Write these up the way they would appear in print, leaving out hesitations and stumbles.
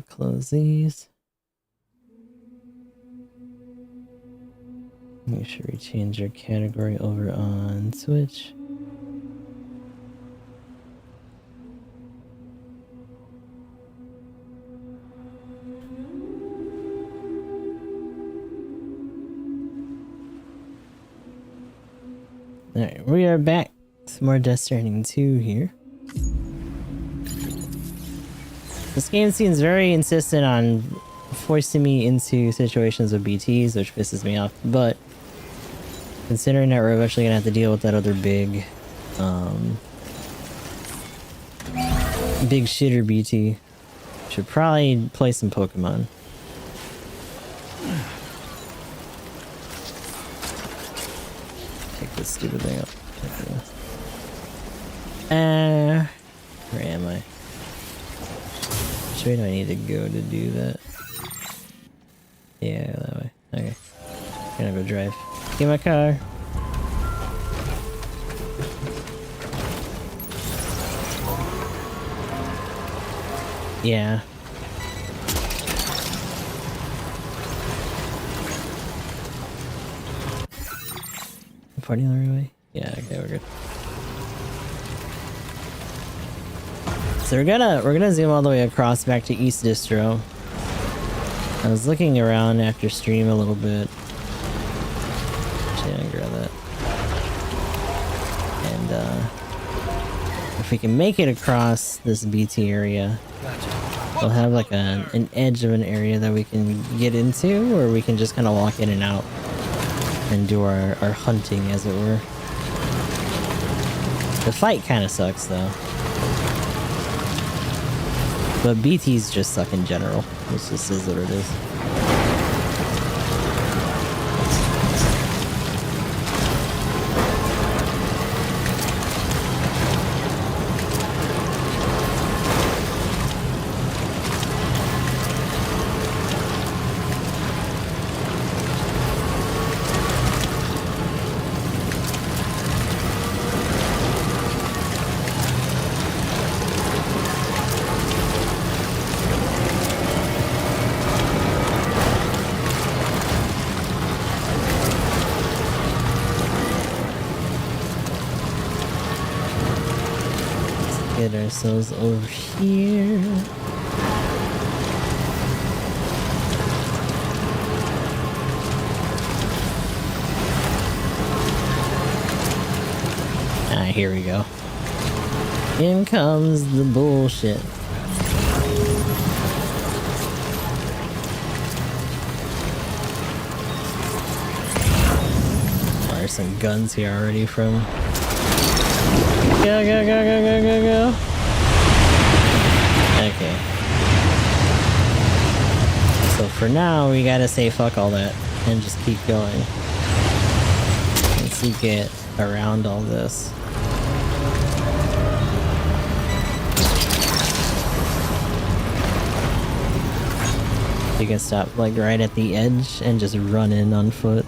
Close these. Make sure we change our category over on Switch. Alright, we are back. Some more Death Stranding 2 here. This game seems very insistent on forcing me into situations with BTs, which pisses me off, but considering that we're eventually gonna have to deal with that other big big shitter BT, should probably play some Pokemon. Take this stupid thing up. Where am I? Which way do I need to go to do that? Yeah, that way. Okay. I'm gonna go drive. Get my car. Yeah. Party on the right way? Yeah, okay, we're good. So we're gonna zoom all the way across back to East Distro. I was looking around after stream a little bit. Actually, I'm gonna grab that. And if we can make it across this BT area, we'll have like an edge of an area that we can get into, or we can just kind of walk in and out and do our hunting, as it were. The fight kind of sucks though. But BTs just suck in general. This just is what it is. Get ourselves over here. Ah, here we go. In comes the bullshit. There's some guns here already from... Go, go, go, go, go, go, go. Okay. So for now, we gotta say fuck all that and just keep going. Once we get around all this. You can stop like right at the edge and just run in on foot.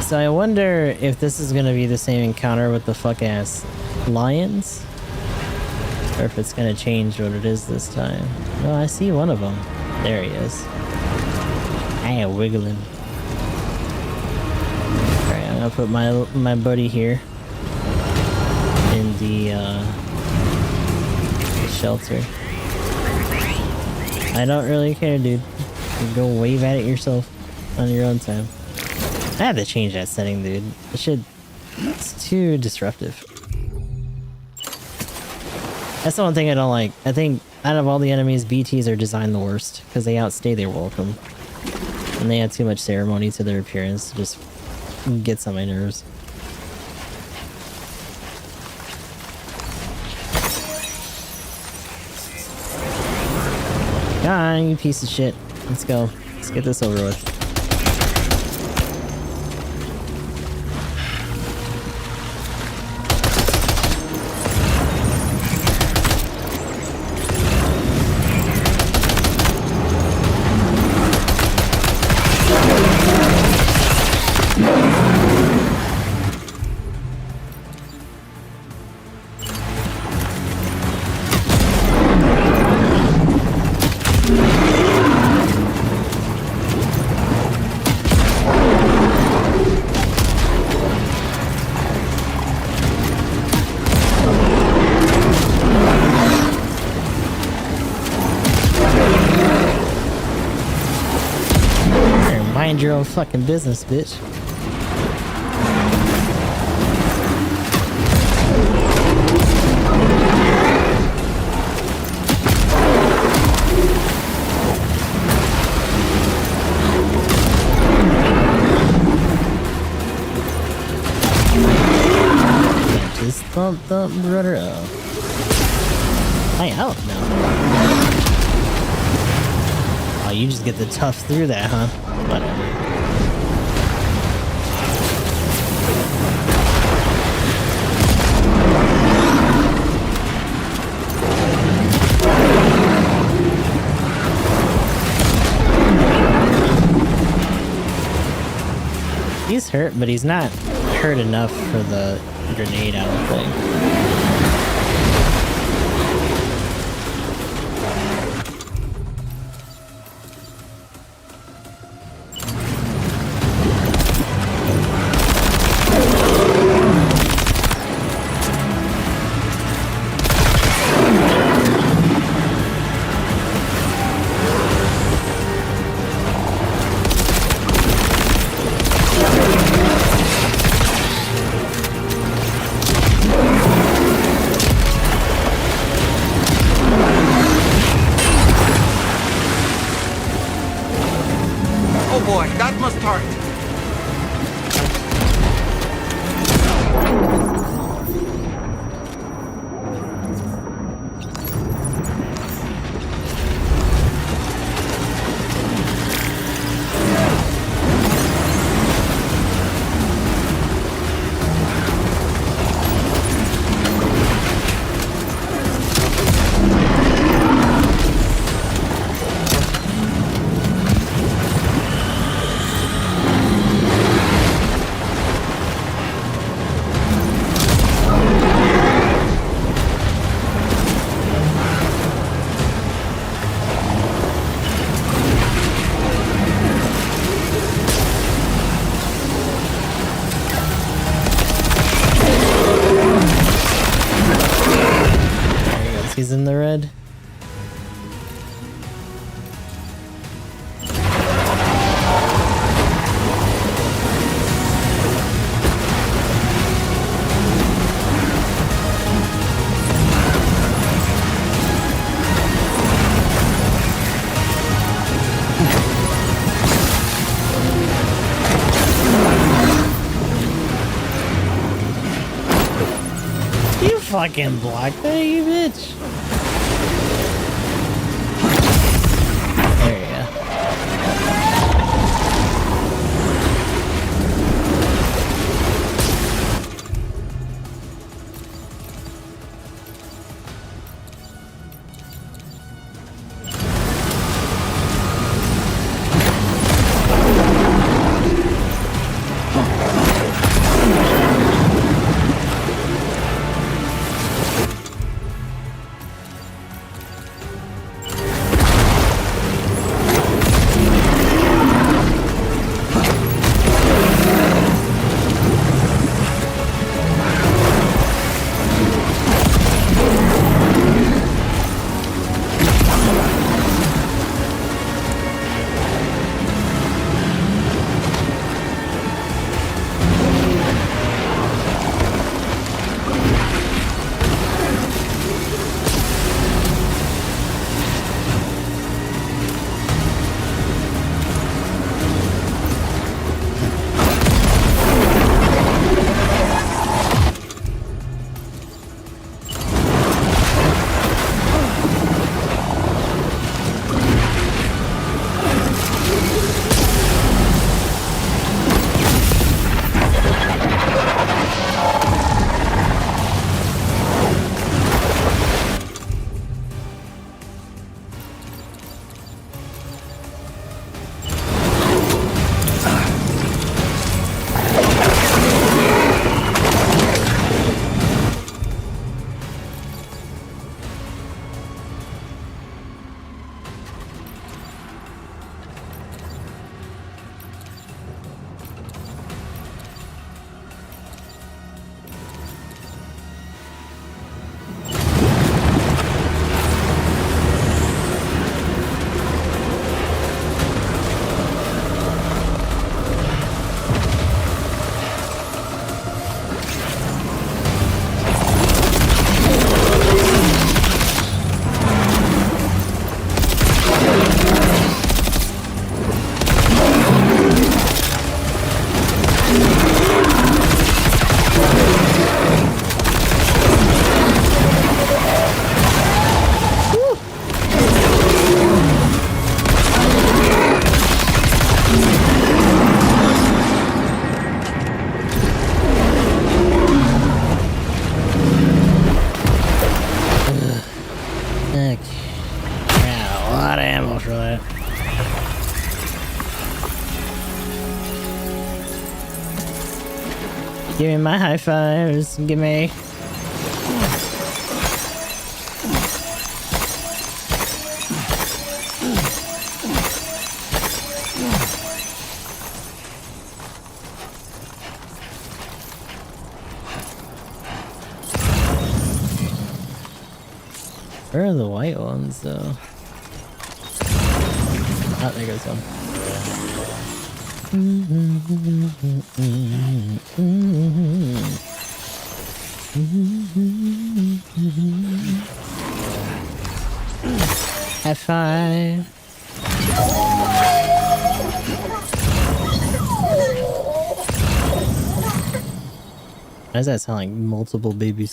So I wonder if this is gonna be the same encounter with the fuck-ass lions, or if it's gonna change what it is this time. Oh, I see one of them. There he is. I am wiggling. Alright, I'm gonna put my buddy here in the shelter. I don't really care, dude. You go wave at it yourself on your own time. I had to change that setting, dude. It's too disruptive. That's the one thing I don't like. I think out of all the enemies, BTs are designed the worst because they outstay their welcome. And they add too much ceremony to their appearance. It just gets on my nerves. Come on, you piece of shit. Let's go. Let's get this over with. your own fucking business, bitch. Just thump rudder up. I out now. Oh, you just get the tough through that, huh? Whatever. He's hurt, but he's not hurt enough for the grenade, I don't think. He's in the red. You fucking blocked that, you bitch. There you go. Give me my high fives. Give me. Where are the white ones, though? Oh, there goes one. High five. Why does that sound like multiple babies?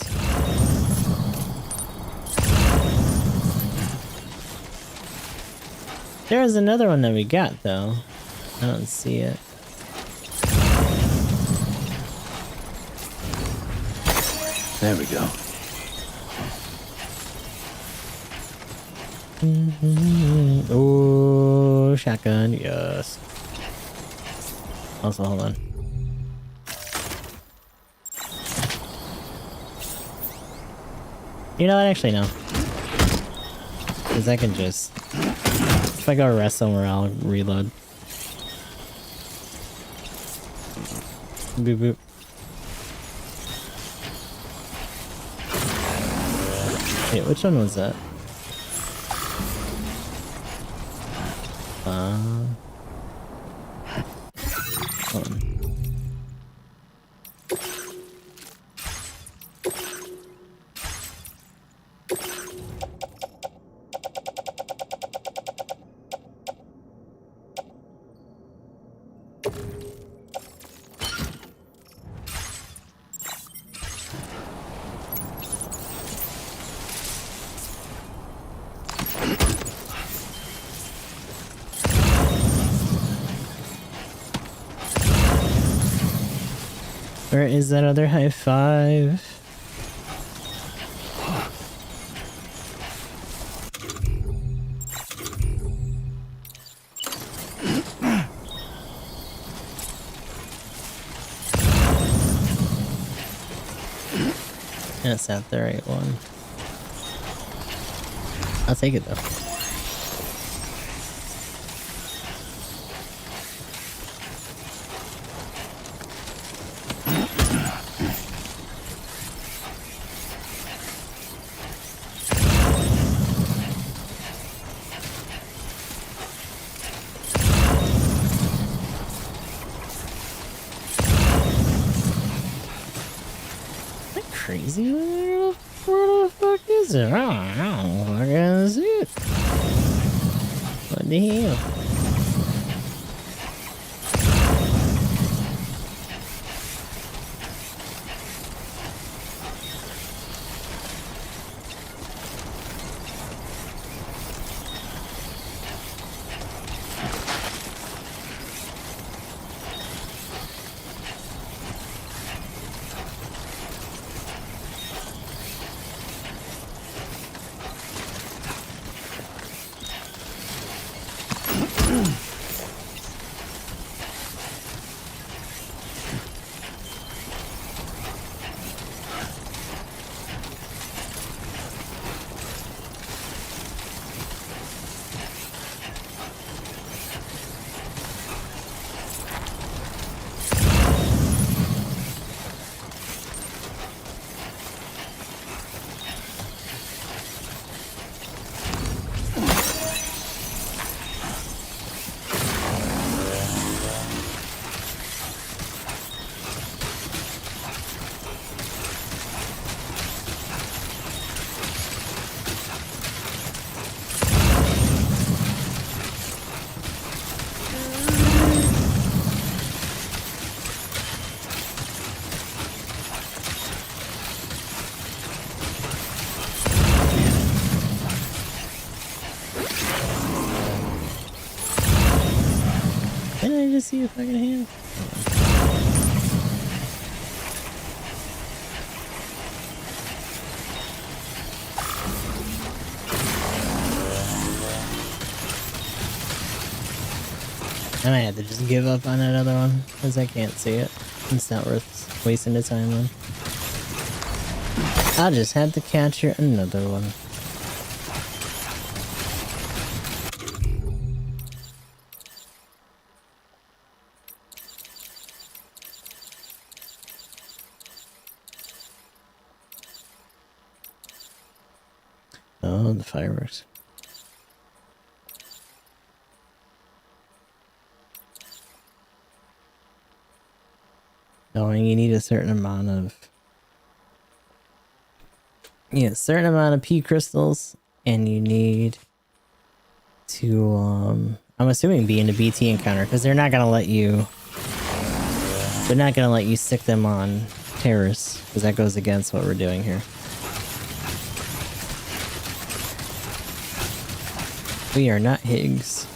There's another one that we got, though. I don't see it. There we go. Oh, shotgun, yes. Also, hold on. You know what? Actually, no. Because I can just... If I go rest somewhere, I'll reload. Boop boop. Wait, which one was that? Hold on. Where is that other high five? That's not the right one. I'll take it though. Crazy? Where the fuck is it? I don't fucking see it. What the hell? Didn't I just see a fucking hand? I might have to just give up on that other one, because I can't see it. It's not worth wasting the time on. I'll just have to capture another one. Oh, the fireworks. Oh, and you need a certain amount of... Yeah, a certain amount of P crystals, and you need to, I'm assuming be in a BT encounter, because they're not gonna let you... They're not gonna let you stick them on terrorists, because that goes against what we're doing here. We are not Higgs.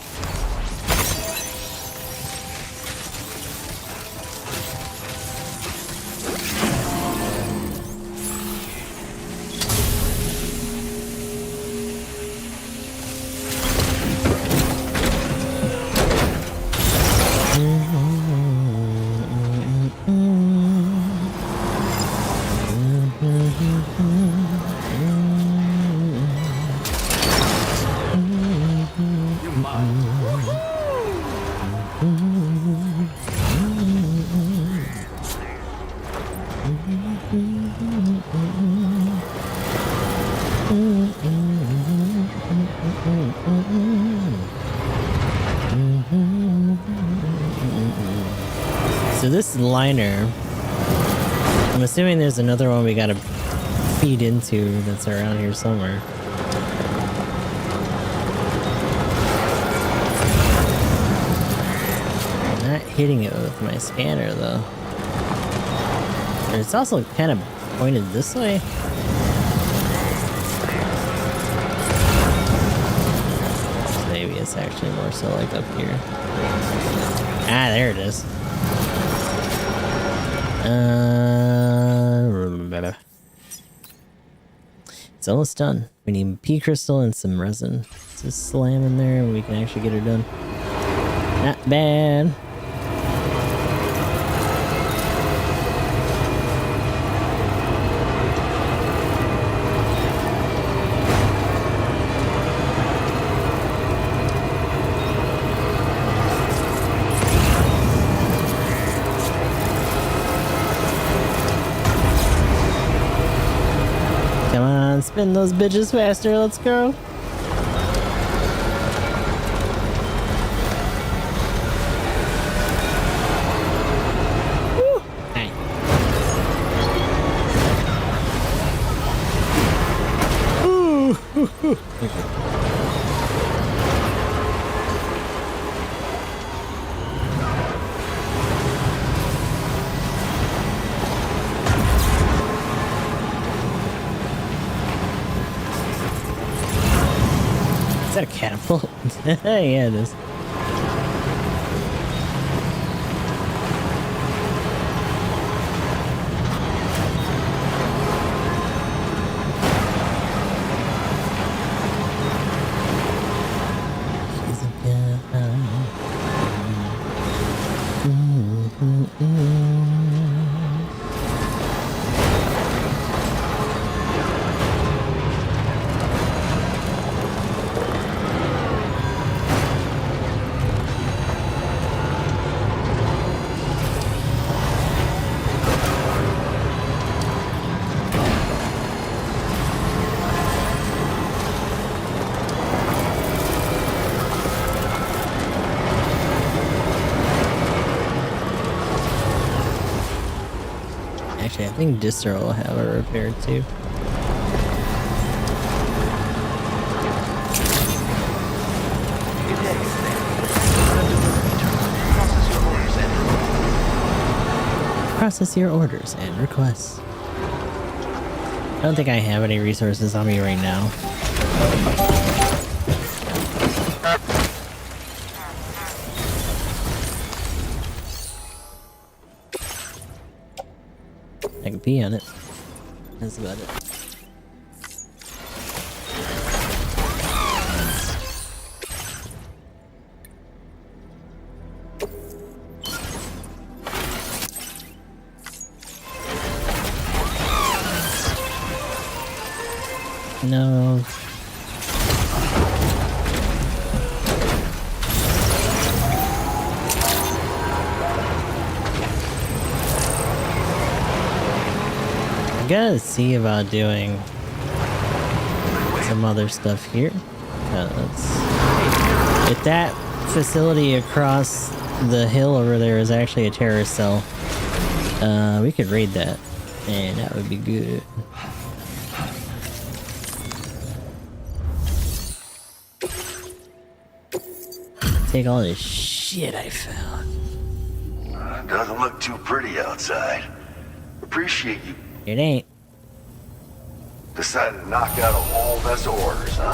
So this liner, I'm assuming there's another one we gotta feed into that's around here somewhere. I'm not hitting it with my scanner though. And it's also kind of pointed this way. So maybe it's actually more so like up here. Ah, there it is. It's almost done. We need P crystal and some resin. Just slam in there and we can actually get her done. Not bad. Spin those bitches faster, let's go. Woo. Hey. Ooh. Is that a catapult? Yeah, it is. Actually, I think Distro will have it repaired too. Process your orders and requests. I don't think I have any resources on me right now. I can pee on it. That's about it. No. I gotta see about doing some other stuff here. If that facility across the hill over there is actually a terrorist cell, we could raid that, and that would be good. Take all this shit I found. Doesn't look too pretty outside. Appreciate you It ain't. decided to knock out a whole mess of orders, huh?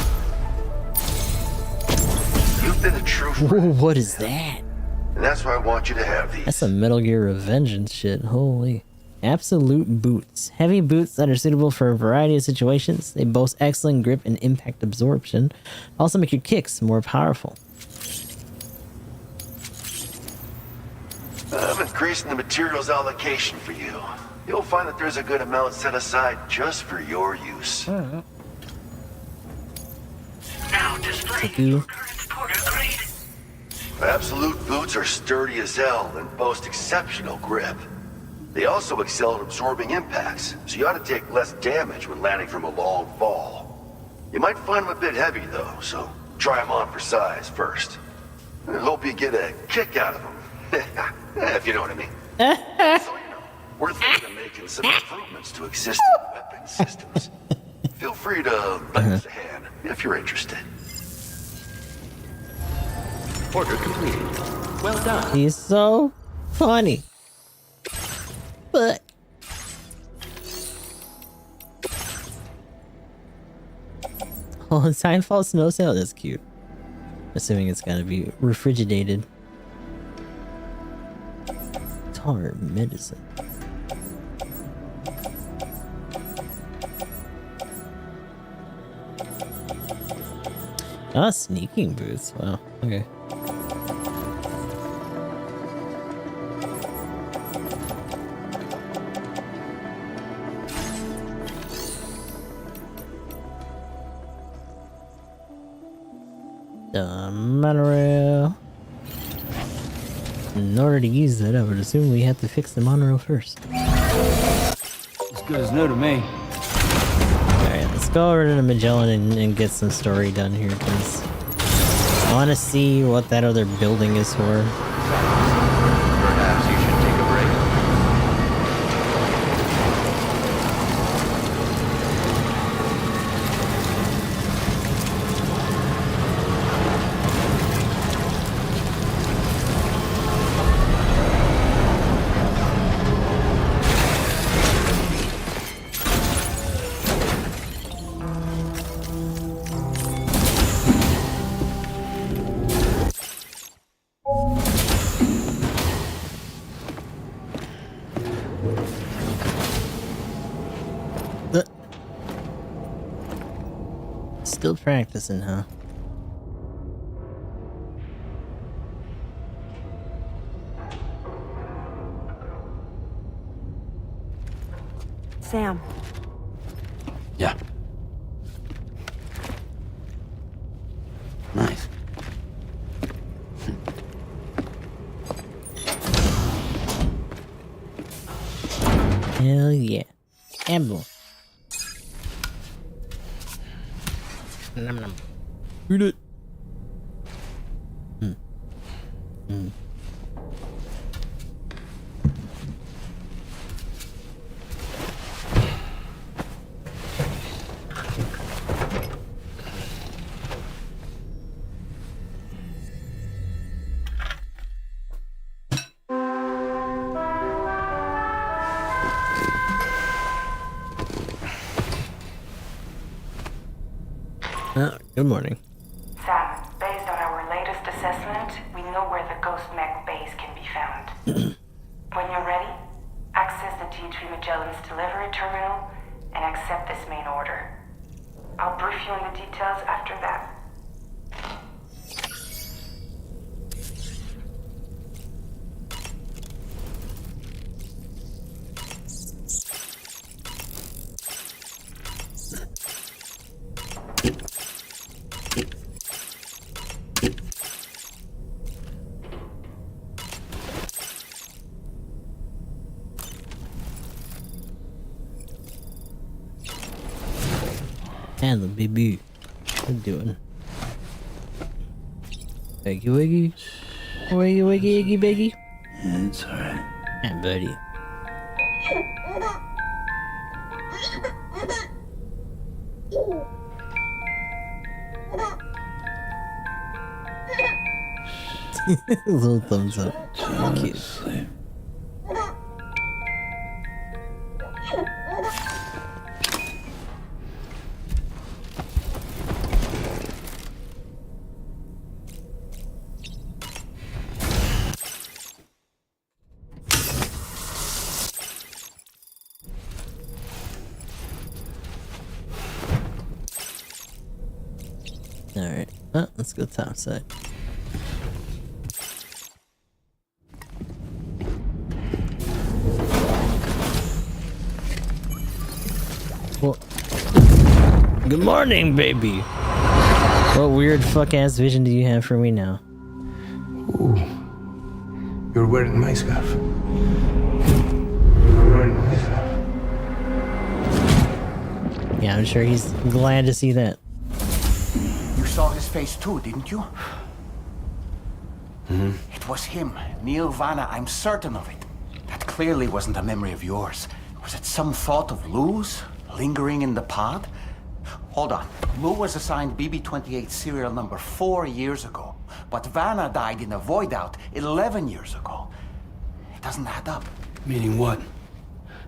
You've been a true Whoa, friend, what is that? and that's why I want you to have these. That's some Metal Gear Revengeance shit. Holy. Absolute boots. Heavy boots that are suitable for a variety of situations. They boast excellent grip and impact absorption. Also make your kicks more powerful. I'm increasing the materials allocation for you. You'll find that there's a good amount set aside just for your use. Now displaying you. your current porter grade. Absolute boots are sturdy as hell and boast exceptional grip. They also excel at absorbing impacts, so you ought to take less damage when landing from a long fall. You might find them a bit heavy though, so try them on for size first. I hope you get a kick out of them. If you know what I mean. So, you know, we're thinking of making some improvements to existing weapon systems. Feel free to lend us a hand if you're interested. Order completed. Well done. He's so funny. But oh, Timefall snow sail. That's cute. Assuming it's gotta be refrigerated. Tar medicine. Ah, sneaking boots. Wow. Okay. The monorail. In order to use that, I would assume we have to fix the monorail first. As good as new to me. Alright, let's go over to the Magellan and get some story done here, because I want to see what that other building is for. Perhaps you should take a break. Still practicing, huh? Sam, Yeah. Nice. Hell yeah. Amble. Nom nom. Eat it. Good morning. Sam, based on our latest assessment, we know where the Ghost Mech base can be found. When you're ready, access the T3 Magellan's delivery terminal and accept this main order. I'll brief you on the details after that. And the baby. What you doing? Wiggy wiggy. Wiggy wiggy iggy biggy. It's alright. And buddy. Little thumbs up. Cute. Sleep. Alright. Oh, let's go top side. Well, good morning, baby. What weird fuck ass vision do you have for me now? Ooh. You're wearing my scarf. You're wearing my scarf. Yeah, I'm sure he's glad to see that. You saw his face too, didn't you? Mm-hmm. It was him, Neil Vanna, I'm certain of it. That clearly wasn't a memory of yours. Was it some thought of Lou's, lingering in the pod? Hold on. Lou was assigned BB-28 serial number 4 years ago, but Vanna died in a void out 11 years ago. It doesn't add up. Meaning what?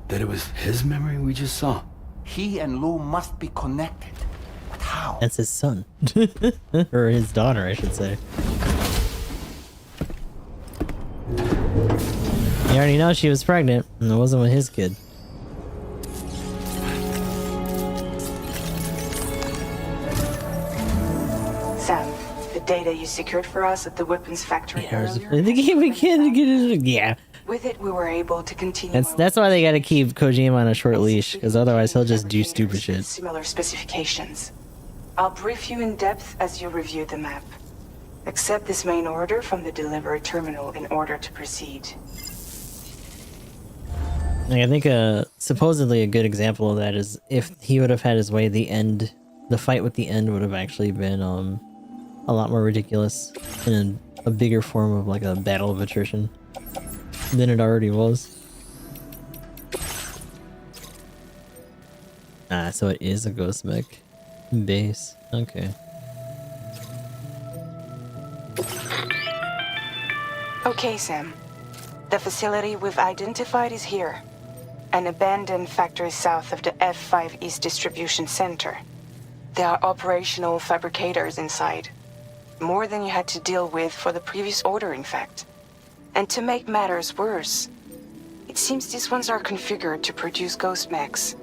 That it was his memory we just saw? He and Lou must be connected. But how? That's his son. Or his daughter, I should say. You already know she was pregnant, and it wasn't with his kid. Sam, the data you secured for us at the weapons factory earlier. They gave a kid to get it. Yeah. With it, we were able to continue. That's why they gotta keep Kojima on a short leash, because otherwise he'll just do stupid shit. Similar specifications. I'll brief you in depth as you review the map. Accept this main order from the delivery terminal in order to proceed. Like, I think supposedly a good example of that is if he would have had his way, the fight with the end would have actually been a lot more ridiculous and a bigger form of like a battle of attrition than it already was. Ah, so it is a ghost mech base. Okay. Okay, Sam. The facility we've identified is here. An abandoned factory south of the F5 East Distribution Center. There are operational fabricators inside. More than you had to deal with for the previous order, in fact. And to make matters worse, it seems these ones are configured to produce ghost mechs.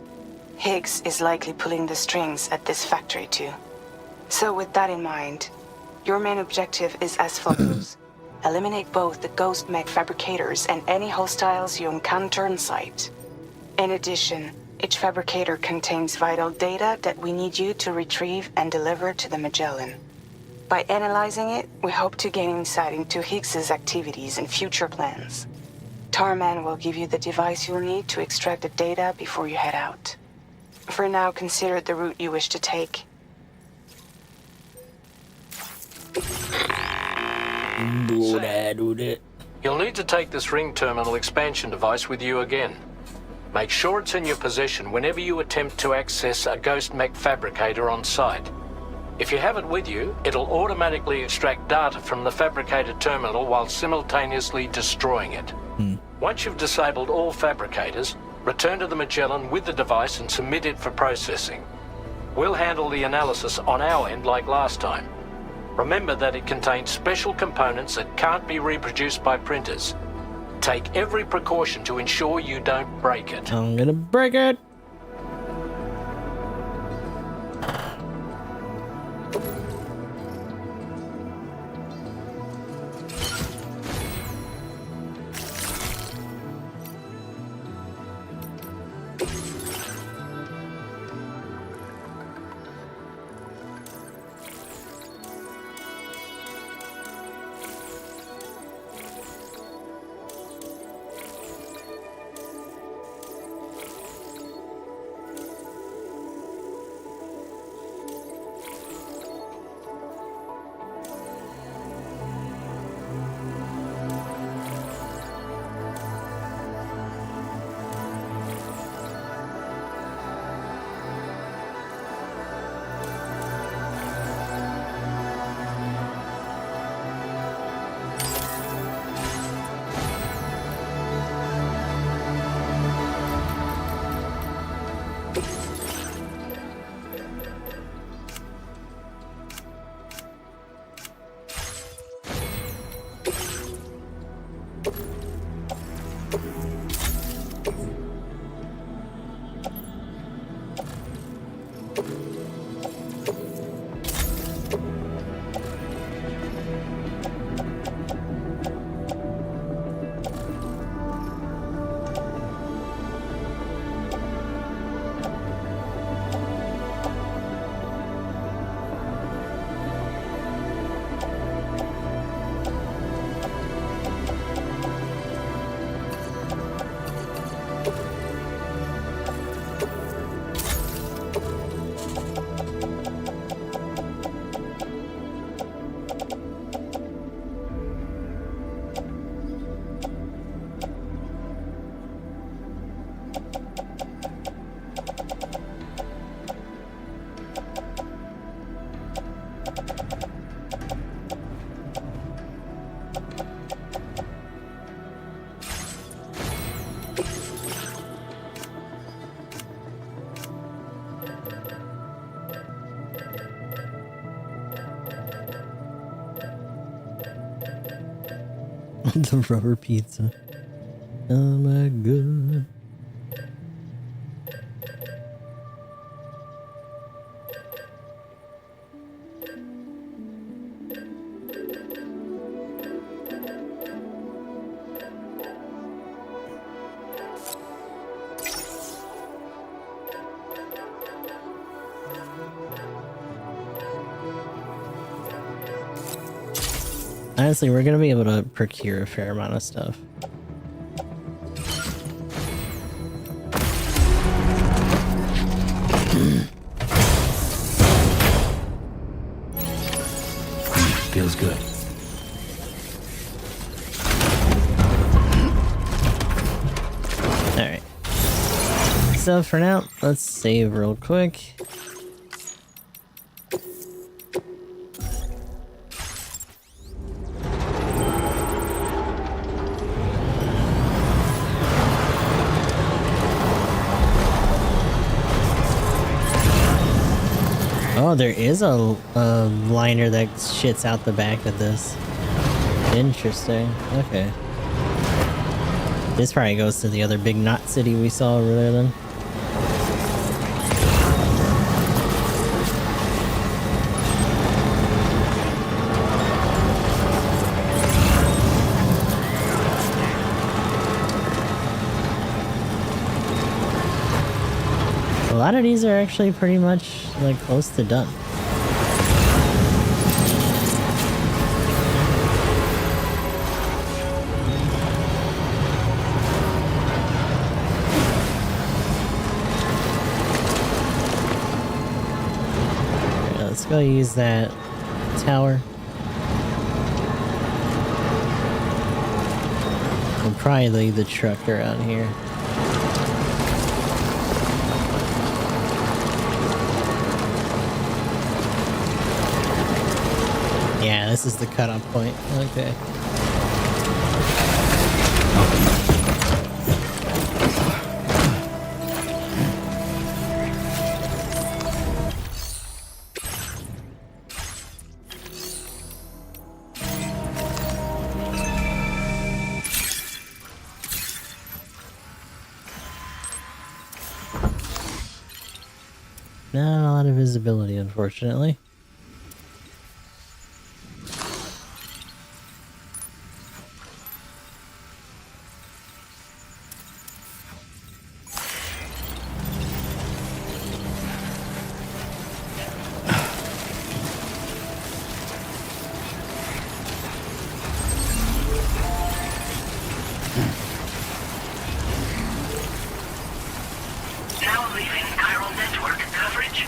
Higgs is likely pulling the strings at this factory too. So with that in mind, your main objective is as follows. Eliminate both the ghost mech fabricators and any hostiles you encounter on site. In addition, each fabricator contains vital data that we need you to retrieve and deliver to the Magellan. By analyzing it, we hope to gain insight into Higgs's activities and future plans. Tarman will give you the device you'll need to extract the data before you head out. For now, consider the route you wish to take. You'll need to take this ring terminal expansion device with you again. Make sure it's in your possession whenever you attempt to access a ghost mech fabricator on site. If you have it with you, it'll automatically extract data from the fabricated terminal while simultaneously destroying it. Once you've disabled all fabricators, return to the Magellan with the device and submit it for processing. We'll handle the analysis on our end like last time. Remember that it contains special components that can't be reproduced by printers. Take every precaution to ensure you don't break it. I'm gonna break it. The rubber pizza. Oh my god. Honestly, we're gonna be able to procure a fair amount of stuff. Feels good. Alright. So for now, let's save real quick. Oh, there is a liner that shits out the back of this. Interesting. Okay. This probably goes to the other big knot city we saw over there then. A lot of these are actually pretty much like close to done. Alright, let's go use that tower. We'll probably leave the truck around here. Yeah, this is the cutoff point. Okay. Not a lot of visibility, unfortunately. Now leaving chiral network coverage.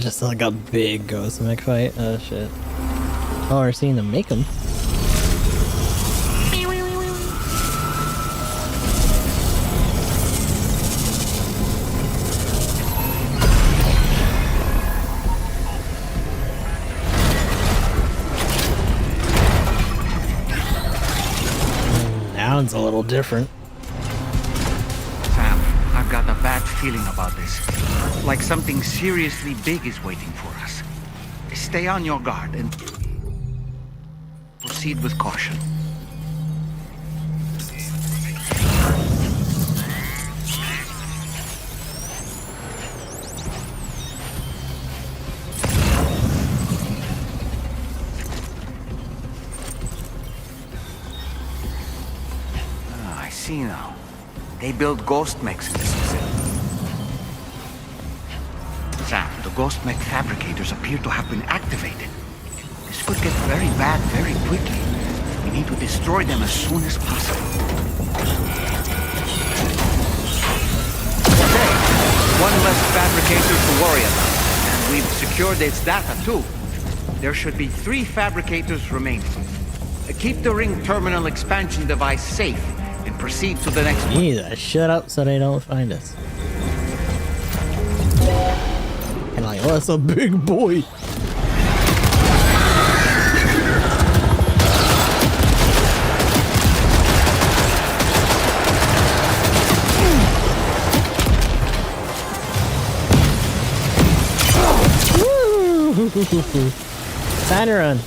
just like a big ghost mech fight. Oh shit. Oh, we're seeing them make them. Now it's a little different. Sam, I've got a bad feeling about this. Like something seriously big is waiting for us. Stay on your guard and proceed with caution. I see now. They build ghost mechs in this facility. Sam, the ghost mech fabricators appear to have been activated. This could get very bad very quickly. We need to destroy them as soon as possible. Okay, one less fabricator to worry about. And we've secured its data too. There should be 3 fabricators remaining. Keep the ring terminal expansion device safe and proceed to the next one. Jesus, shut up so they don't find us. And like, oh, that's a big boy. Time to run.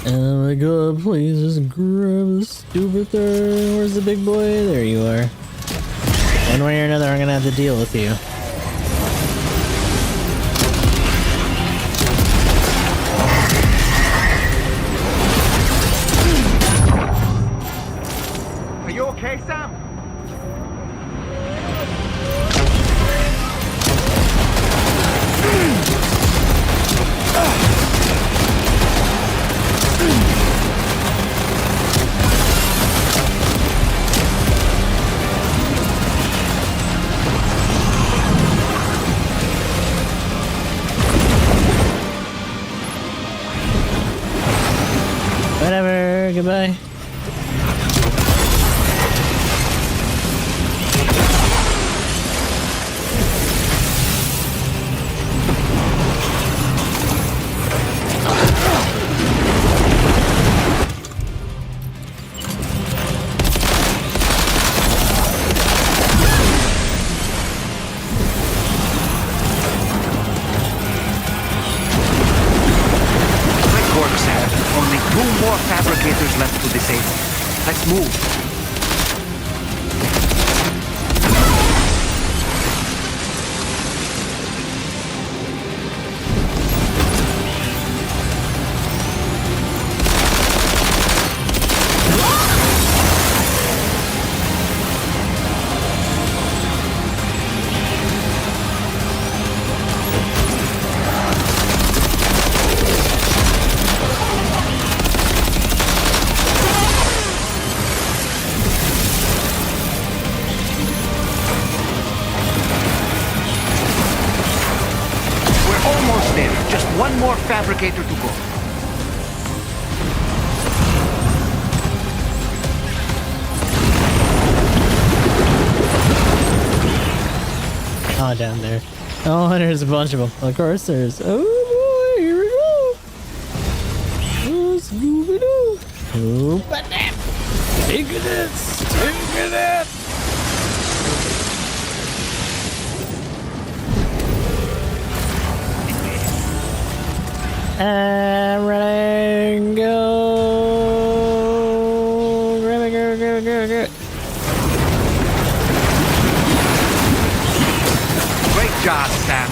Oh my god, please just grab the stupid thing. Where's the big boy? There you are. One way or another, I'm gonna have to deal with you. Are you okay, Sam? Whatever, goodbye. Only 2 more fabricators left to disable. Let's move. Just 1 more fabricator to go. Oh, down there. Oh, there's a bunch of them. Of course there's. Oh boy, here we go. Oh, Scooby-Doo. Oh, but damn. Take this. Take that. I'm ready to go. Grab it, okay. Great job, Sam.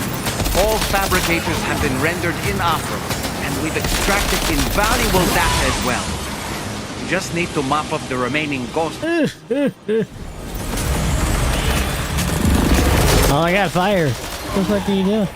All fabricators have been rendered inoperable, and we've extracted invaluable data as well. We just need to mop up the remaining ghosts. Oh, I got fire. What the fuck are you doing?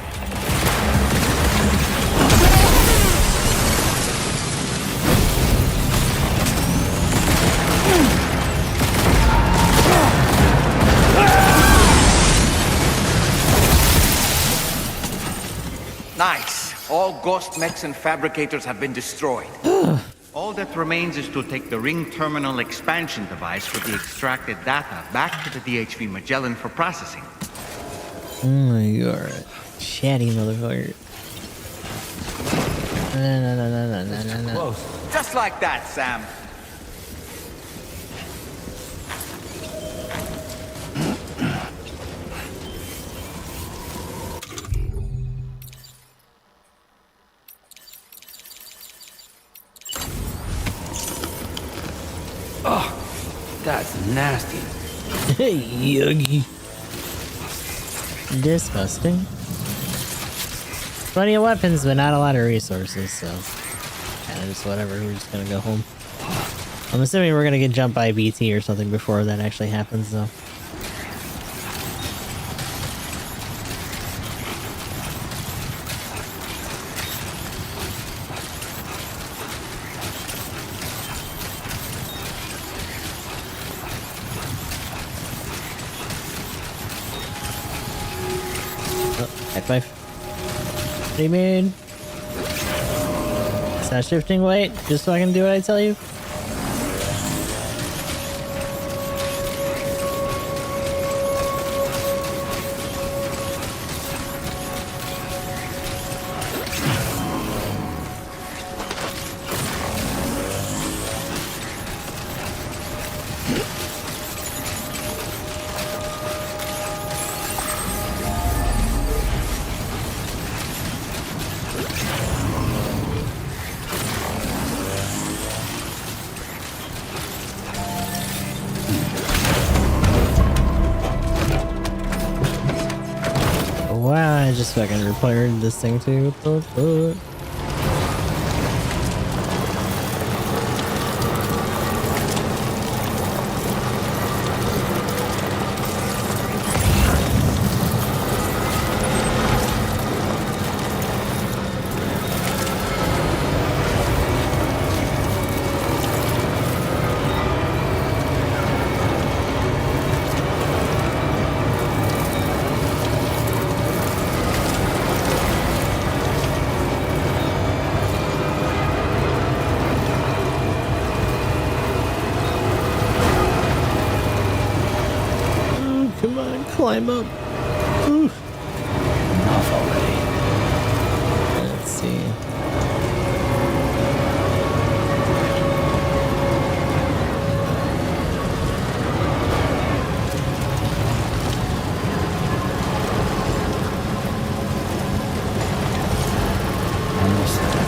Nice. All ghost mechs and fabricators have been destroyed. All that remains is to take the ring terminal expansion device with the extracted data back to the DHV Magellan for processing. Oh, you are a chatty motherfucker. No. Close. Just like that, Sam. Oh, that's nasty. Hey, Yugg. Disgusting. Plenty of weapons, but not a lot of resources, so kind of just whatever. We're just gonna go home. I'm assuming we're gonna get jumped by BT or something before that actually happens, though. High five. What do you mean? It's not shifting weight, just so I can do what I tell you. Wow, I just fucking repaired this thing too. What the fuck? Come on, climb up. Ooh. Enough already. Let's see. Almost there.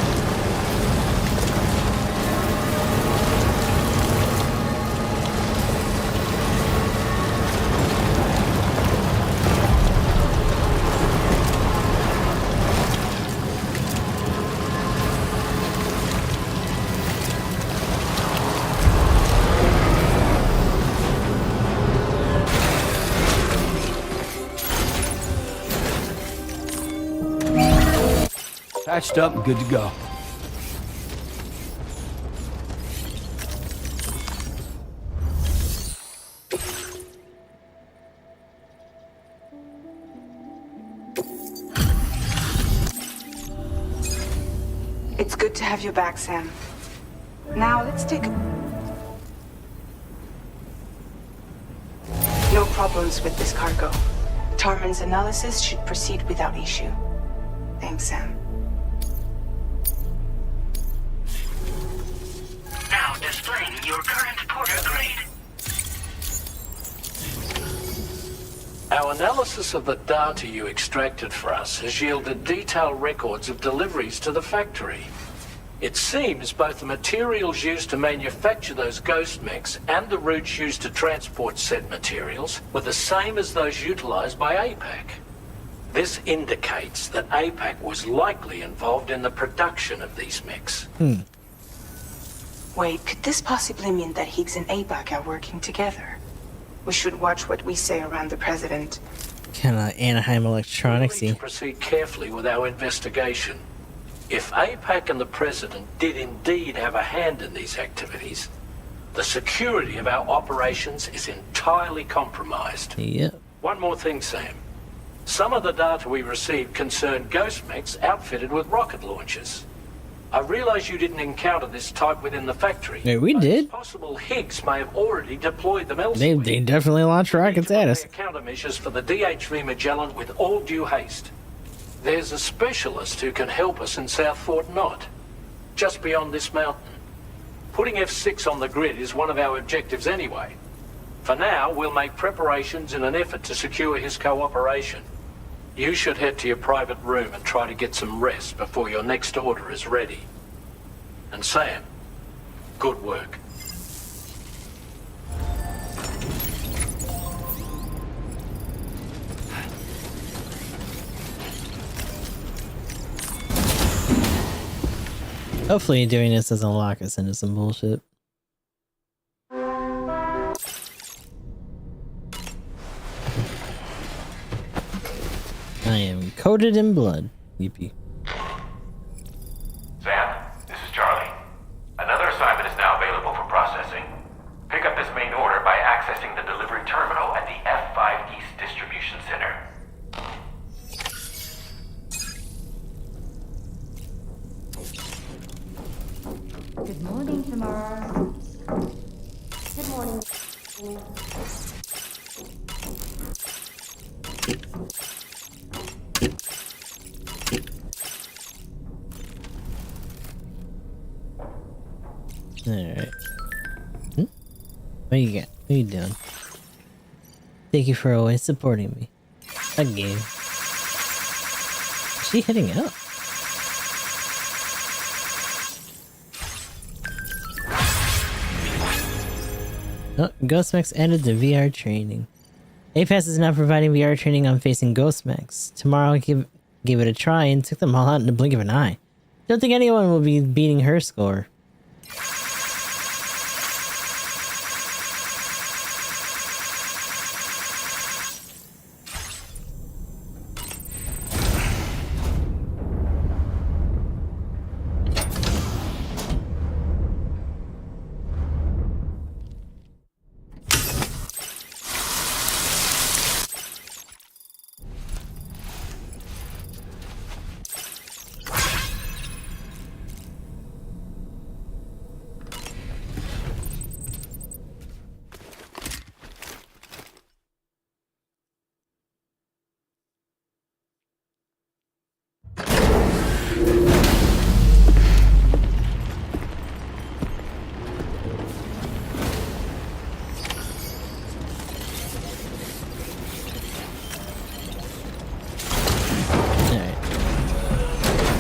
Patched up and good to go. It's good to have you back, Sam. Now let's take a... No problems with this cargo. Tarman's analysis should proceed without issue. Thanks, Sam. Now displaying your current Porter grade. Our analysis of the data you extracted for us has yielded detailed records of deliveries to the factory. It seems both the materials used to manufacture those ghost mechs and the routes used to transport said materials were the same as those utilized by APAC. This indicates that APAC was likely involved in the production of these mechs. Wait, could this possibly mean that Higgs and APAC are working together? We should watch what we say around the president. Kind of Anaheim We Electronics-y. need to proceed carefully with our investigation. If APAC and the President did indeed have a hand in these activities, the security of our operations is entirely compromised. Yep. One more thing, Sam. Some of the data we received concerned ghost mechs outfitted with rocket launchers. I realize you didn't encounter this type within the factory. Yeah, we but did. It's possible Higgs may have already deployed them elsewhere. They definitely launched rockets at us. Countermeasures for the DHV Magellan with all due haste. There's a specialist who can help us in South Fort Knott, just beyond this mountain. Putting F6 on the grid is one of our objectives anyway. For now, we'll make preparations in an effort to secure his cooperation. You should head to your private room and try to get some rest before your next order is ready. And Sam, good work. Hopefully doing this doesn't lock us into some bullshit. I am coated in blood. Yippee. Sam, this is Charlie. Another assignment is now available for processing. Pick up this main order by accessing the delivery terminal at the F5 East Distribution Center. Good morning, Tamara. Good morning. Alright. What you got? What you doing? Thank you for always supporting me. Again. Is she heading out? Oh, Ghost Mechs added to VR training. APAS is now providing VR training on facing Ghost Mechs. Tomorrow I gave it a try and took them all out in the blink of an eye. Don't think anyone will be beating her score.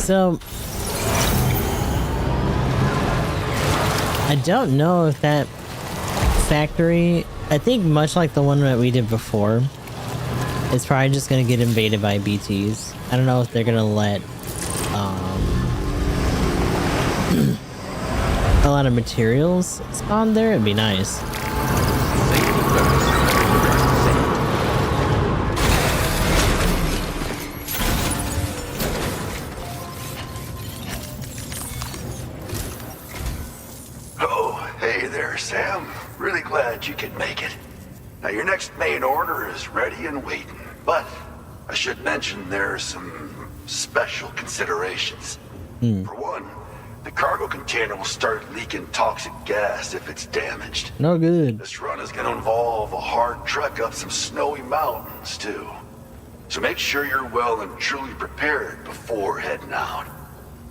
So, I don't know if that factory, I think much like the one that we did before, is probably just going to get invaded by BTs. I don't know if they're going to let a lot of materials spawn there. It'd be nice. Sam. Really glad you could make it. Now, your next main order is ready and waiting, but I should mention there are some special considerations. For one, the cargo container will start leaking toxic gas if it's damaged. No good. This run is going to involve a hard trek up some snowy mountains, too. So make sure you're well and truly prepared before heading out.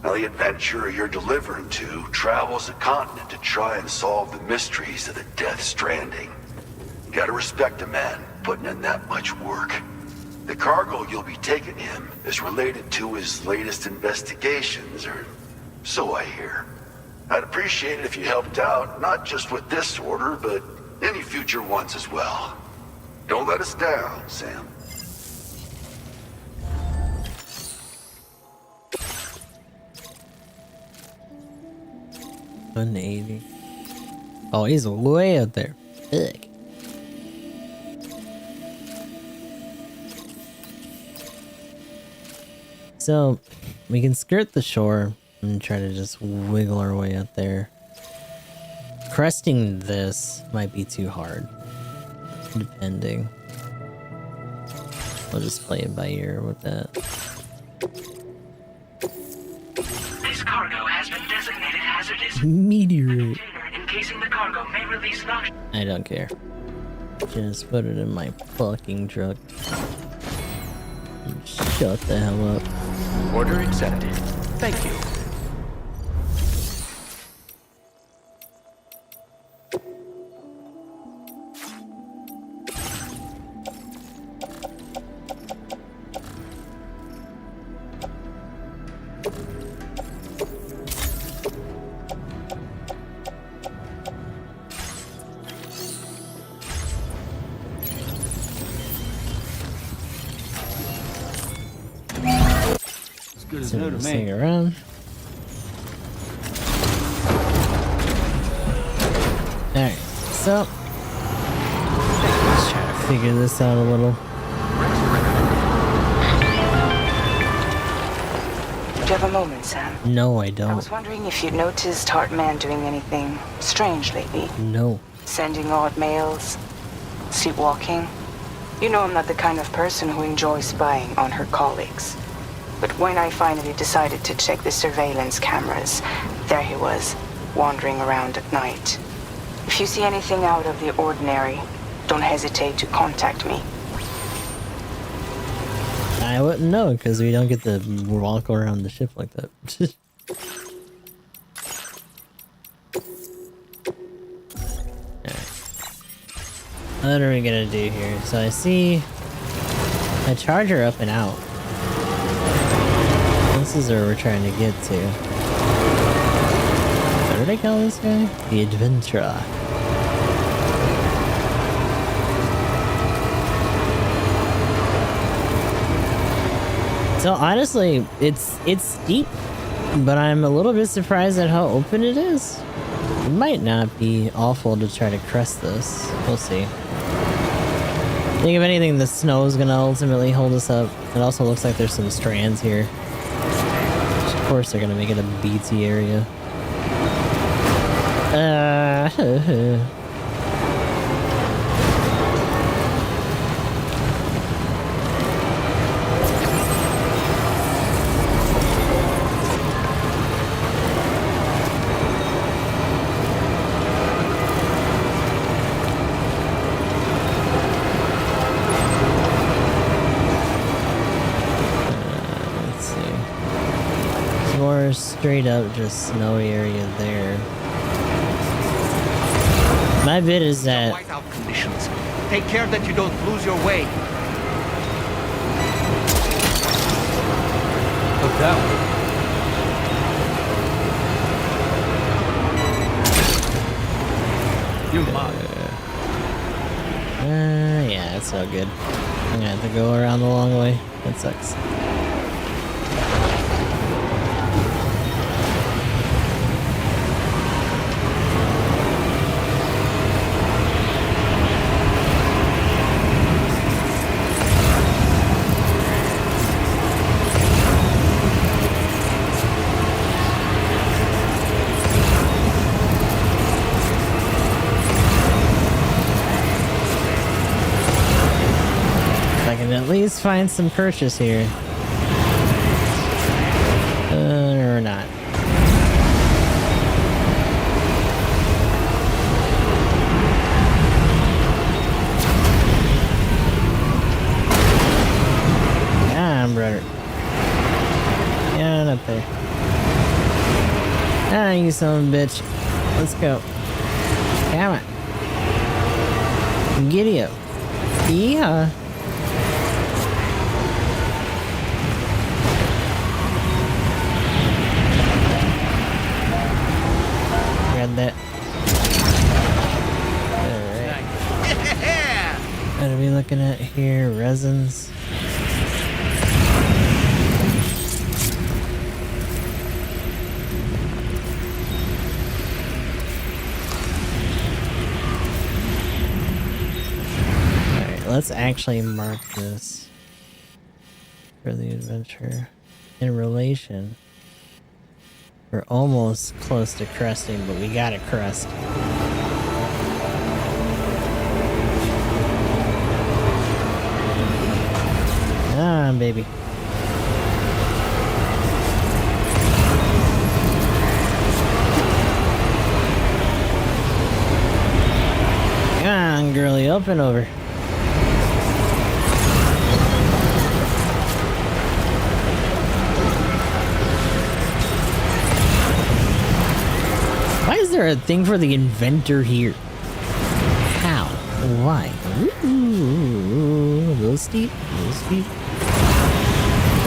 Now, the adventurer you're delivering to travels the continent to try and solve the mysteries of the Death Stranding. You gotta respect a man putting in that much work. The cargo you'll be taking him is related to his latest investigations, or So I hear. I'd appreciate it if you helped out, not just with this order, but any future ones as well. Don't let us down, Sam. 180. Oh, he's way up there. Ugh. So, we can skirt the shore and try to just wiggle our way up there. Cresting this might be too hard, depending. I'll just play it by ear with that. This cargo has been designated hazardous. Meteorite. Encasing the cargo may release noxious. I don't care. Just put it in my fucking truck. Shut the hell up. Order accepted. Thank you. Good as So new to just me. hang around. Alright, so let's try to figure this out a little. Do you have a moment, Sam? No, I I don't. was wondering if you'd noticed Hartman doing anything strange lately. No. Sending odd mails, sleepwalking. You know I'm not the kind of person who enjoys spying on her colleagues. But when I finally decided to check the surveillance cameras, there he was, wandering around at night. If you see anything out of the ordinary, don't hesitate to contact me. I wouldn't know because we don't get to walk around the ship like that. Alright. What are we gonna do here? So I see a charger up and out. This is where we're trying to get to. What do they call this guy? The Adventurer. So honestly, it's steep, but I'm a little bit surprised at how open it is. It might not be awful to try to crest this. We'll see. I think if anything, the snow is gonna ultimately hold us up. It also looks like there's some strands here. Of course they're gonna make it a BT area. Straight up just snowy area there. My bit is that Whiteout conditions. Take care that you don't lose your way. Look that way. You mind? yeah, that's all good. I'm gonna have to go around the long way. That sucks. At least find some purchase here. Or not. Come on, brother. Get on up there. Ah, you son of a bitch. Let's go. Come on. Giddy up. Yeah. that. Alright. What are we looking at here? Resins. Alright, let's actually mark this for the adventure. In relation. We're almost close to crusting, but we gotta crust. Ah, baby. Come on, girly, up and over. Why is there a thing for the inventor here? How? Why? Ooh, a little steep, a little steep.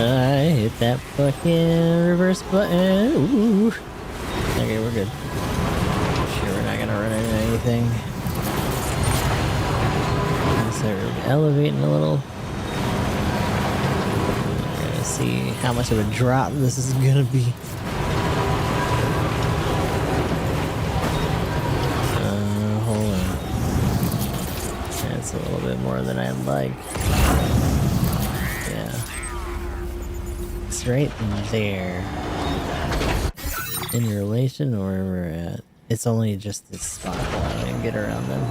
I hit that fucking reverse button. Ooh. Okay, we're good. Sure, we're not gonna run into anything. So we're elevating a little. We're gonna see how much of a drop this is gonna be. Hold on. That's a little bit more than I'd like. Yeah. It's right there. In relation to where we're at. It's only just this spot that I can get around them.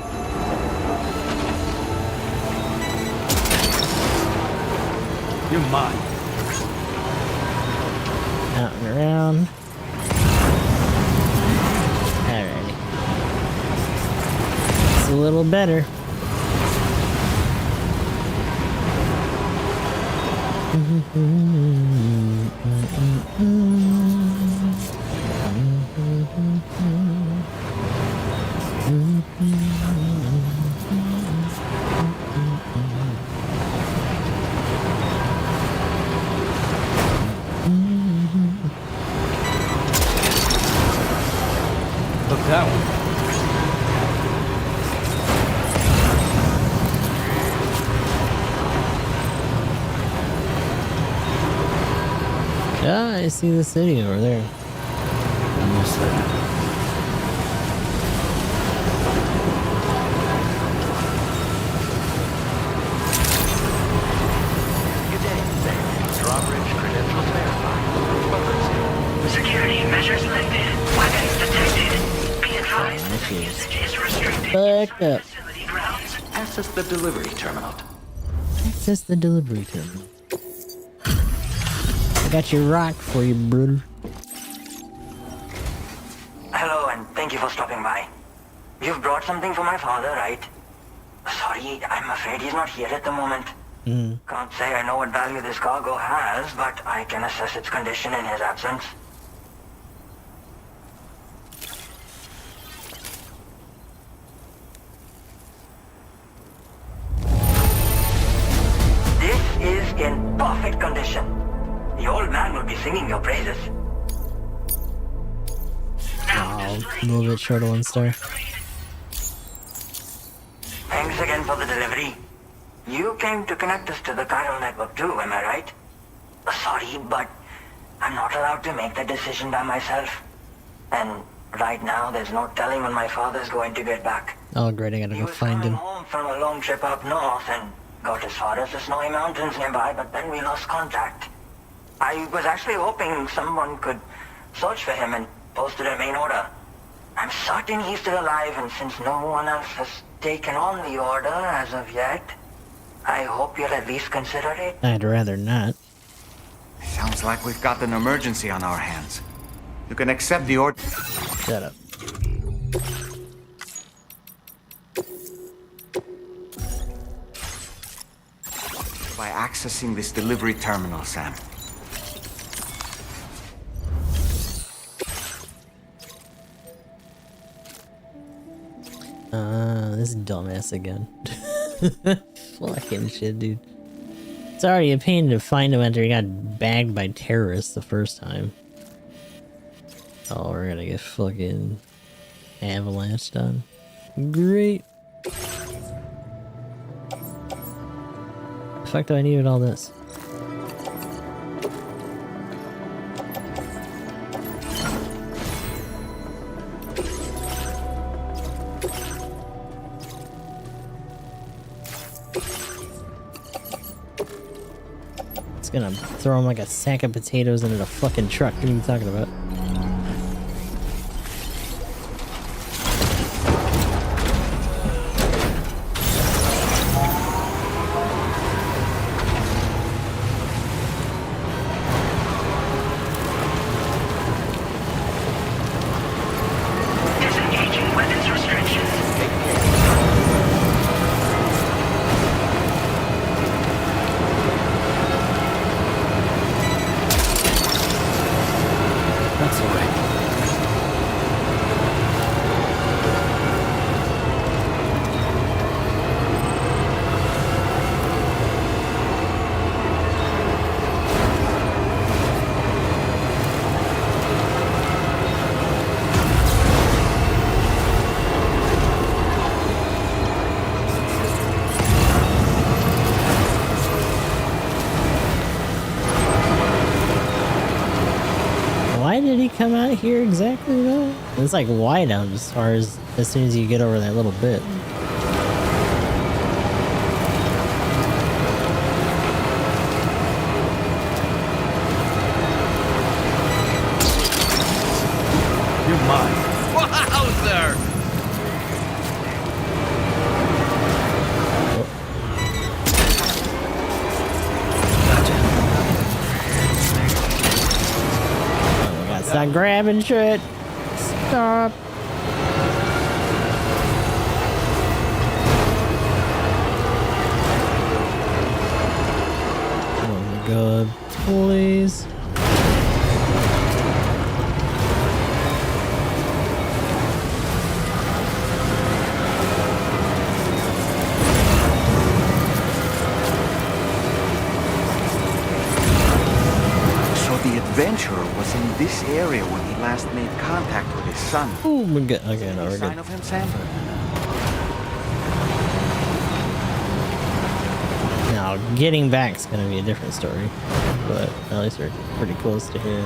You're mine. Out and around. Alrighty. It's a little better. Look that one. Ah, I see the city over there. Almost there. Good day. Drawbridge credentials verified. Security measures lifted. Weapons detected. Be advised, usage is restricted. Back up. Facility grounds. Access the delivery terminal. Access the delivery terminal. I got your rock for you, brother. Hello, and thank you for stopping by. You've brought something for my father, right? Sorry, I'm afraid he's not here at the moment. Can't say I know what value this cargo has, but I can assess its condition in his absence. This is in perfect condition. The old man will be singing your praises. Oh, a little bit short of 1 star. Thanks again for the delivery. You came to connect us to the chiral network too, am I right? Sorry, but I'm not allowed to make that decision by myself. And right now, there's no telling when my father's going to get back. Oh, great, I gotta He go was find coming him. home from a long trip up north and got as far as the snowy mountains nearby, but then we lost contact. I was actually hoping someone could search for him and posted a main order. I'm certain he's still alive, and since no one else has taken on the order as of yet, I hope you'll at least consider it. I'd rather not. Sounds like we've got an emergency on our hands. You can accept the order. Shut up. By accessing this delivery terminal, Sam. This dumbass again. Fucking shit, dude. It's already a pain to find him after he got bagged by terrorists the first time. Oh, we're gonna get fucking Avalanche done. Great. The fuck do I need all this? It's gonna throw him like a sack of potatoes into the fucking truck. What are you talking about? Disengaging weapons restrictions. That's the way. Why did he come out here exactly though? It's like wide out as far as soon as you get over that little bit. You're mine. Wowzer! Stop grabbing shit. Stop. Oh my god. Please. So the adventurer was in this area when he last made contact with his son. Oh my god. Okay, no, Any we're sign good. of him, Sam? Now, getting back's gonna be a different story. But at least we're pretty close to here.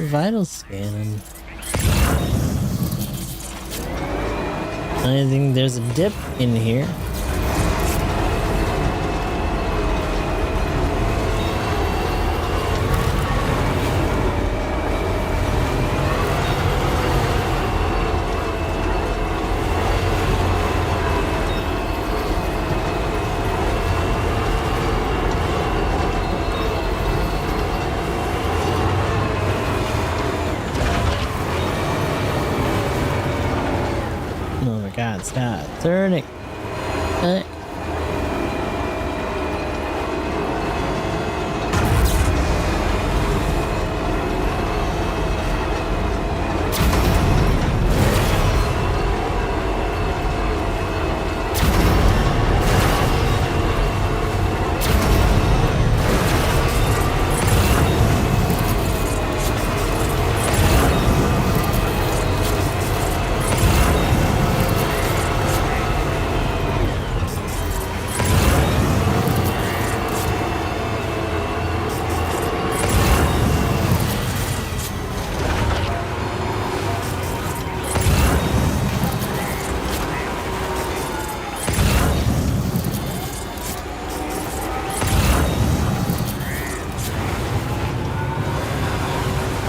Vital scanning. I think there's a dip in here. Oh my god, stop turning.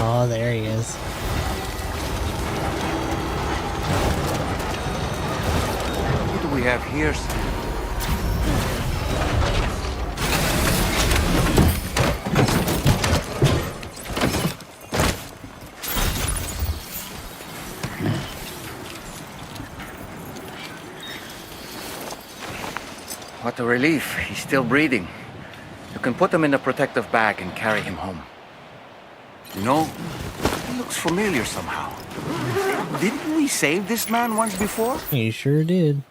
Oh, there he is. What do we have here, Sam? What a relief. He's still breathing. You can put him in a protective bag and carry him home. You know, he looks familiar somehow. Didn't we save this man once before? You sure did.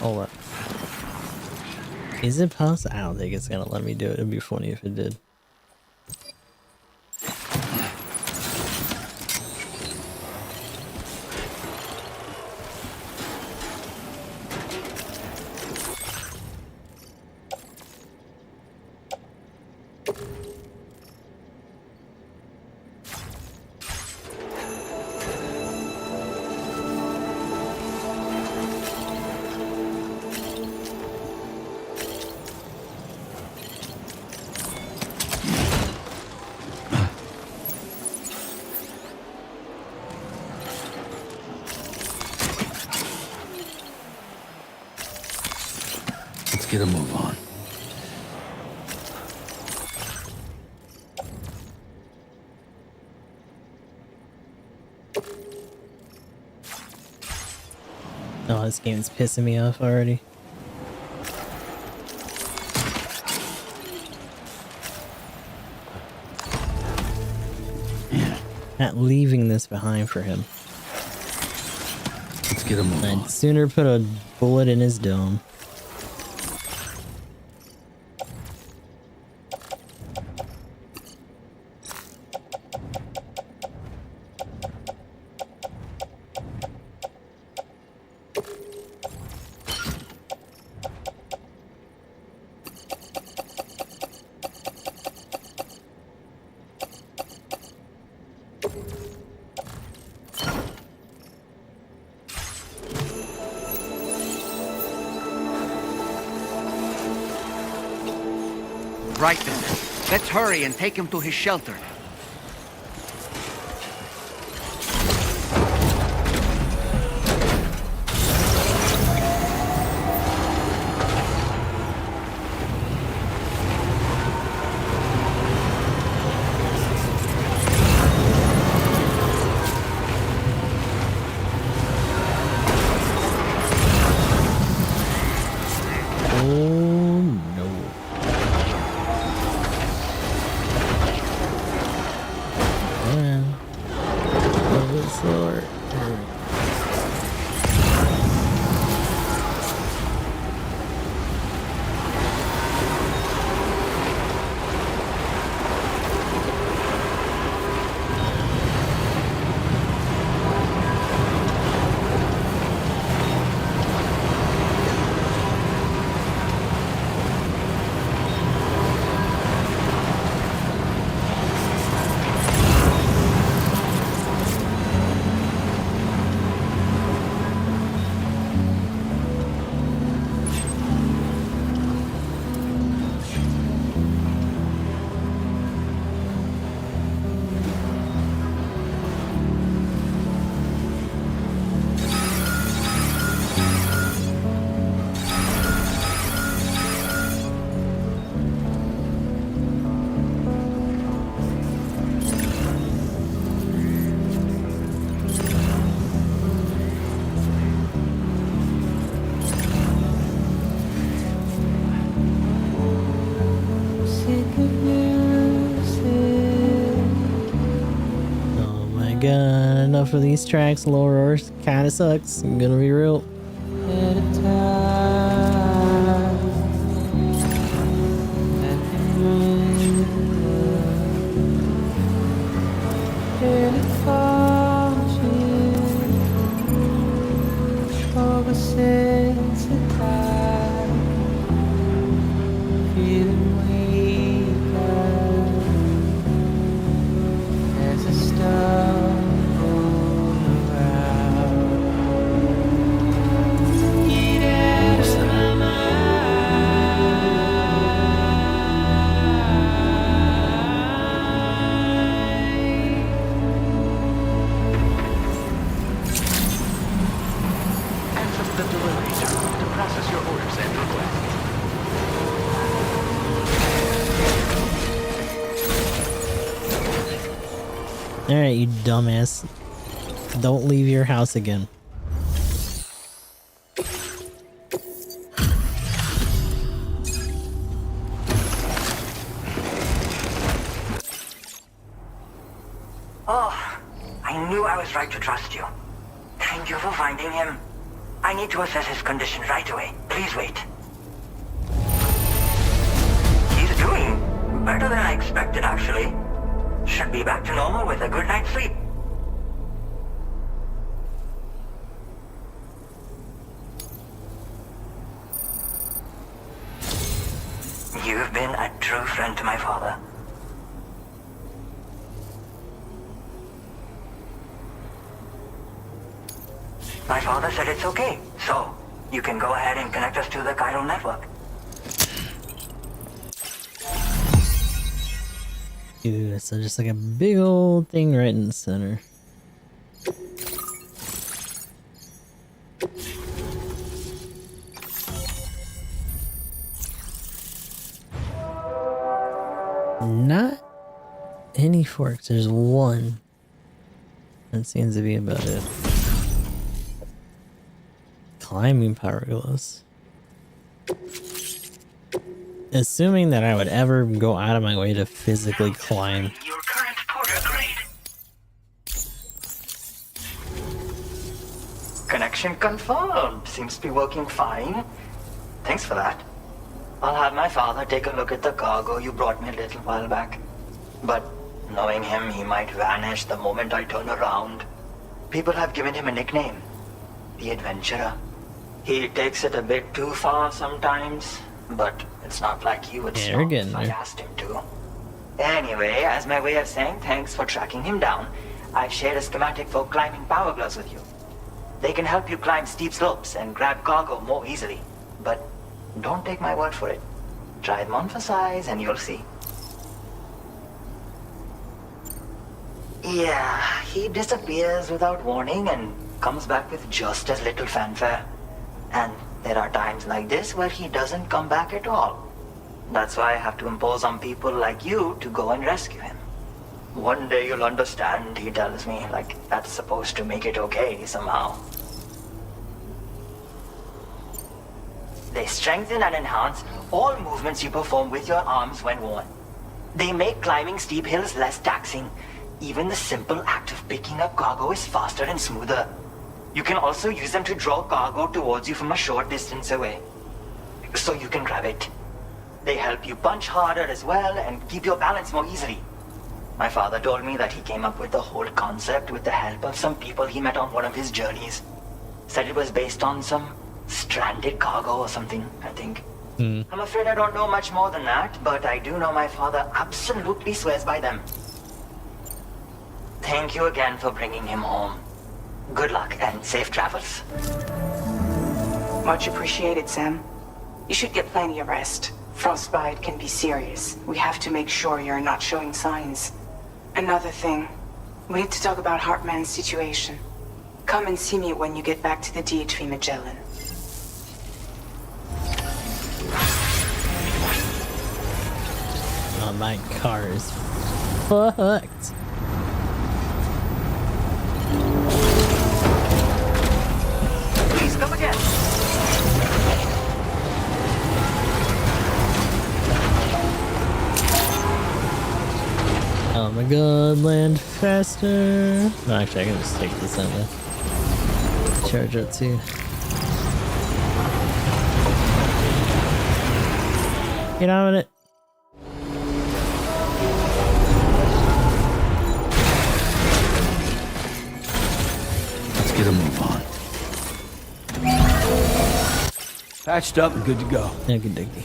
Hold up. Is it possible? I don't think it's gonna let me do it. It'd be funny if it did. Get a move on. Oh, this game is pissing me off already. Yeah. Not leaving this behind for him. Let's get a move on. I'd sooner put a bullet in his dome. Right then. Let's hurry and take him to his shelter. Enough of these tracks, Laura kinda sucks. I'm gonna be real. Alright, you dumbass. Don't leave your house again. Oh, I knew I was right to trust you. Thank you for finding him. I need to assess his condition right away. Please wait. He's doing better than I expected, actually. Should be back to normal with a good night's sleep. You've been a true friend to my father. My father said it's okay, so you can go ahead and connect us to the chiral network. Ooh, so just like a big old thing right in the center. Not any forks, there's one. That seems to be about it. Climbing power glows. Assuming that I would ever go out of my way to physically climb. Your current porter grade. Connection confirmed. Seems to be working fine. Thanks for that. I'll have my father take a look at the cargo you brought me a little while back. But knowing him, he might vanish the moment I turn around. People have given him a nickname. The Adventurer. He takes it a bit too far sometimes, but it's not like he would stop if I asked him to. Anyway, as my way of saying thanks for tracking him down, I've shared a schematic for climbing power gloves with you. They can help you climb steep slopes and grab cargo more easily. But don't take my word for it. Try them on for size and you'll see. Yeah, he disappears without warning and comes back with just as little fanfare. And there are times like this where he doesn't come back at all. That's why I have to impose on people like you to go and rescue him. One day you'll understand, he tells me, like that's supposed to make it okay somehow. They strengthen and enhance all movements you perform with your arms when worn. They make climbing steep hills less taxing. Even the simple act of picking up cargo is faster and smoother. You can also use them to draw cargo towards you from a short distance away, so you can grab it. They help you punch harder as well and keep your balance more easily. My father told me that he came up with the whole concept with the help of some people he met on one of his journeys. Said it was based on some stranded cargo or something, I think. I'm afraid I don't know much more than that, but I do know my father absolutely swears by them. Thank you again for bringing him home. Good luck and safe travels. Much appreciated, Sam. You should get plenty of rest. Frostbite can be serious. We have to make sure you're not showing signs. Another thing, we need to talk about Hartman's situation. Come and see me when you get back to the DHV Magellan. Oh, my car is fucked. Please come again. Oh my god, land faster. No, actually, I can just take this out and charge up too. Get on it. Let's get a move on. Patched up and good to go. Yeah, good diggy.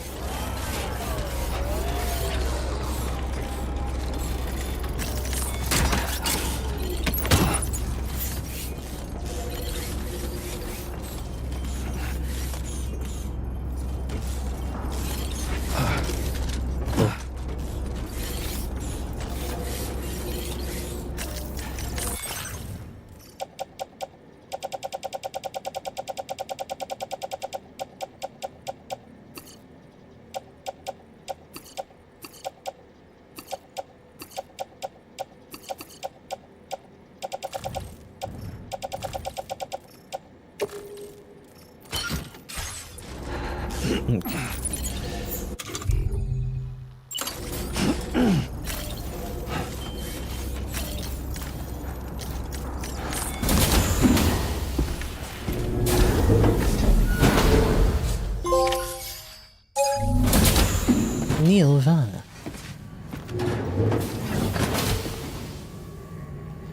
Nirvana.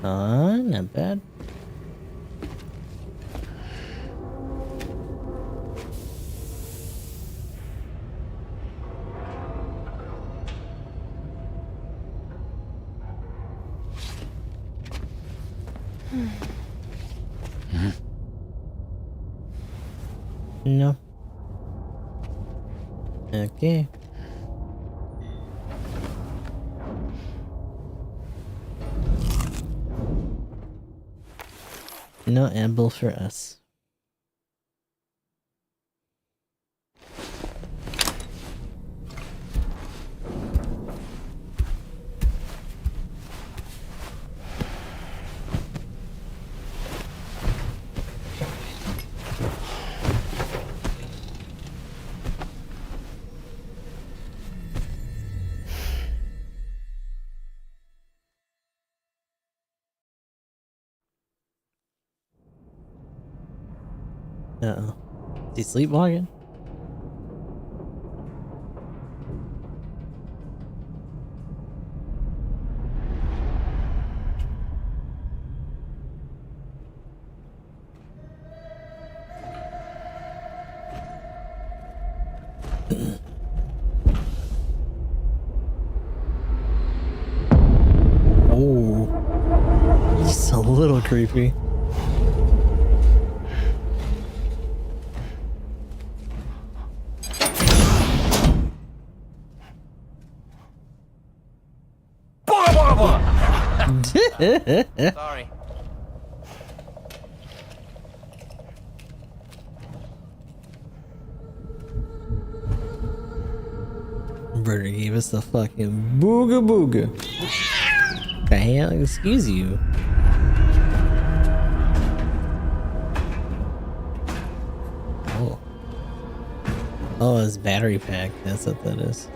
Not bad. No. Okay. No amble for us. Uh-oh. Is he sleepwalking? Oh. Just a little creepy. Sorry. Brother gave us the fucking booga booga. The hell? Excuse you. Oh. Oh, it's battery pack. That's what that is.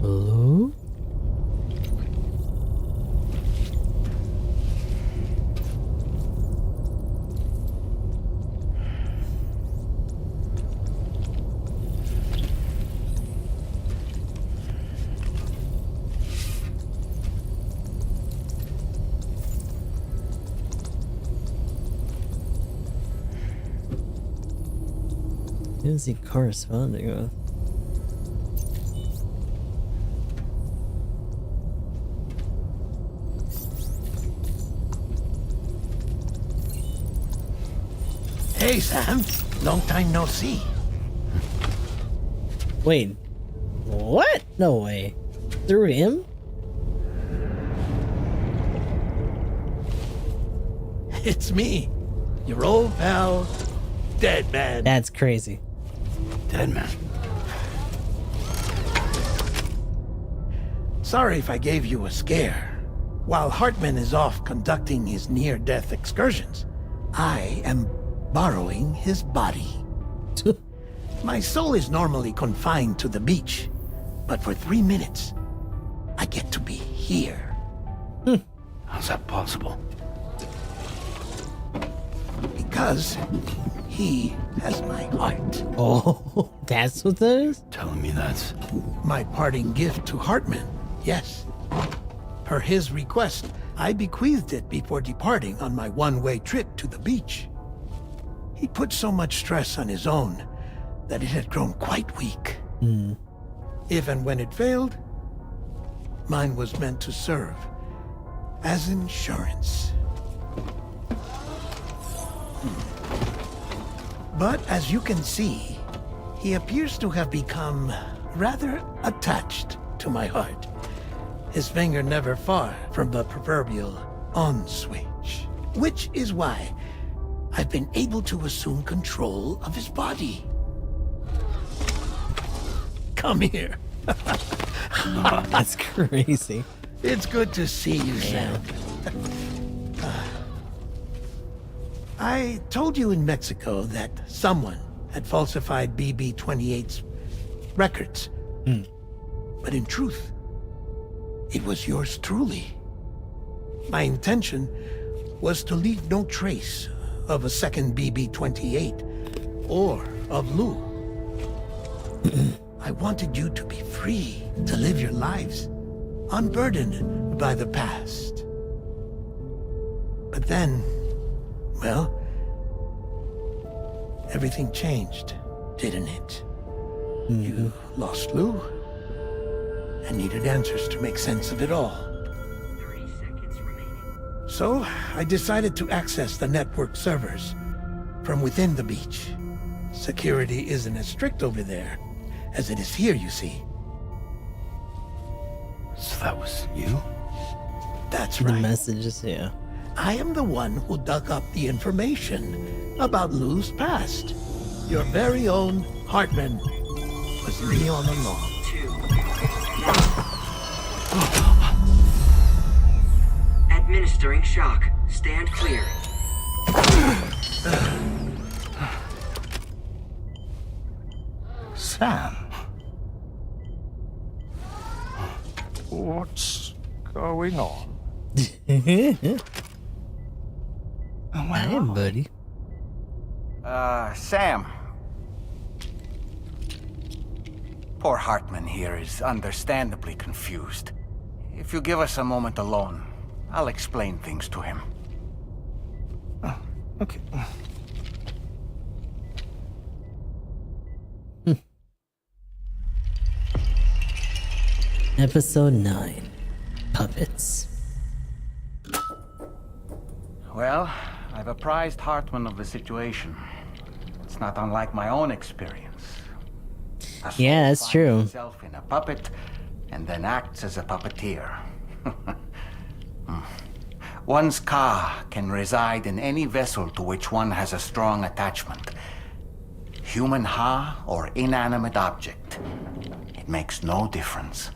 Hello? Who is he corresponding with? Hey, Sam. Long time no see. Wait. What? No way. Through him? It's me, your old pal, Dead Man. That's crazy. Dead Man. Sorry if I gave you a scare. While Hartman is off conducting his near-death excursions, I am borrowing his body. My soul is normally confined to the beach, but for 3 minutes, I get to be here. How's that possible? Because he has my heart. Oh, that's what that is? Telling me that's... My parting gift to Hartman, yes. Per his request, I bequeathed it before departing on my one-way trip to the beach. He put so much stress on his own that it had grown quite weak. If and when it failed, mine was meant to serve as insurance. But as you can see, he appears to have become rather attached to my heart. His finger never far from the proverbial on switch. Which is why I've been able to assume control of his body. Come here. That's crazy. It's good to see you, Sam. I told you in Mexico that someone had falsified BB-28's records. But in truth, it was yours truly. My intention was to leave no trace of a second BB-28 or of Lou. I wanted you to be free to live your lives, unburdened by the past. But then, well, everything changed, didn't it? You lost Lou, and needed answers to make sense of it all. 30 seconds remaining. So, I decided to access the network servers from within the beach. Security isn't as strict over there as it is here, you see. So that was you? That's The right. messages, yeah. I am the one who dug up the information about Lou's past. Your very own Hartman was me all along. Administering shock. Stand clear. Sam. What's going on? I am, buddy. Sam. Poor Hartman here is understandably confused. If you give us a moment alone, I'll explain things to him. Okay. Episode 9. Puppets. Well, I've apprised Hartman of the situation. It's not unlike my own experience. A soul Yeah, that's finds true. itself in a puppet and then acts as a puppeteer. One's ka can reside in any vessel to which one has a strong attachment. Human ha or inanimate object. It makes no difference.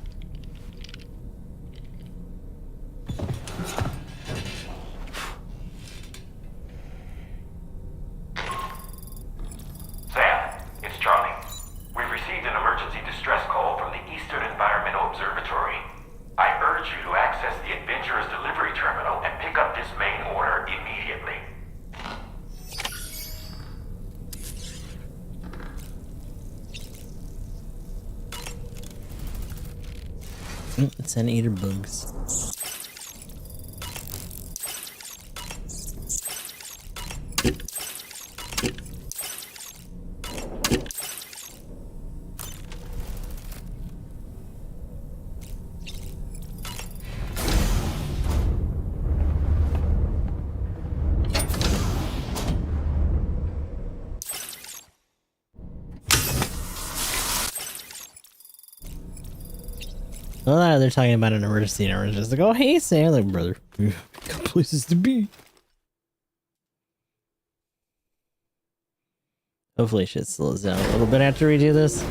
Sam, it's Charlie. We've received an emergency distress call from the Eastern Environmental Observatory. I urge you to access the Adventurer's delivery terminal and pick up this main order immediately. It's an eater bugs. Well, they're talking about an emergency, and everyone's just like, "Oh, hey, Sam, like, brother, we got places to be." Hopefully, shit slows down a little bit after we do this.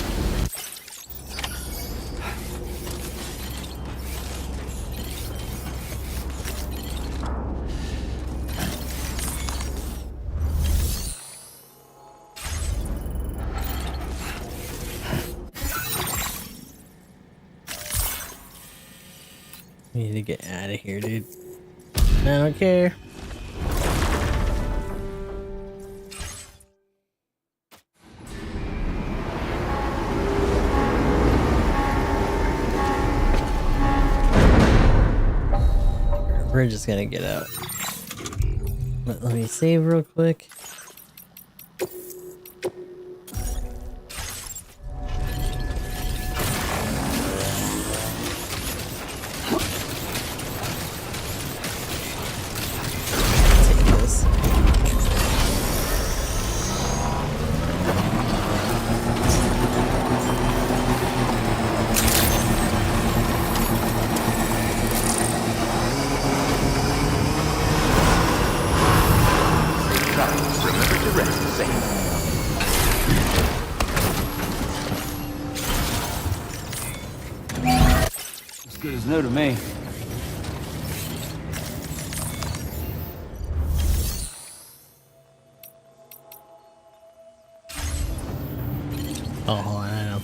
We need to get out of here, dude. I don't care. We're just gonna get out. Let me save real quick. Good as new to me. Oh, hold on, I know.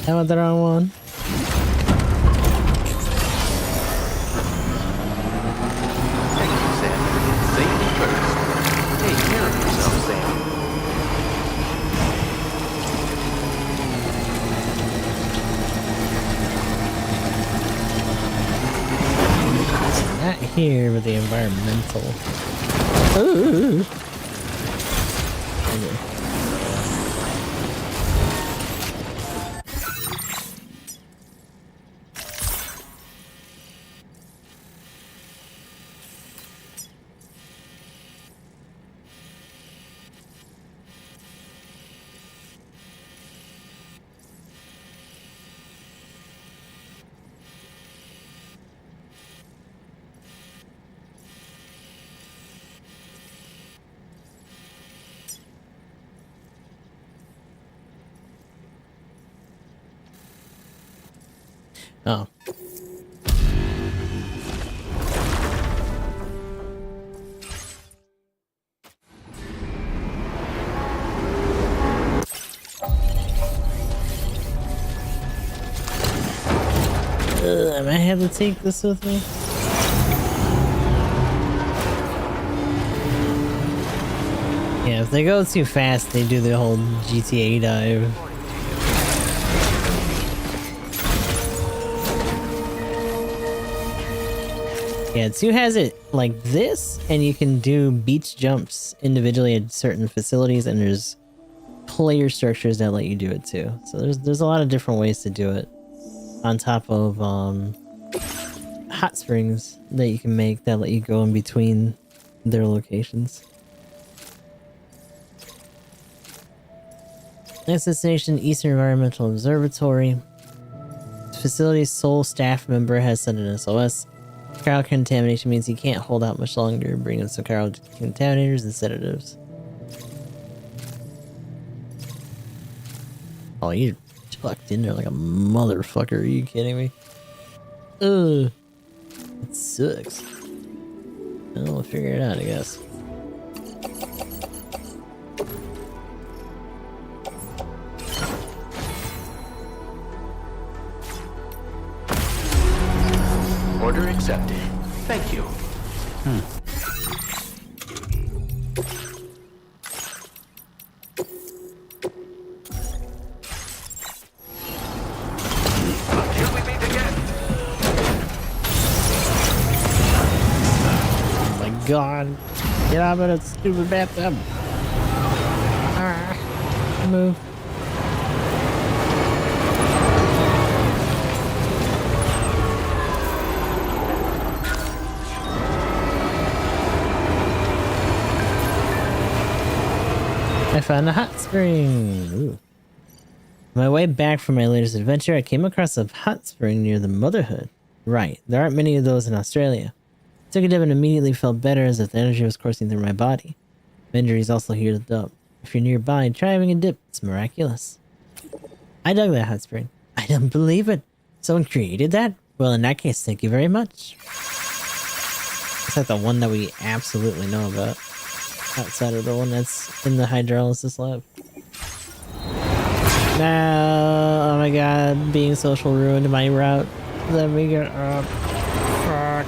I want the wrong one. Thank you, Sam. See? here with the environmental. Ooh. Okay. Oh. I might have to take this with me. Yeah, if they go too fast, they do the whole GTA dive. Yeah, 2 has it like this, and you can do beach jumps individually at certain facilities, and there's player structures that let you do it too. So there's a lot of different ways to do it. On top of hot springs that you can make that let you go in between their locations. Next destination, Eastern Environmental Observatory. The facility's sole staff member has sent an SOS. Chiral contamination means he can't hold out much longer. Bring in some chiral contaminators and sedatives. Oh, you're tucked in there like a motherfucker. Are you kidding me? Ugh. It sucks. Well, we'll figure it out, I guess. Order accepted. Thank you. Until we meet again. Oh my god. Get out of that stupid bathtub. Move. I found a hot spring. Ooh. On my way back from my latest adventure, I came across a hot spring near the Motherhood. Right, there aren't many of those in Australia. I took a dip and immediately felt better as if the energy was coursing through my body. My injuries also healed up. If you're nearby, try having a dip. It's miraculous. I dug that hot spring. I don't believe it. Someone created that? Well, in that case, thank you very much. It's like the one that we absolutely know about. Outside of the one that's in the hydrolysis lab. No, oh my god, being social ruined my route. Let me get up. Fuck.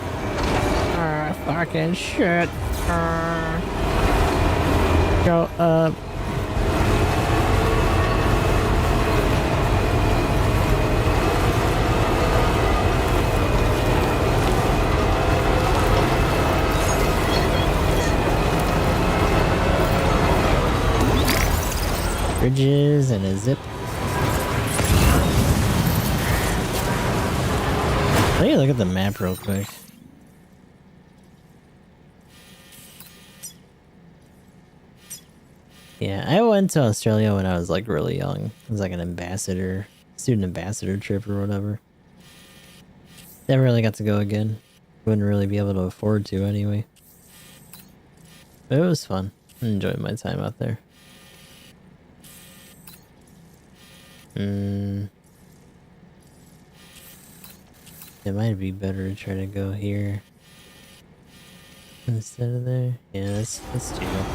Fucking shit. Go up. Bridges and a zip. Let me look at the map real quick. Yeah, I went to Australia when I was like really young. It was like an student ambassador trip or whatever. Never really got to go again. Wouldn't really be able to afford to anyway. But it was fun. I enjoyed my time out there. It might be better to try to go here instead of there. Yeah, let's do it.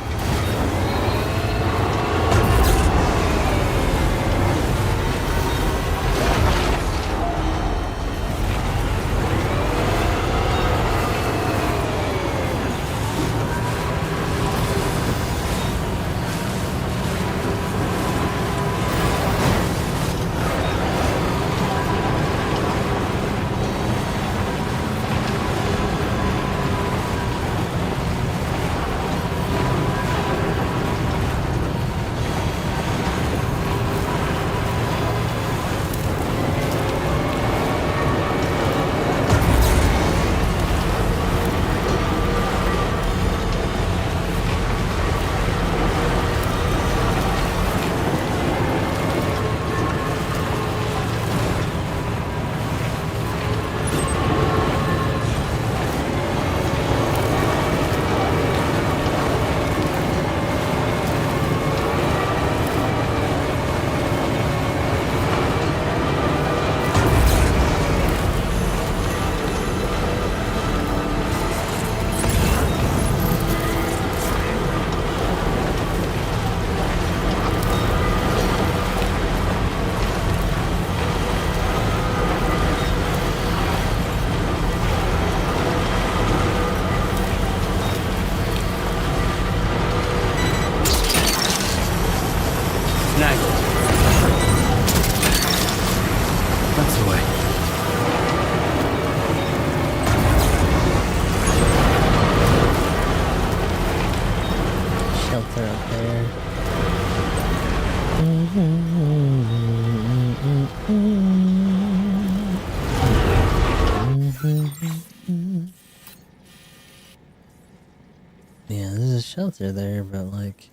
Yeah, there's a shelter there, but like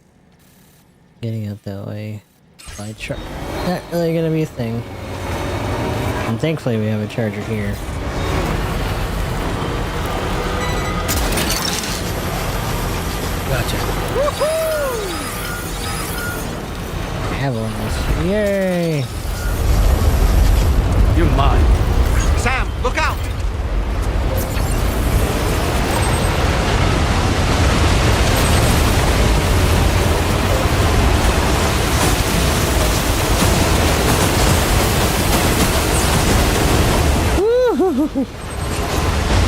getting out that way by truck, not really gonna be a thing. And thankfully we have a charger here. Gotcha. Avalanche. Yay! You're mine. Sam, look out!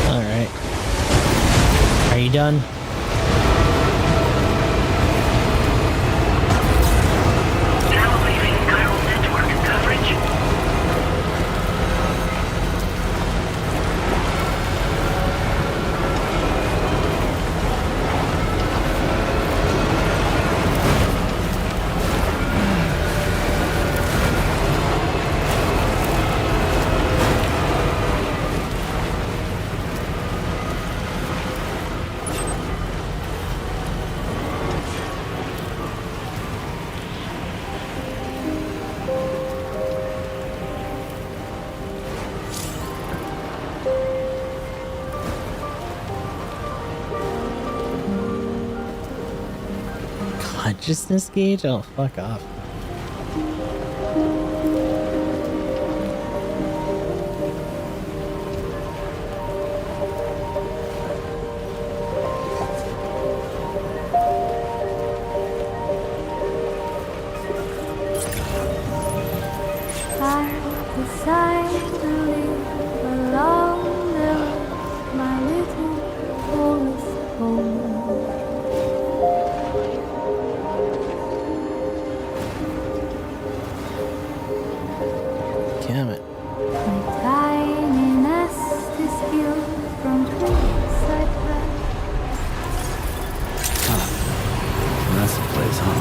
Alright. Are you done? Now leaving chiral network coverage. Consciousness gauge? Oh, fuck off. I decide to live along the road, my little forest home. Damn it. My tiny nest is built from twigs I plant. That's the place, huh?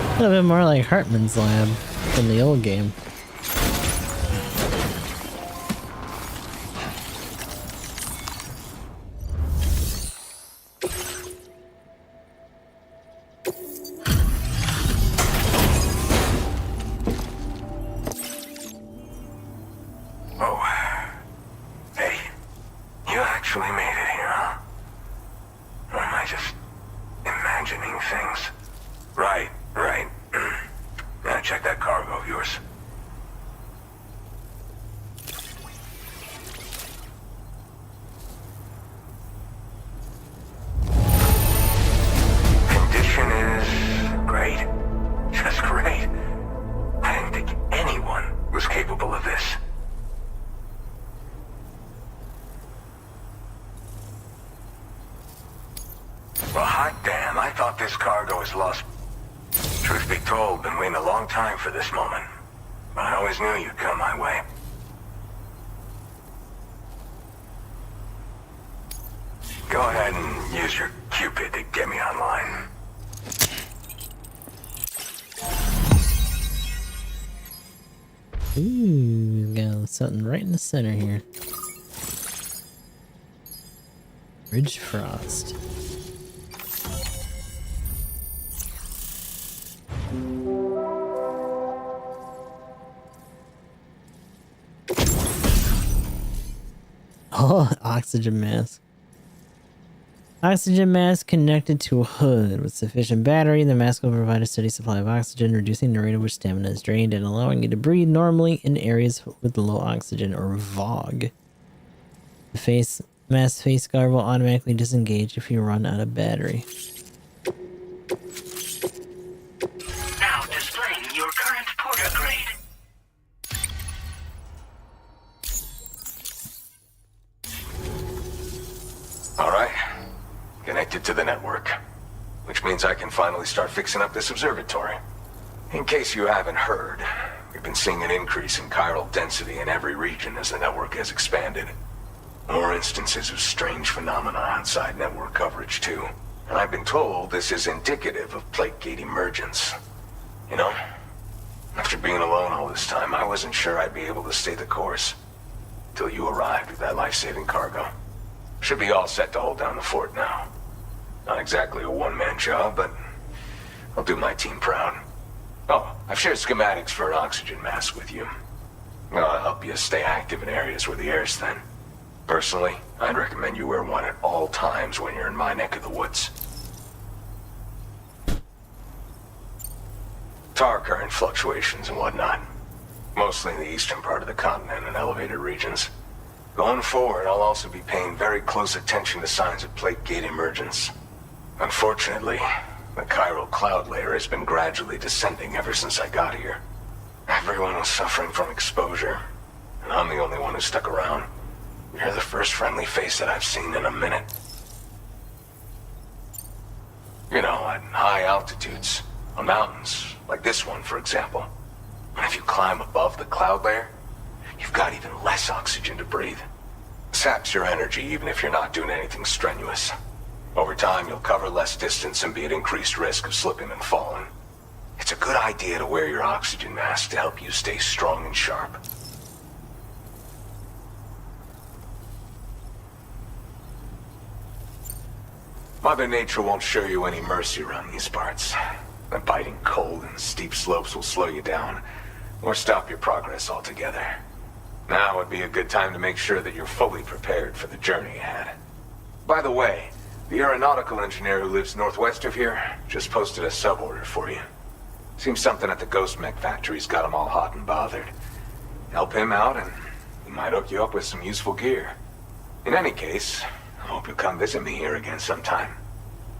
A little bit more like Hartman's lab in the old game. Oh. Hey, you actually made it here, huh? Or am I just imagining things? Right. Now check that cargo of yours. Condition is great. Just great. I didn't think anyone was capable of this. Well, hot damn, I thought this cargo was lost. Truth be told, been waiting a long time for this moment. But I always knew you'd come my way. Go ahead and use your Cupid to get me online. Ooh, got something right in the center here. Ridge Frost. Oh, oxygen mask. Oxygen mask connected to a hood. With sufficient battery, the mask will provide a steady supply of oxygen, reducing the rate at which stamina is drained and allowing you to breathe normally in areas with low oxygen or VOG. The mask face guard will automatically disengage if you run out of battery. Now displaying your current porter grade. All right. Connected to the network. Which means I can finally start fixing up this observatory. In case you haven't heard, we've been seeing an increase in chiral density in every region as the network has expanded. More instances of strange phenomena outside network coverage, too. And I've been told this is indicative of plate gate emergence. You know, after being alone all this time, I wasn't sure I'd be able to stay the course. Till you arrived with that life-saving cargo. Should be all set to hold down the fort now. Not exactly a one-man job, but I'll do my team proud. Oh, I've shared schematics for an oxygen mask with you. I'll help you stay active in areas where the air's thin. Personally, I'd recommend you wear one at all times when you're in my neck of the woods. Tar current fluctuations and whatnot. Mostly in the eastern part of the continent and elevated regions. Going forward, I'll also be paying very close attention to signs of plate gate emergence. Unfortunately, the chiral cloud layer has been gradually descending ever since I got here. Everyone was suffering from exposure, and I'm the only one who stuck around. You're the first friendly face that I've seen in a minute. You know, at high altitudes, on mountains, like this one, for example. And if you climb above the cloud layer, you've got even less oxygen to breathe. Saps your energy even if you're not doing anything strenuous. Over time, you'll cover less distance and be at increased risk of slipping and falling. It's a good idea to wear your oxygen mask to help you stay strong and sharp. Mother Nature won't show you any mercy around these parts. The biting cold and steep slopes will slow you down, or stop your progress altogether. Now would be a good time to make sure that you're fully prepared for the journey ahead. By the way, the aeronautical engineer who lives northwest of here just posted a sub-order for you. Seems something at the Ghost Mech factory's got him all hot and bothered. Help him out and he might hook you up with some useful gear. In any case, I hope you'll come visit me here again sometime.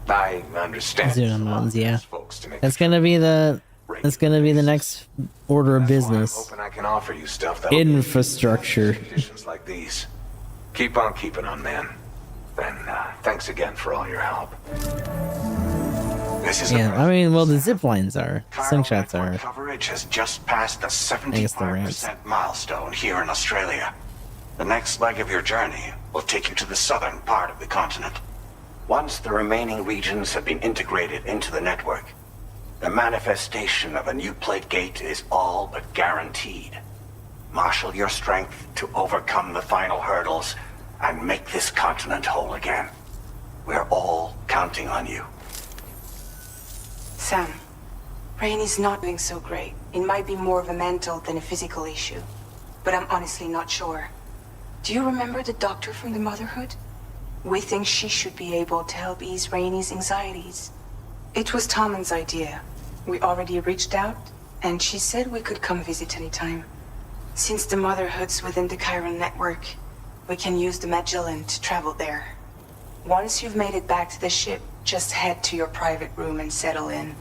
I understand. Yeah. That's gonna be the next order of business. Hoping I can offer you stuff Infrastructure. Conditions like these. Keep on keeping on, man. And thanks again for all your help. This is Yeah, I mean, well, the zip lines are. Slingshots are. Coverage has just passed the I guess the ramps. 75% milestone here in Australia. The next leg of your journey will take you to the southern part of the continent. Once the remaining regions have been integrated into the network, the manifestation of a new plate gate is all but guaranteed. Marshal your strength to overcome the final hurdles and make this continent whole again. We're all counting on you. Sam, Rainy's not doing so great. It might be more of a mental than a physical issue, but I'm honestly not sure. Do you remember the doctor from the Motherhood? We think she should be able to help ease Rainy's anxieties. It was Tommen's idea. We already reached out, and she said we could come visit anytime. Since the Motherhood's within the Chiron network, we can use the Magellan to travel there. Once you've made it back to the ship, just head to your private room and settle in.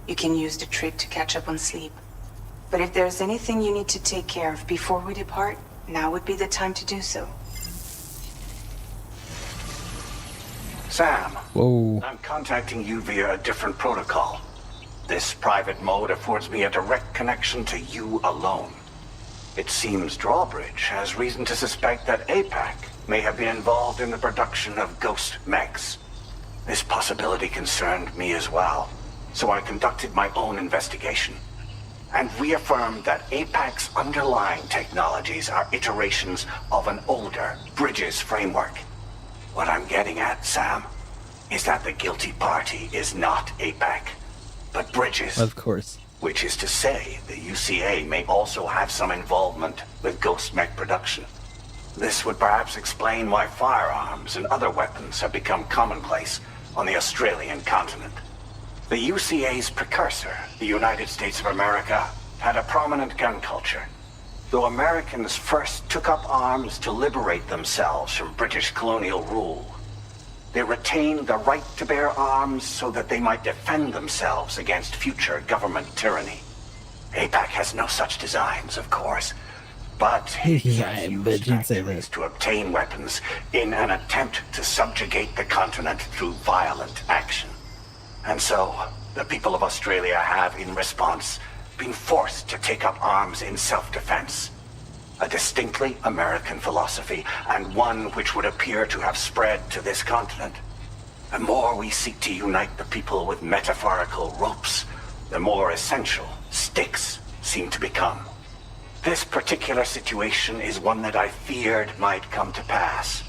You can use the trip to catch up on sleep. But if there's anything you need to take care of before we depart, now would be the time to do so. Sam. Whoa. I'm contacting you via a different protocol. This private mode affords me a direct connection to you alone. It seems Drawbridge has reason to suspect that APAC may have been involved in the production of ghost mechs. This possibility concerned me as well, so I conducted my own investigation and reaffirmed that APAC's underlying technologies are iterations of an older Bridges framework. What I'm getting at, Sam, is that the guilty party is not APAC, but Bridges. Of course. Which is to say, the UCA may also have some involvement with ghost mech production. This would perhaps explain why firearms and other weapons have become commonplace on the Australian continent. The UCA's precursor, the United States of America, had a prominent gun culture. Though Americans first took up arms to liberate themselves from British colonial rule, they retained the right to bear arms so that they might defend themselves against future government tyranny. APAC has no such designs, of course, but yeah, but you'd say that. to obtain weapons in an attempt to subjugate the continent through violent action. And so, the people of Australia have, in response, been forced to take up arms in self-defense. A distinctly American philosophy, and one which would appear to have spread to this continent. The more we seek to unite the people with metaphorical ropes, the more essential sticks seem to become. This particular situation is one that I feared might come to pass,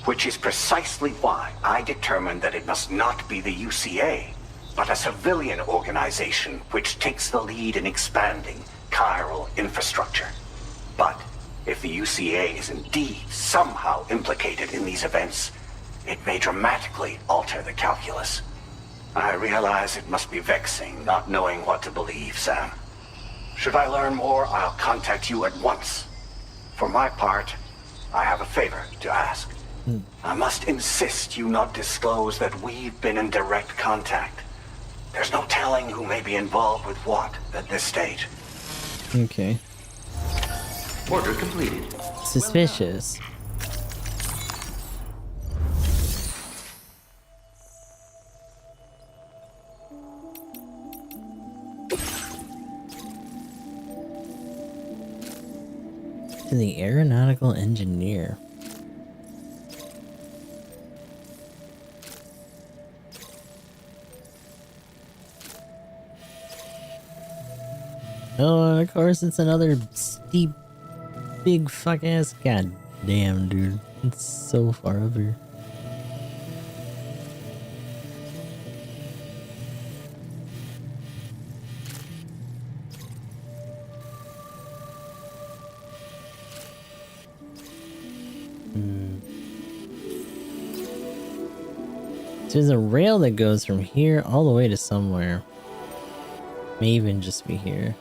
which is precisely why I determined that it must not be the UCA, but a civilian organization which takes the lead in expanding chiral infrastructure. But if the UCA is indeed somehow implicated in these events, it may dramatically alter the calculus. I realize it must be vexing not knowing what to believe, Sam. Should I learn more, I'll contact you at once. For my part, I have a favor to ask. I must insist you not disclose that we've been in direct contact. There's no telling who may be involved with what at this stage. Okay. Order completed. Suspicious. To the aeronautical engineer. Oh, and of course it's another steep, big fuck ass. God damn, dude. It's so far over. So there's a rail that goes from here all the way to somewhere. May even just be here.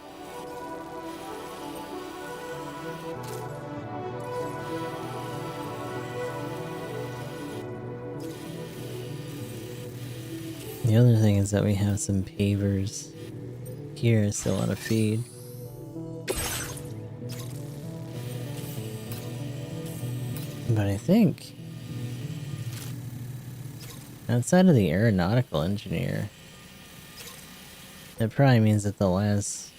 The other thing is that we have some pavers here still on a feed. But I think outside of the aeronautical engineer, that probably means that the last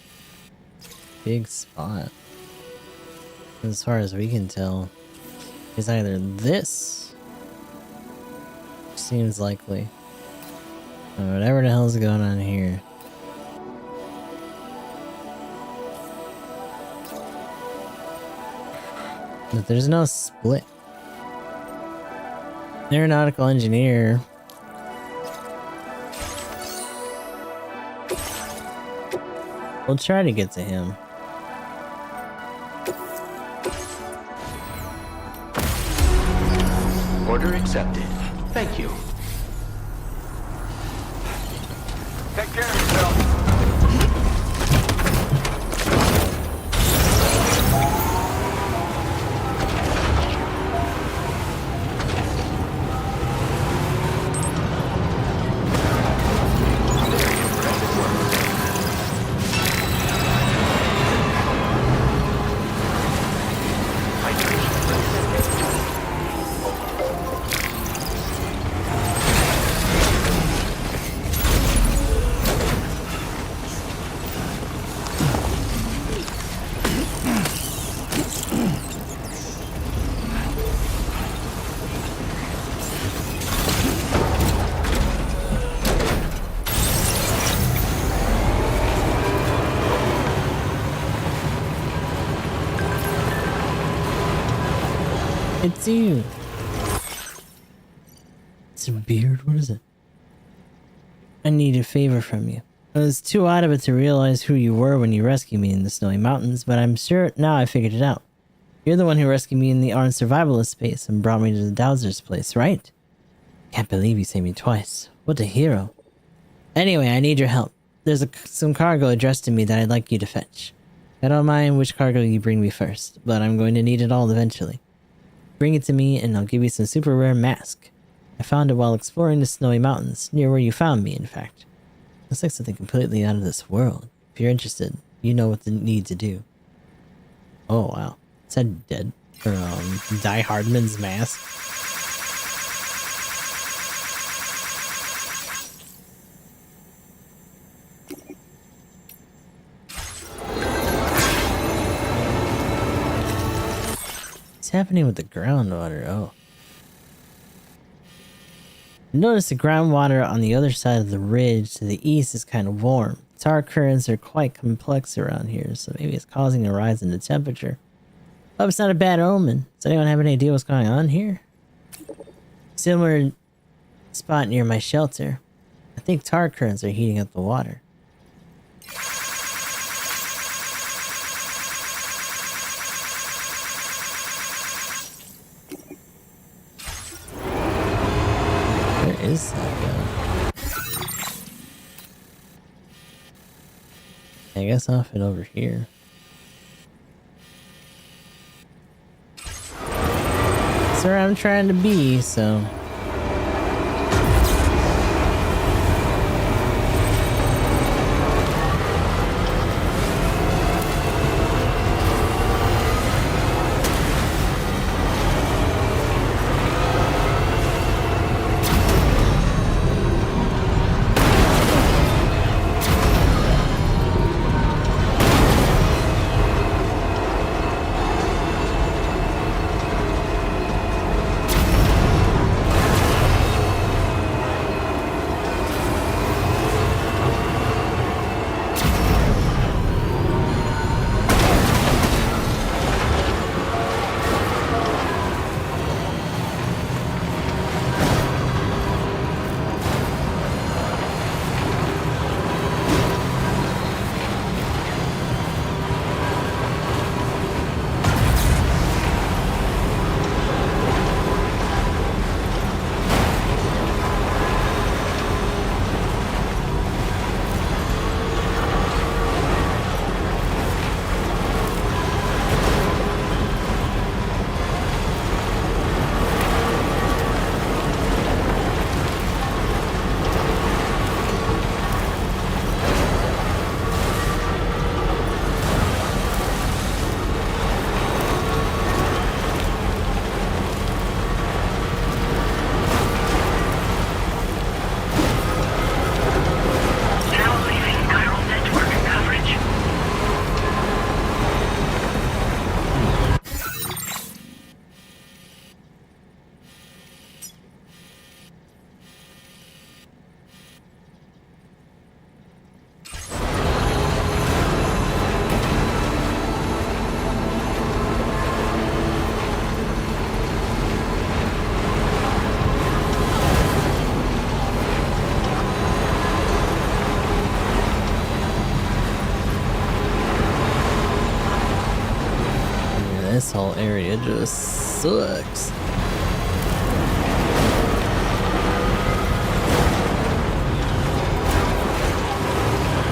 big spot, as far as we can tell, is either this, which seems likely, or whatever the hell's going on here. But there's no split. Aeronautical engineer. We'll try to get to him. Order accepted. Thank you. Take care of yourself. It's you. It's a beard? What is it? I need a favor from you. I was too out of it to realize who you were when you rescued me in the snowy mountains, but I'm sure now I figured it out. You're the one who rescued me in the armed survivalist space and brought me to the Dowser's place, right? Can't believe you saved me twice. What a hero. Anyway, I need your help. There's some cargo addressed to me that I'd like you to fetch. I don't mind which cargo you bring me first, but I'm going to need it all eventually. Bring it to me and I'll give you some super rare mask. I found it while exploring the snowy mountains, near where you found me, in fact. Looks like something completely out of this world. If you're interested, you know what to need to do. Oh wow. It said dead. Or Die Hardman's mask. What's happening with the groundwater? Oh. Notice the groundwater on the other side of the ridge to the east is kind of warm. Tar currents are quite complex around here, so maybe it's causing a rise in the temperature. Hope it's not a bad omen. Does anyone have any idea what's going on here? Similar spot near my shelter. I think tar currents are heating up the water. Where is that guy? I guess I'll fit over here. That's where I'm trying to be, so... This whole area just sucks.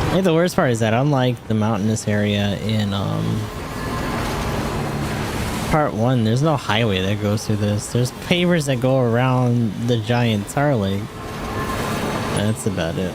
I think the worst part is that unlike the mountainous area in part 1, there's no highway that goes through this. There's pavers that go around the giant tar lake. That's about it.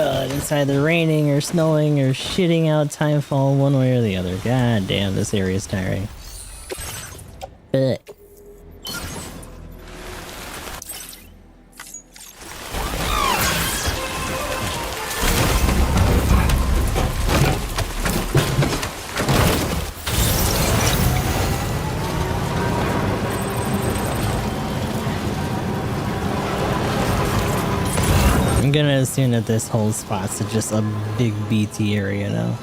It's either raining or snowing or shitting out timefall one way or the other. God damn, this area is tiring. But I'm gonna assume that this whole spot's just a big BT area now.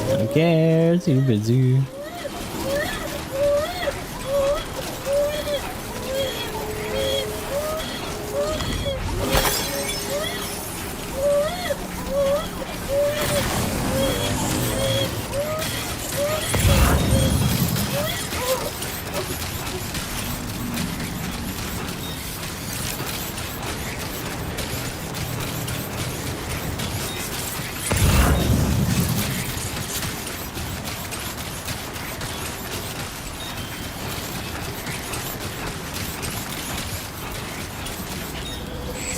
Don't care, too busy.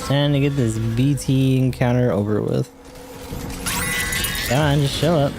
Time to get this BT encounter over with. Come on, just show up.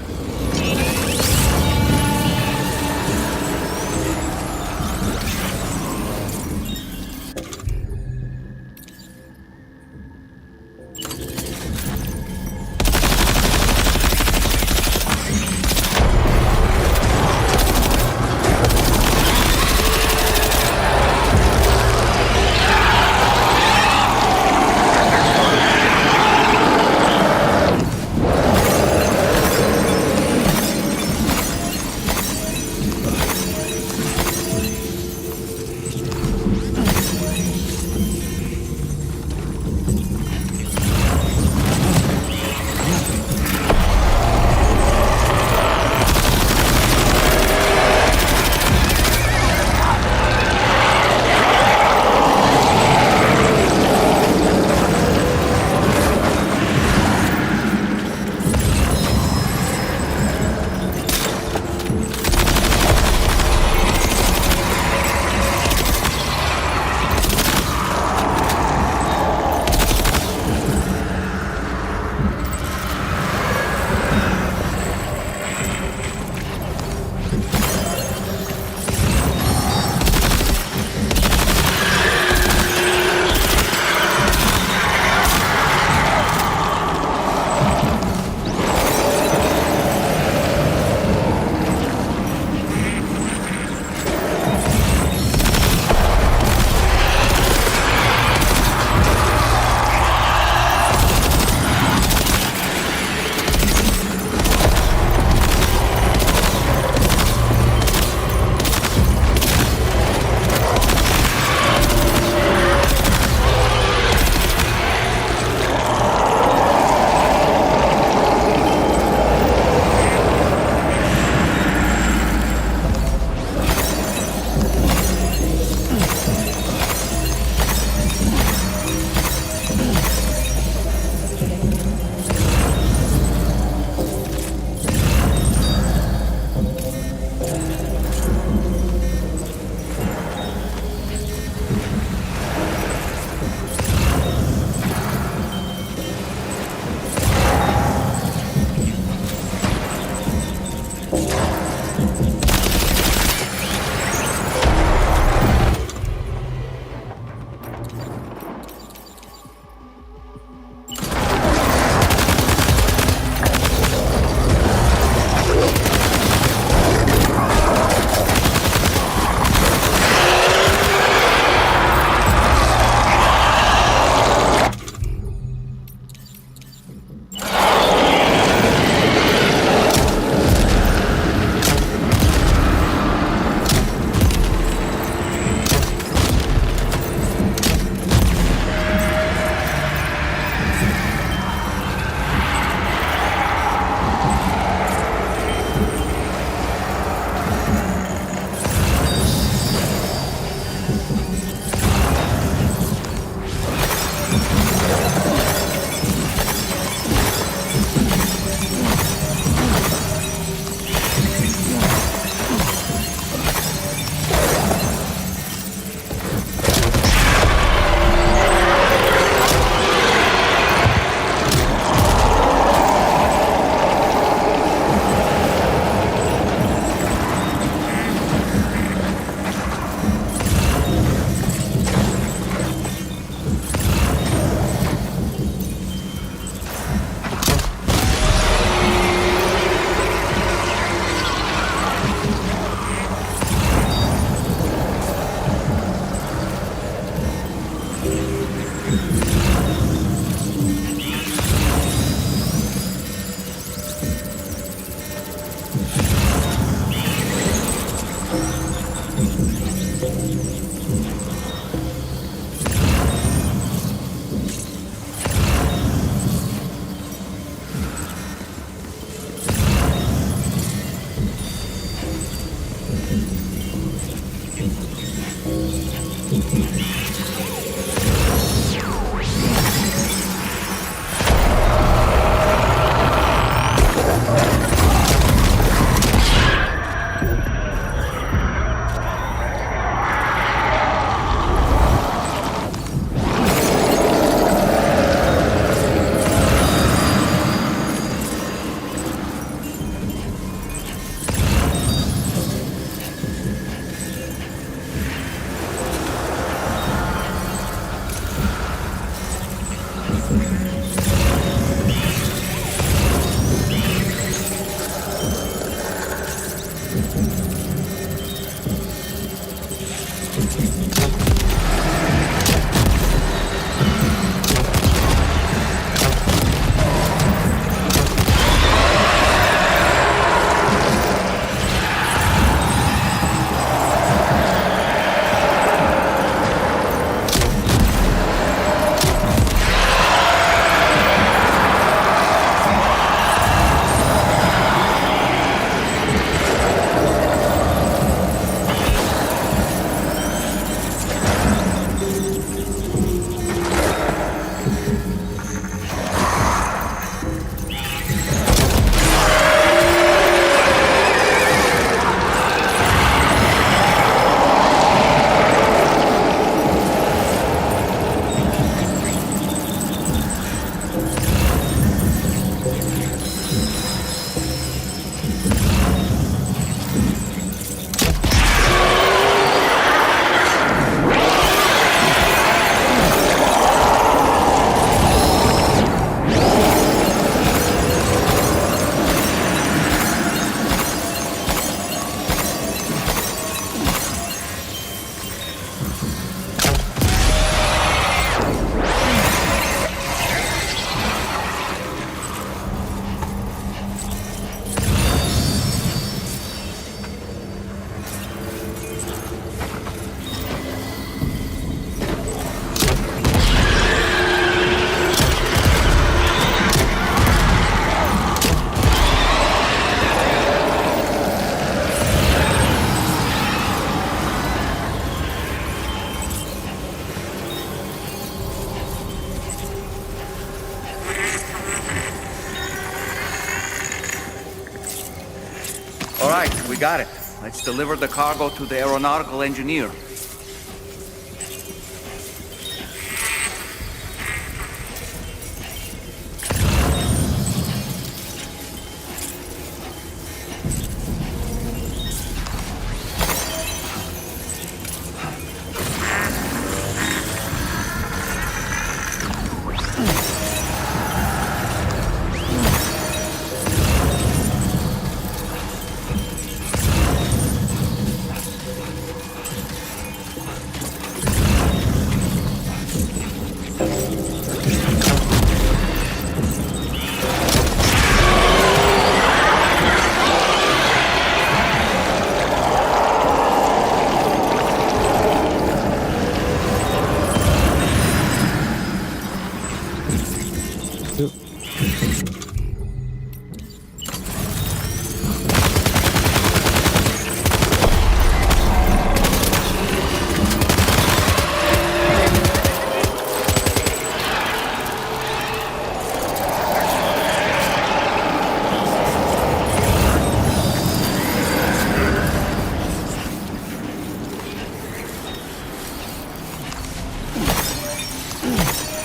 right, we got it. Let's deliver the cargo to the aeronautical engineer.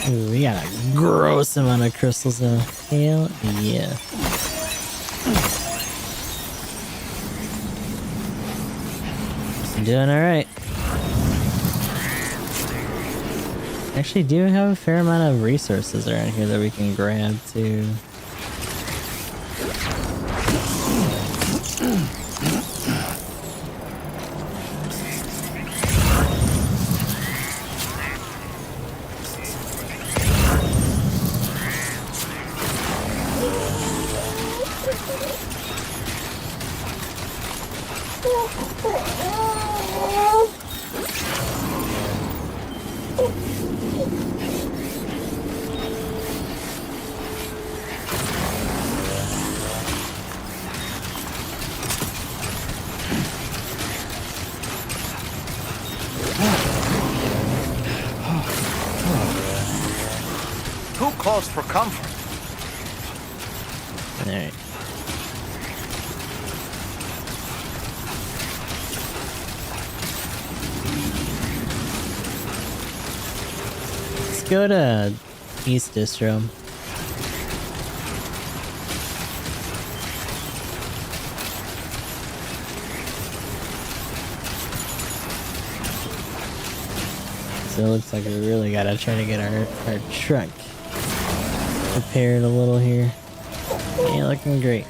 Ooh, we got a gross amount of crystals though. Hell yeah. Doing alright. Actually do have a fair amount of resources around here that we can grab too. Who calls for comfort? Alright. Let's go to East Distro. So it looks like we really gotta try to get our truck repaired a little here. Yeah, looking great.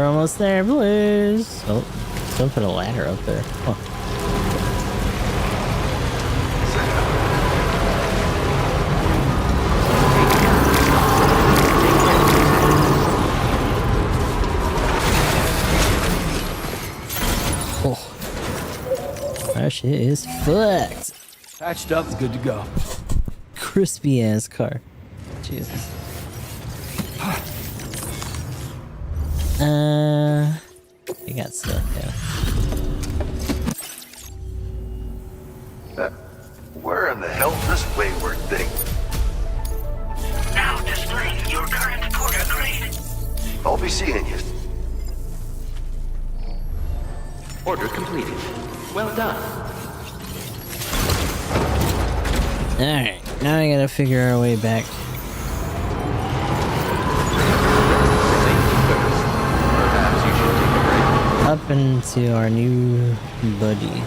Almost there, Blues. Oh, someone put a ladder up there. Huh. Oh. Our shit is fucked. Patched up, it's good to go. Crispy ass car. Jesus. We got stuff, yeah. Where in the hell's this wayward thing? Now displaying your current porter grade. I'll be seeing you. Order completed. Well done. Alright, now I gotta figure our way back. Up into our new buddy.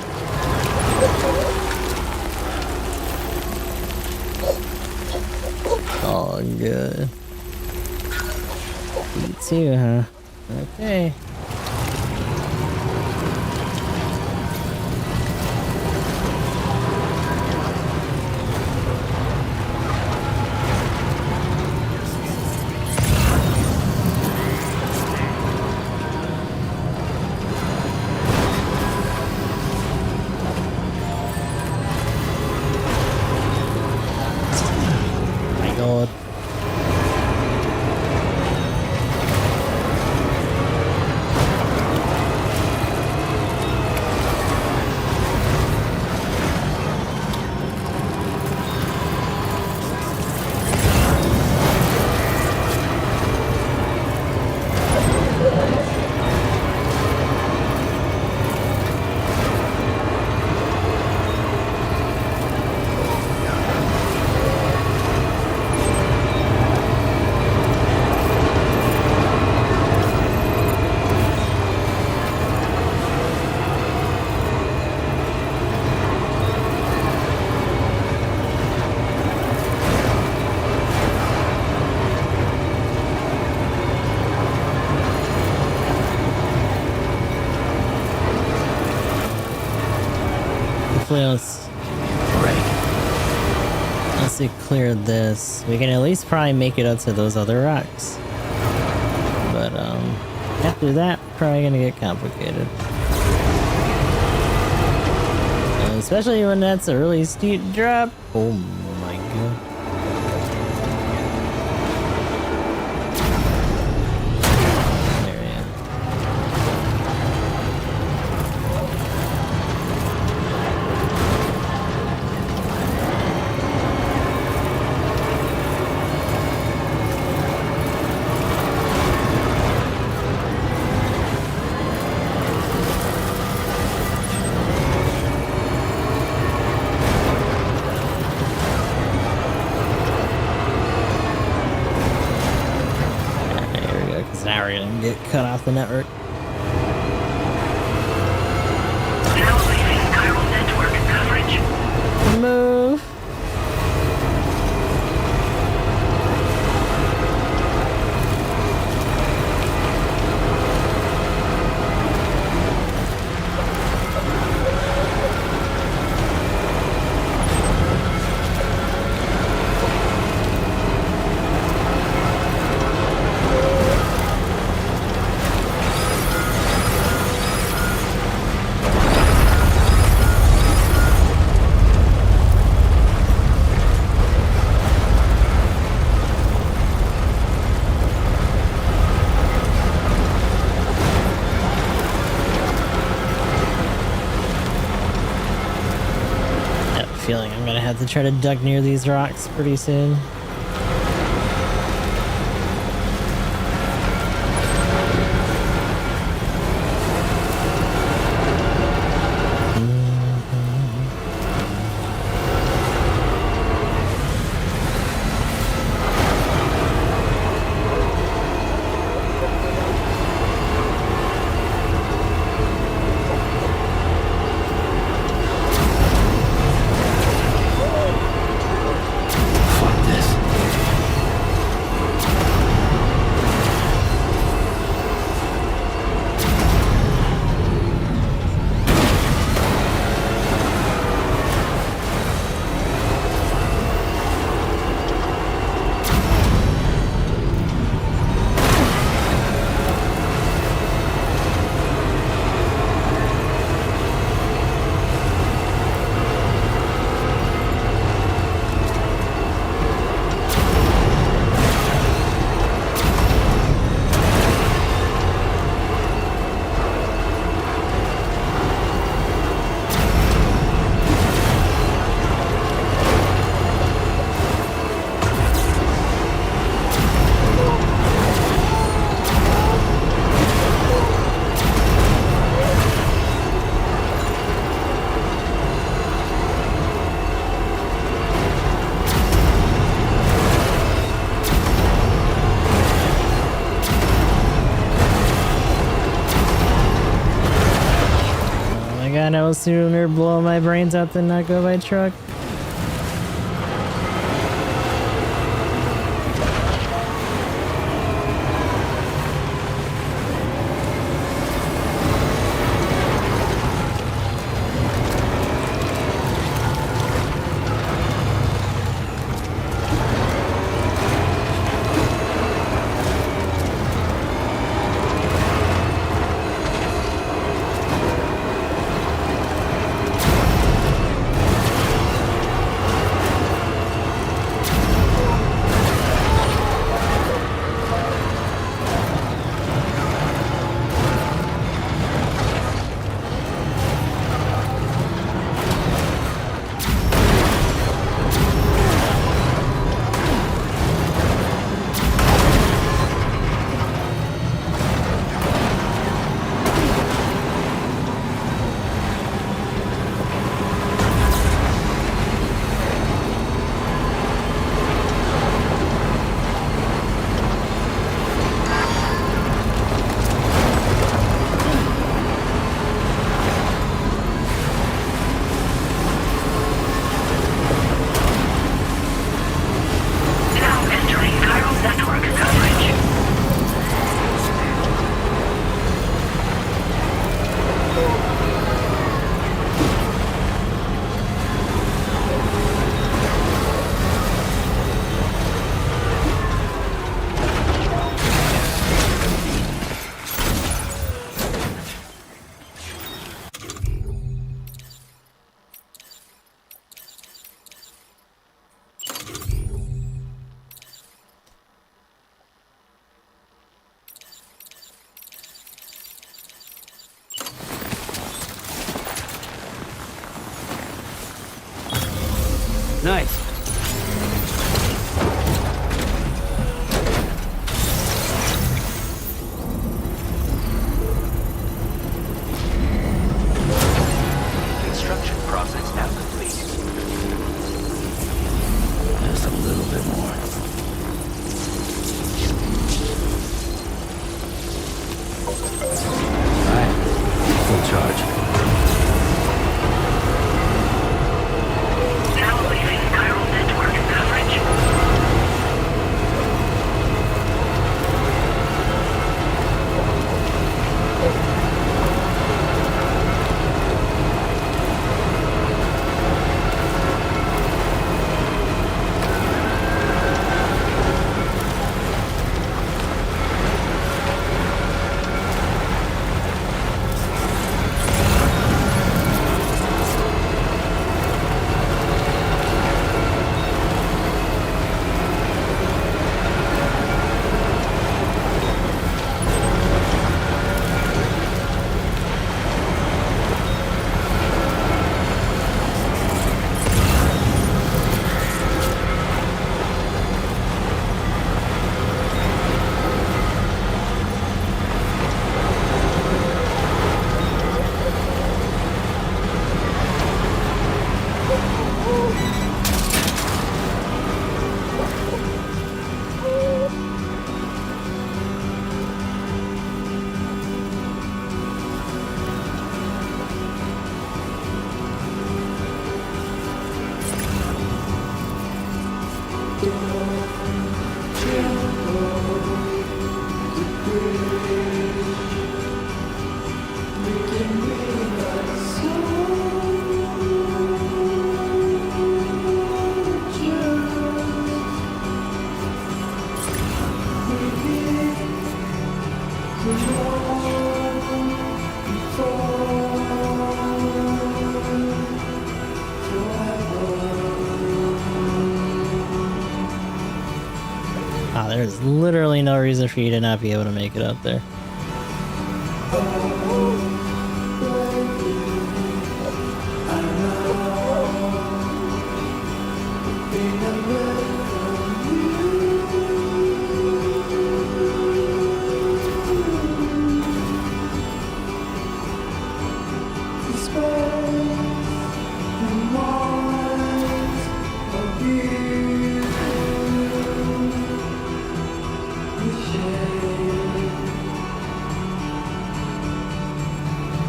Oh, good. You too, huh? Okay. My God. Hopefully once we clear this, we can at least probably make it up to those other rocks. But after that, probably gonna get complicated. Especially when that's a really steep drop. Oh my god. There we are. Now we're gonna get cut off the network. Now leaving chiral network coverage. Move. Feeling I'm gonna have to try to duck near these rocks pretty soon. I will sooner blow my brains out than not go by truck. Nice. Construction process now complete. Just a little bit more. Alright. Full charge. Now leaving viral network coverage. There's literally no reason for you to not be able to make it up there.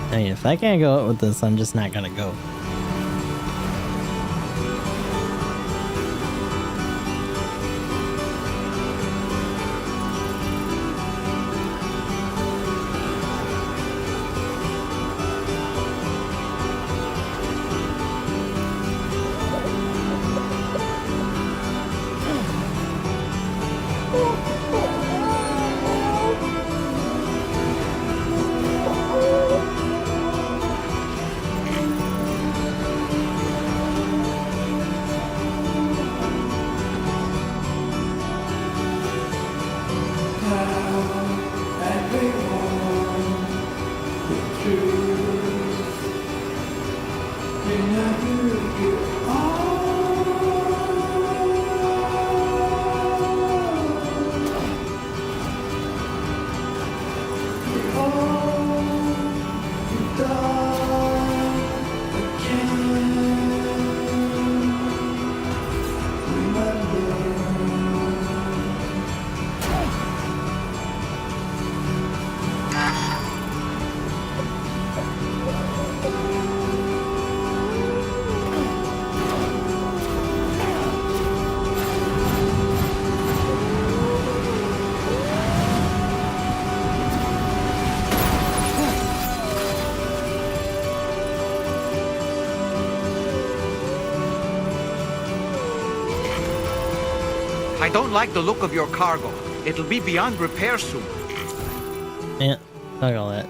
I mean, if I can't go out with this, I'm just not gonna go. I don't like the look of your cargo. It'll be beyond repair soon. Yeah, fuck all that.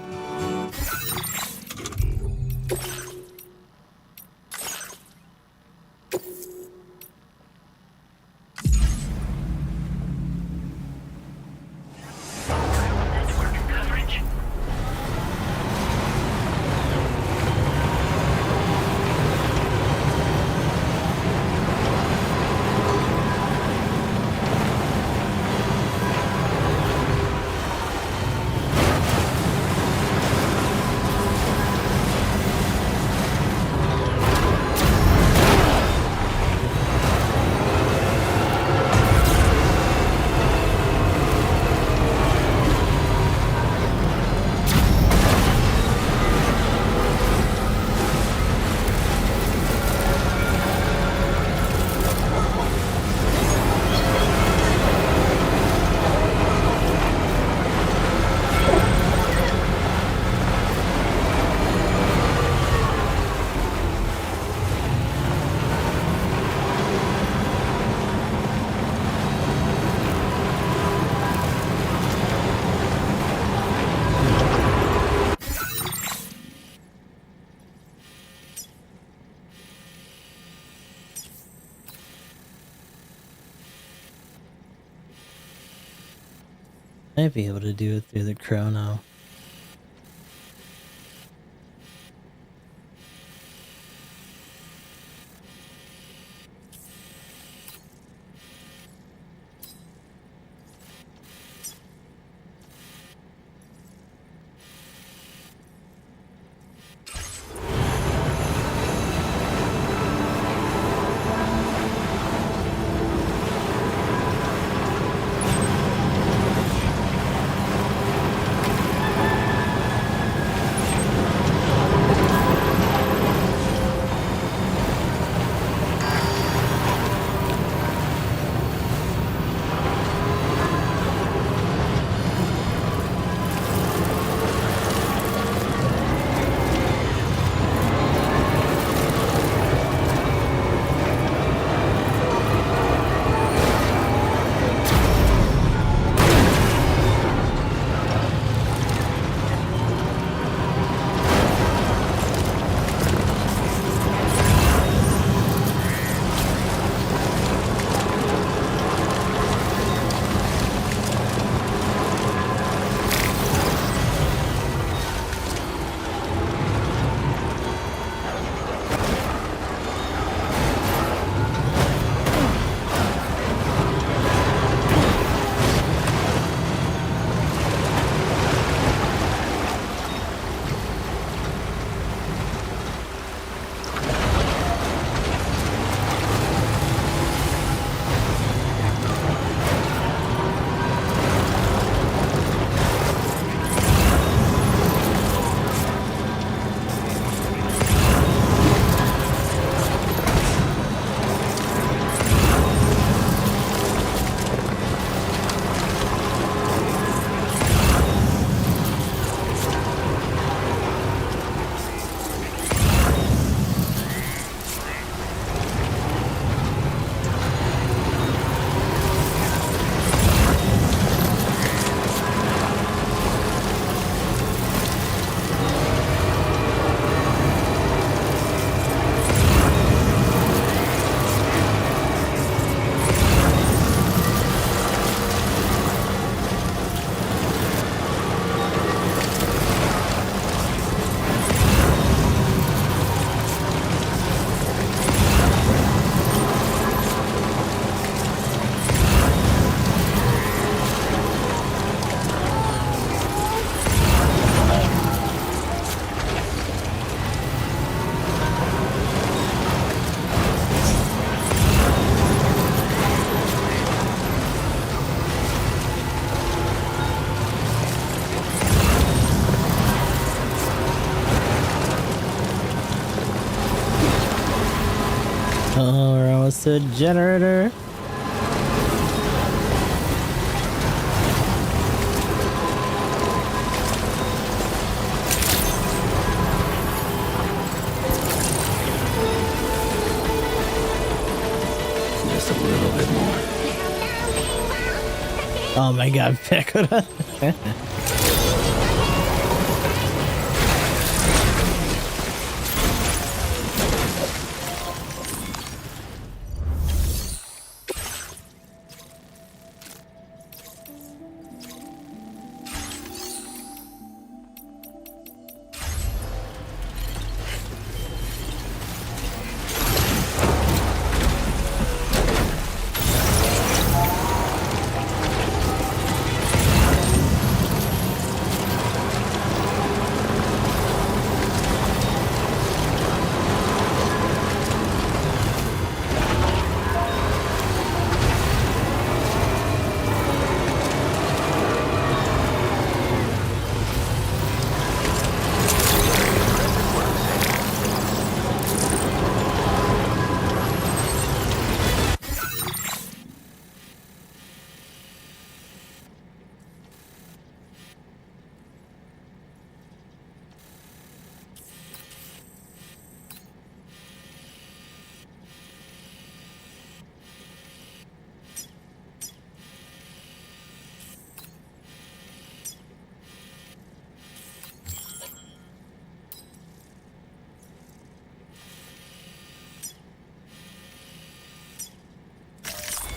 Might be able to do it through the chrono. Oh, we're almost to a generator. Just a little bit more. Oh my god, Pecora.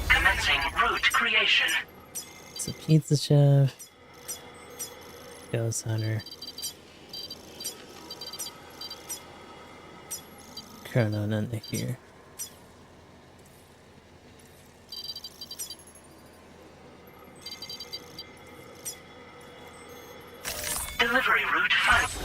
Commencing route creation. It's a pizza chef. Ghost Hunter. Chrono, nothing here. Delivery route 5.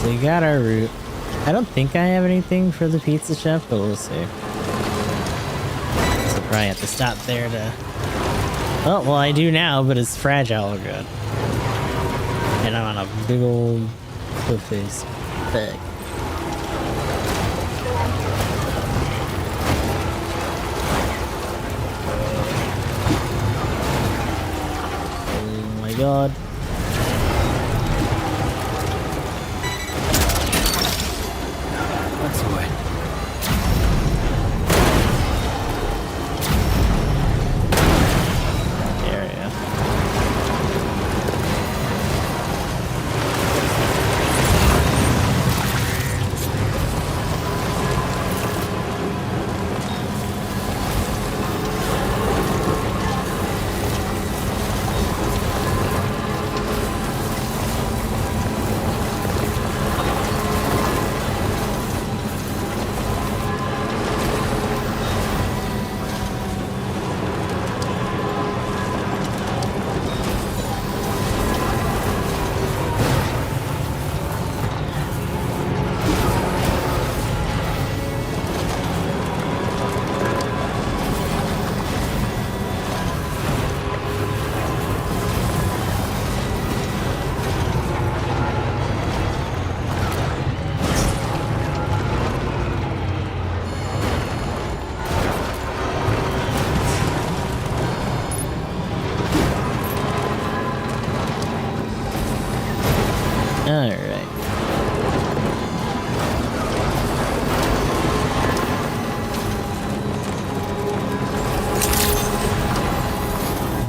We got our route. I don't think I have anything for the pizza chef, but we'll see. So probably have to stop there to... Oh, well I do now, but it's fragile again. And I'm on a big old cliff face bag. Oh my god. That's the way. Area. Alright.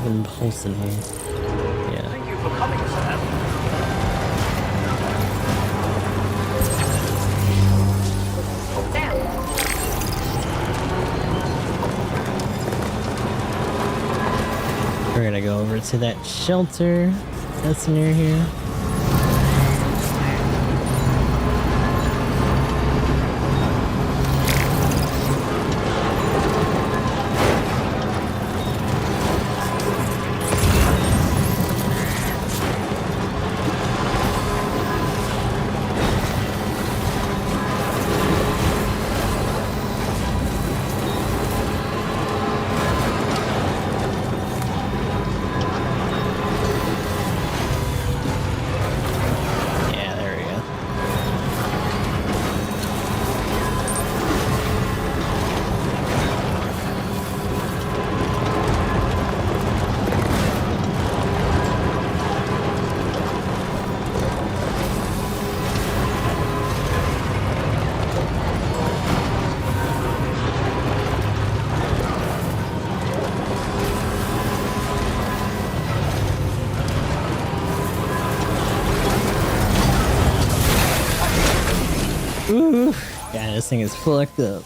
Impulsively. Yeah. Thank you for coming, Sam. We're gonna go over to that shelter that's near here. Yeah, there we go. Ooh, yeah, this thing is fucked up.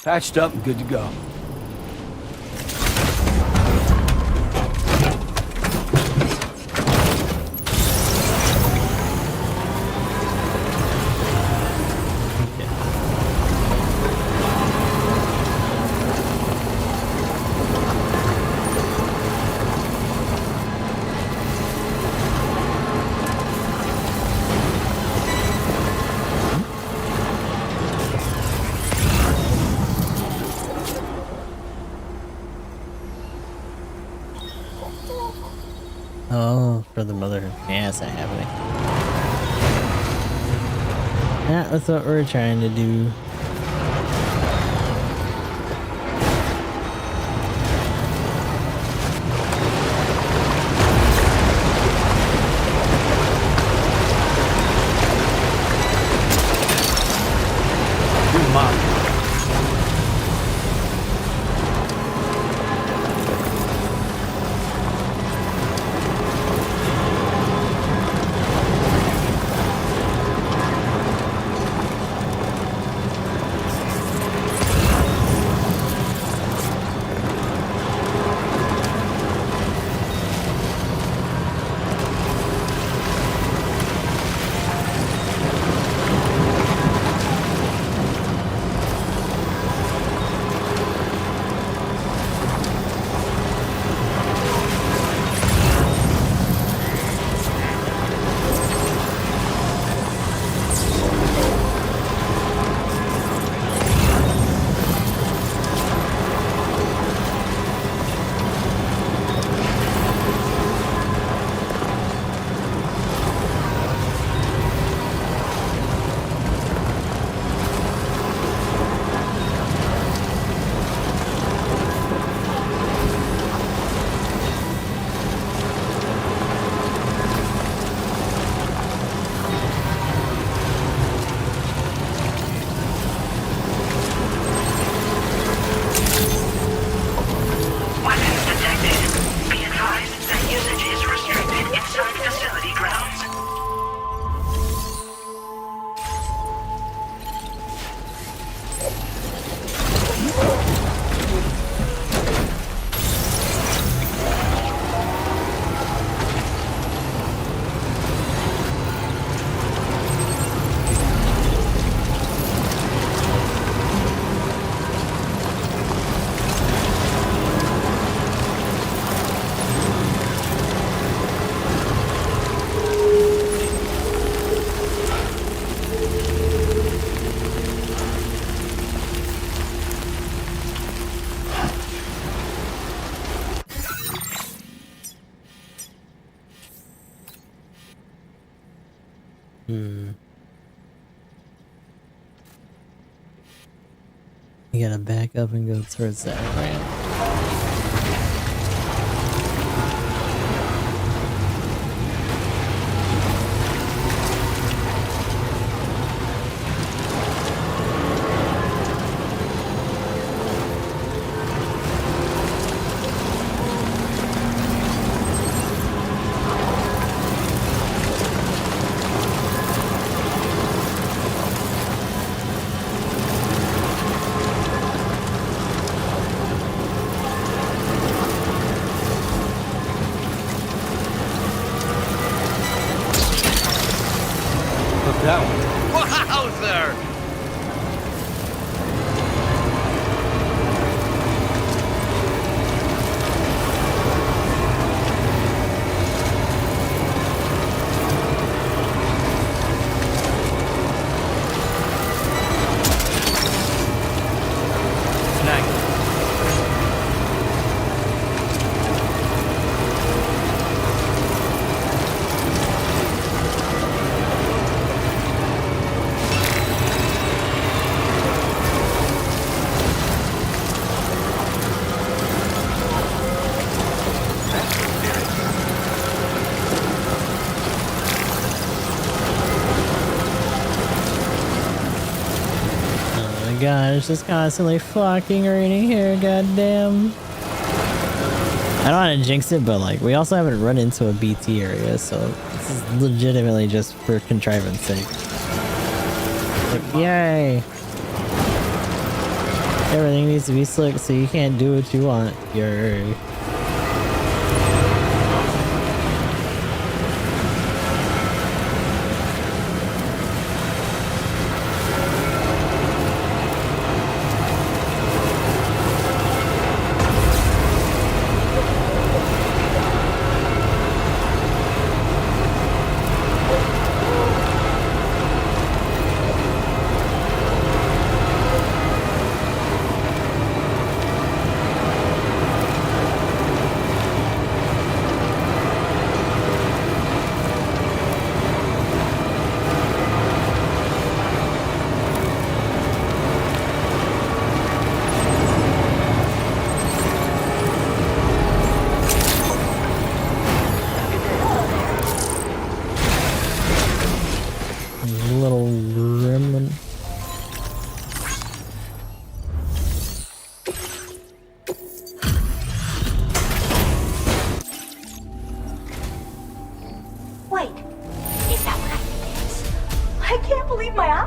Patched up and good to go. Oh, for the mother. Yeah, it's not happening. Yeah, that's what we're trying to do. You gotta back up and go towards that ramp. Wowzer! God, it's just constantly fucking raining here, goddamn. I don't want to jinx it, but like, we also haven't run into a BT area, so this is legitimately just for contrivance sake. Like, yay! Everything needs to be slick, so you can't do what you want. Yay.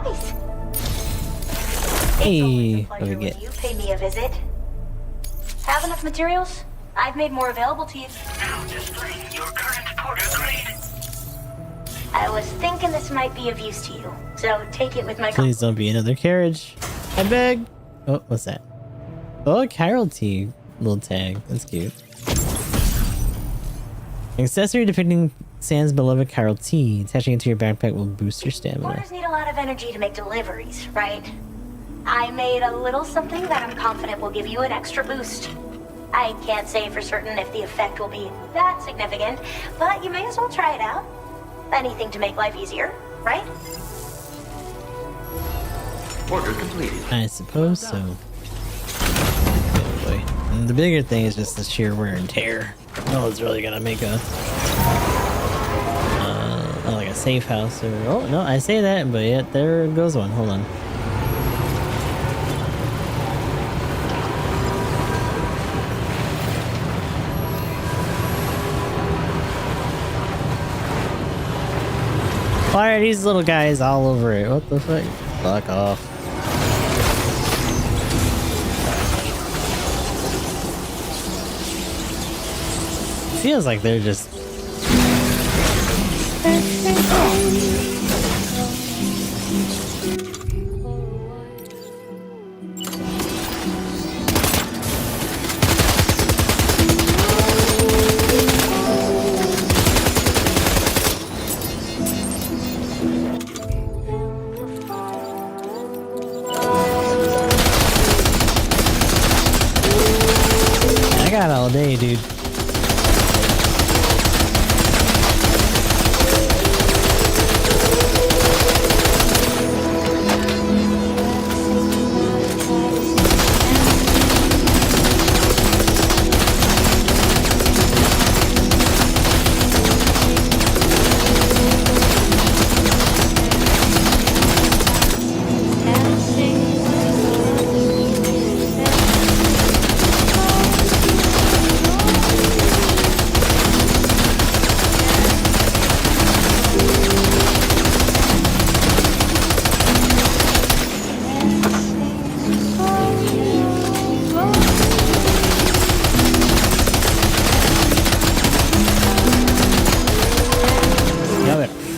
device. Hey, It's what do we always a pleasure get? when you pay me a visit. Have enough materials? I've made more available to you. Now display your current porter grade. I was thinking this might be of use to you, so take it with my Please don't be another carriage. I beg. Oh, what's that? Oh, a Chiral T little tag. That's cute. An accessory depicting Sans beloved Chiral T. Attaching it to your backpack will boost your stamina. Porters need a lot of energy to make deliveries, right? I made a little something that I'm confident will give you an extra boost. I can't say for certain if the effect will be that significant, but you may as well try it out. Anything to make life easier, right? Order completed. I suppose so. Anyway, and the bigger thing is just the sheer wear and tear. No one's really gonna make a like a safe house or oh no, I say that, but yet there goes one. Hold on. Why are these little guys all over it? What the fuck? Fuck off. Feels like they're just... I got all day, dude.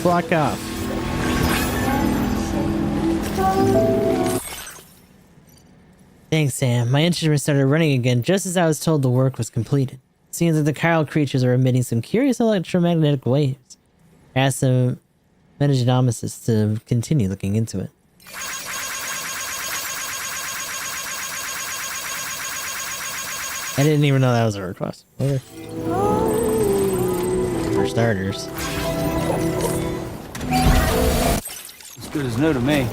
Fuck off. Thanks, Sam. My instrument started running again just as I was told the work was completed. It seems that the chiral creatures are emitting some curious electromagnetic waves. I asked the metagenomicist to continue looking into it. I didn't even know that was a request. Okay. For starters. As good as new to me.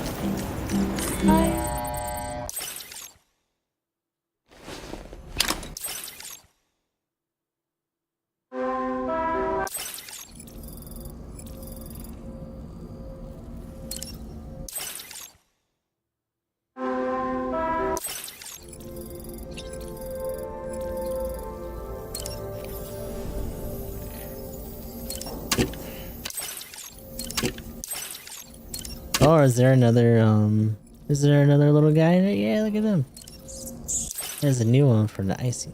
Oh, is there another little guy in it? Yeah, look at him. There's a new one for the icy.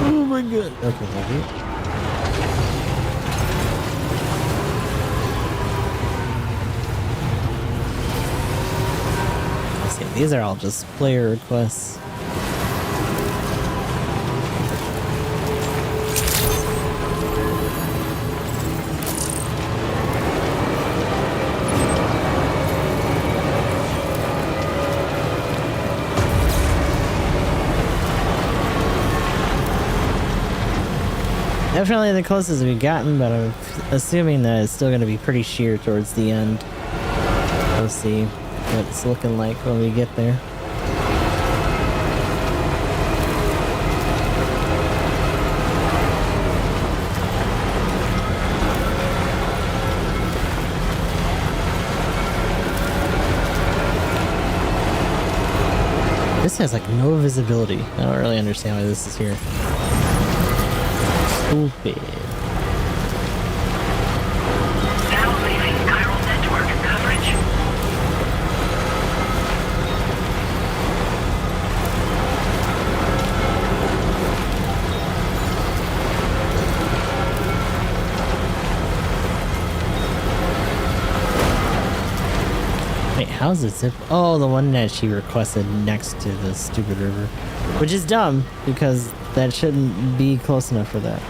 Oh my god. Okay, thank you. Let's see, these are all just player requests. Definitely the closest we've gotten, but I'm assuming that it's still going to be pretty sheer towards the end. We'll see what it's looking like when we get there. This has like no visibility. I don't really understand why this is here. Stupid. Now leaving chiral network coverage. Wait, how's it zip? Oh, the one that she requested next to the stupid river. Which is dumb, because that shouldn't be close enough for that.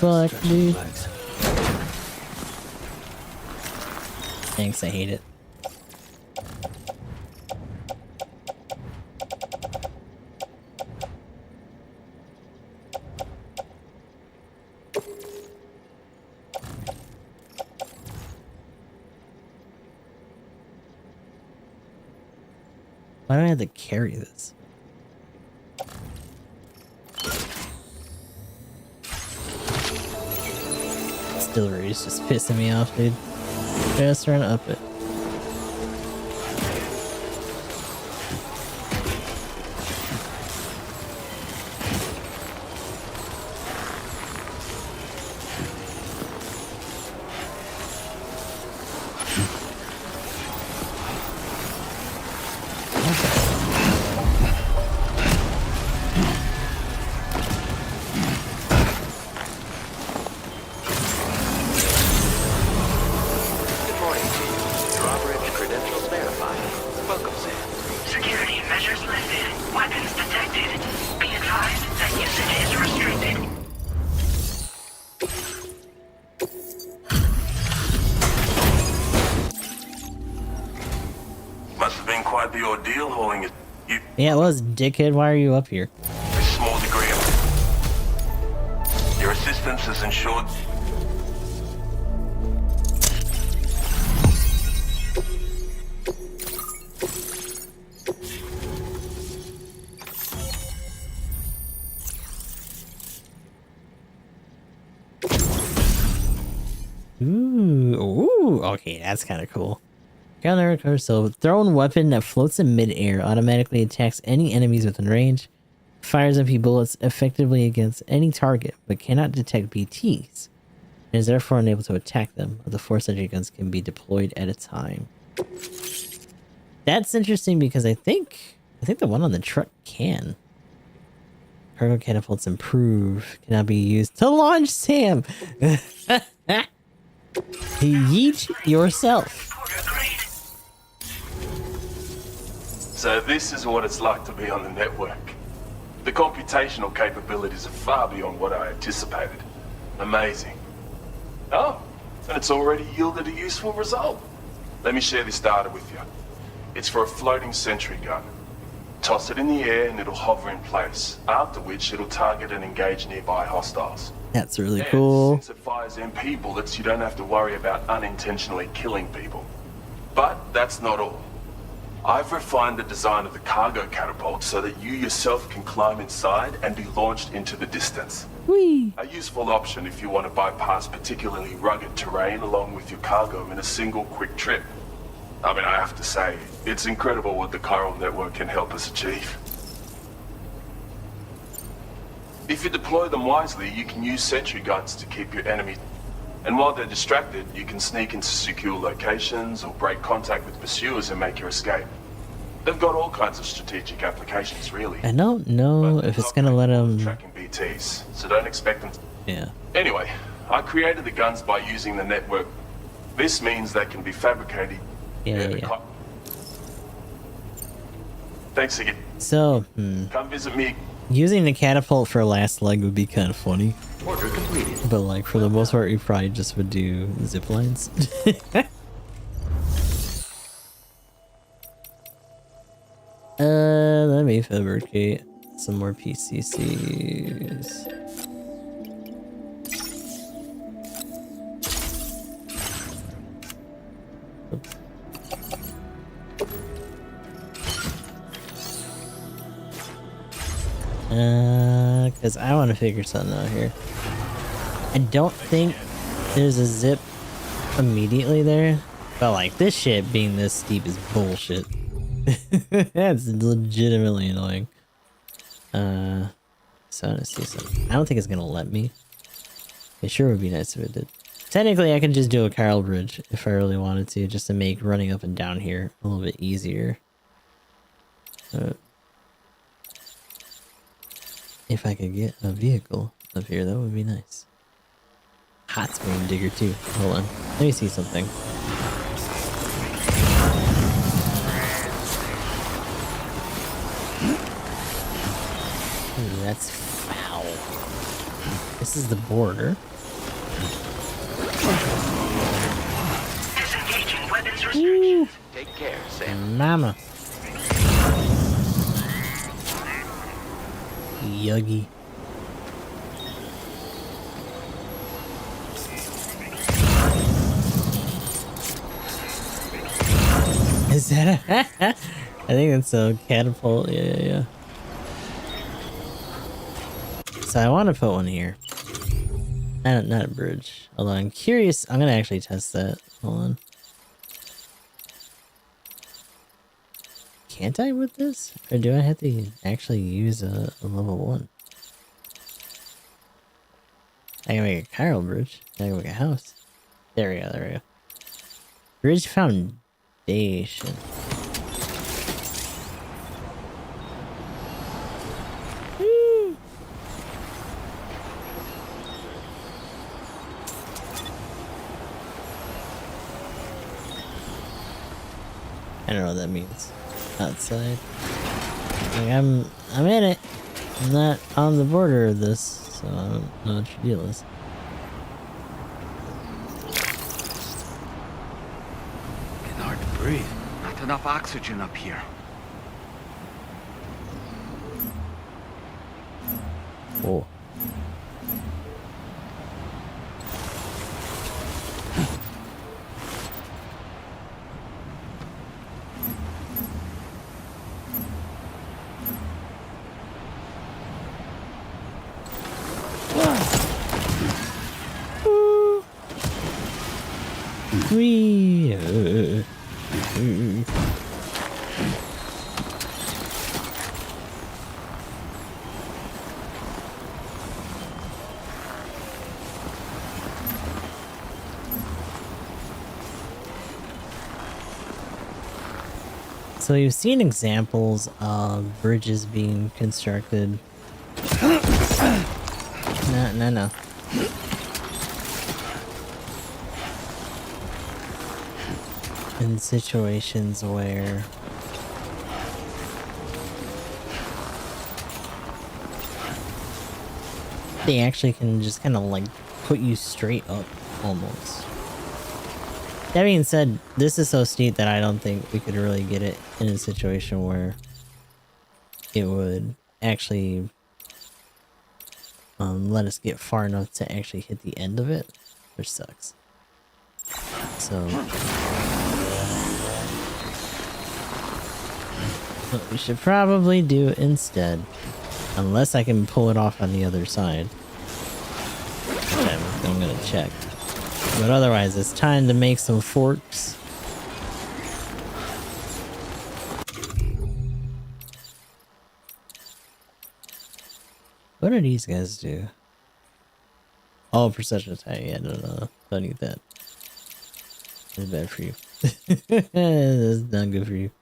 Fuck, dude. Thanks, I hate it. Why do I have to carry this? Distillery is just pissing me off, dude. Just trying to up it. Yeah, it was, dickhead. Why are you up here? A small degree of your assistance is ensured. Ooh, okay, that's kind of cool. Counter, so thrown weapon that floats in midair automatically attacks any enemies within range, fires MP bullets effectively against any target, but cannot detect BTs, and is therefore unable to attack them. The force entry guns can be deployed at a time. That's interesting because I think the one on the truck can. Cargo catapults improve, cannot be used to launch Sam. Yeet yourself. So this is what it's like to be on the network. The computational capabilities are far beyond what I anticipated. Amazing. Oh, and it's already yielded a useful result. Let me share this data with you. It's for a floating sentry gun. Toss it in the air and it'll hover in place, after which it'll target and engage nearby hostiles. That's really cool. Since it fires MP bullets, you don't have to worry about unintentionally killing people. But that's not all. I've refined the design of the cargo catapult so that you yourself can climb inside and be launched into the distance. Whee! A useful option if you want to bypass particularly rugged terrain along with your cargo in a single quick trip. I mean, I have to say, it's incredible what the chiral network can help us achieve. If you deploy them wisely, you can use sentry guns to keep your enemy. And while they're distracted, you can sneak into secure locations or break contact with pursuers and make your escape. They've got all kinds of strategic applications, really. I don't know if it's gonna let him. Tracking BTs, so don't expect them. Yeah. Anyway, I created the guns by using the network. This means they can be fabricated. Yeah. Thanks again. So, Come visit me. using the catapult for a last leg would be kind of funny. Order completed. But like for the most part, you probably just would do zip lines. Let me fabricate some more PCCs. Because I want to figure something out here. I don't think there's a zip immediately there, but like this shit being this steep is bullshit. That's legitimately annoying. So let's see something. I don't think it's gonna let me. It sure would be nice if it did. Technically, I could just do a Carl bridge if I really wanted to, just to make running up and down here a little bit easier. If I could get a vehicle up here, that would be nice. Hot spring digger too. Hold on. Let me see something. Ooh, that's foul. This is the border. Disengaging weapons restrictions. Take care, Sam. Mama. Yuggy. Is that a I think that's a catapult. Yeah. So I want to put one here. Not a bridge. Although I'm curious. I'm gonna actually test that. Hold on. Can't I with this? Or do I have to actually use a level 1? I can make a Chiral bridge. I can make a house. There we go. Bridge foundation. Woo. I don't know what that means. Outside. Like I'm in it. I'm not on the border of this, so I don't know what your deal is. It's hard to breathe. Not enough oxygen up here. Oh. So you've seen examples of bridges being constructed. No. In situations where they actually can just kind of like put you straight up almost. That being said, this is so steep that I don't think we could really get it in a situation where it would actually let us get far enough to actually hit the end of it, which sucks. So what we should probably do instead, unless I can pull it off on the other side, which I'm gonna check. But otherwise, it's time to make some forks. What do these guys do? Oh, precision attack. Yeah, no. Don't need that. That's bad for you. That's not good for you.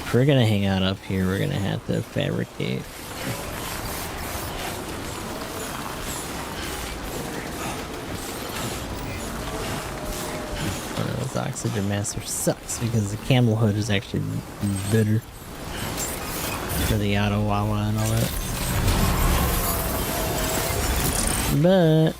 If we're gonna hang out up here, we're gonna have to fabricate. This oxygen master sucks because the camel hood is actually better for the auto wawa and all that. But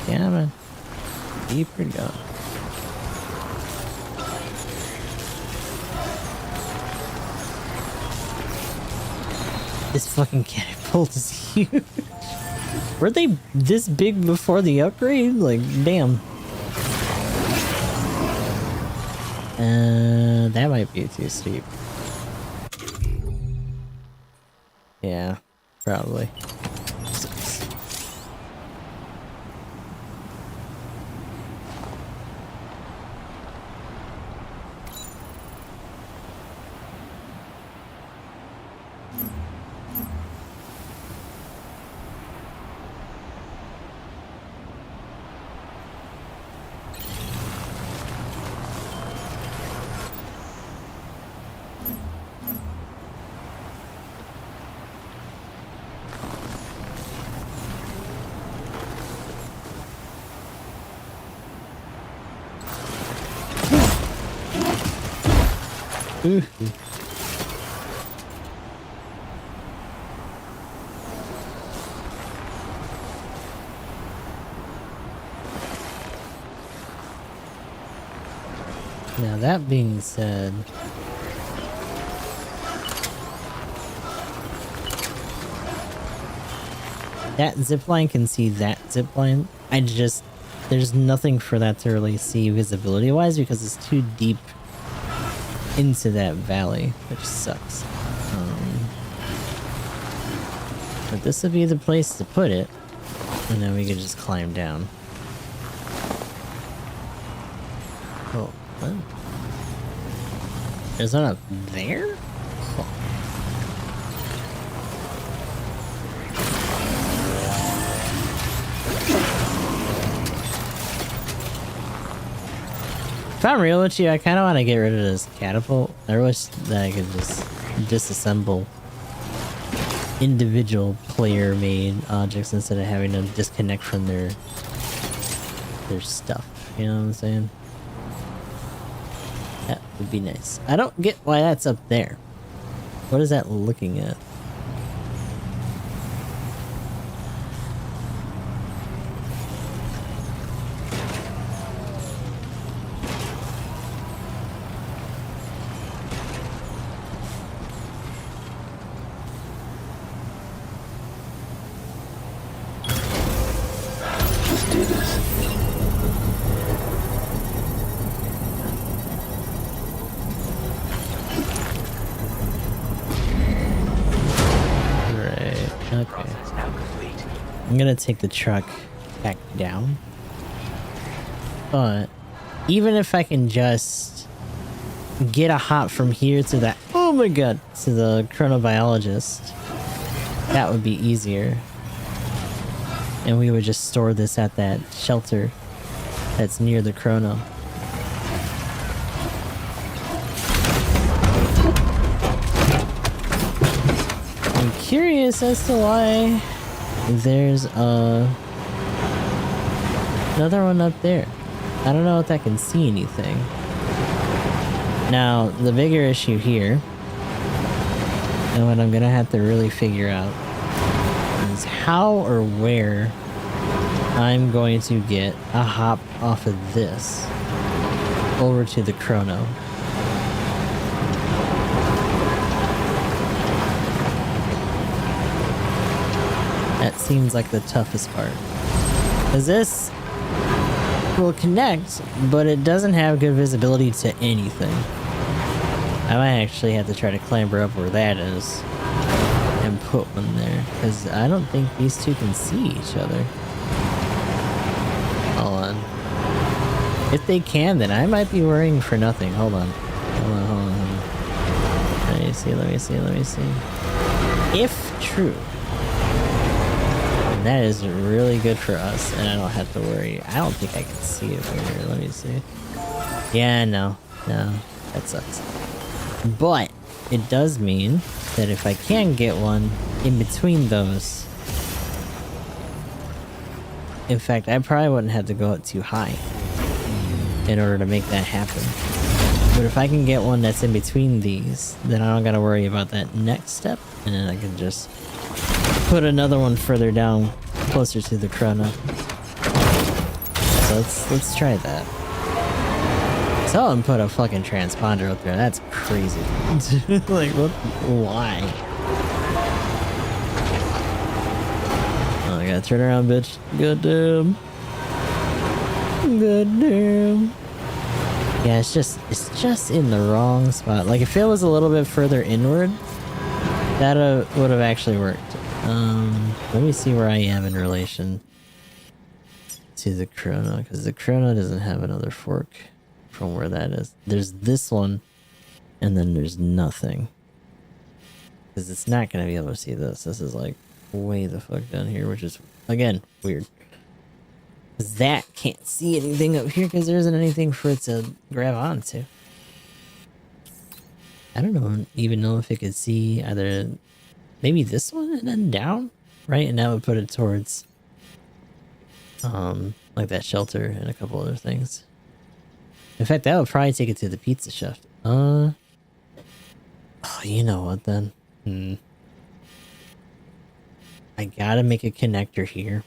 yeah, man. Deeper down. This fucking catapult is huge. Were they this big before the upgrade? Like, damn. That might be too steep. Yeah, probably. Ooh. Now that being said, that zipline can see that zipline. There's nothing for that to really see visibility wise because it's too deep into that valley, which sucks. But this would be the place to put it, and then we could just climb down. Oh, what? There's one up there? Oh. If I'm real with you, I kind of want to get rid of this catapult. I wish that I could just disassemble individual player-made objects instead of having to disconnect from their stuff. You know what I'm saying? That would be nice. I don't get why that's up there. What is that looking at? I'm gonna take the truck back down, but even if I can just get a hop from here to that, oh my god, to the chronobiologist, that would be easier, and we would just store this at that shelter that's near the chrono. I'm curious as to why there's another one up there. I don't know if I can see anything. Now, the bigger issue here, and what I'm gonna have to really figure out, is how or where I'm going to get a hop off of this over to the chrono. That seems like the toughest part. Because this will connect, but it doesn't have good visibility to anything. I might actually have to try to clamber up where that is and put one there, because I don't think these two can see each other. Hold on. If they can, then I might be worrying for nothing. Hold on. Hold on, hold on, hold on. Let me see, let me see, let me see. If true, that is really good for us, and I don't have to worry. I don't think I can see it from here. Let me see. Yeah, no. No. That sucks. But it does mean that if I can get one in between those... In fact, I probably wouldn't have to go up too high in order to make that happen. But if I can get one that's in between these, then I don't gotta worry about that next step, and then I can just put another one further down, closer to the chrono. So let's try that. Someone put a fucking transponder up there. That's crazy. Like, what? Why? Oh, I gotta turn around, bitch. Goddamn. Goddamn. Yeah, it's just in the wrong spot. Like, if it was a little bit further inward, that would have actually worked. Let me see where I am in relation to the chrono, because the chrono doesn't have another fork from where that is. There's this one, and then there's nothing. Because it's not going to be able to see this. This is like way the fuck down here, which is, again, weird. Because that can't see anything up here because there isn't anything for it to grab onto. I don't even know if it could see either maybe this one and then down, right? And that would put it towards like that shelter and a couple other things. In fact, that would probably take it to the pizza chef. Oh, you know what then? I gotta make a connector here.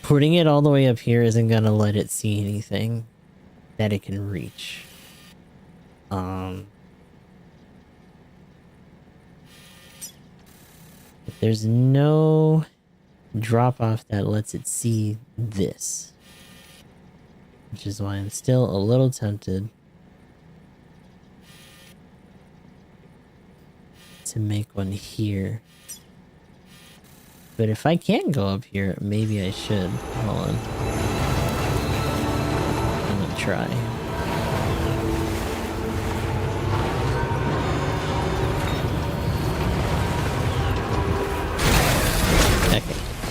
Putting it all the way up here isn't gonna let it see anything that it can reach. There's no drop-off that lets it see this. Which is why I'm still a little tempted to make one here. But if I can't go up here, maybe I should. Hold on. I'm gonna try.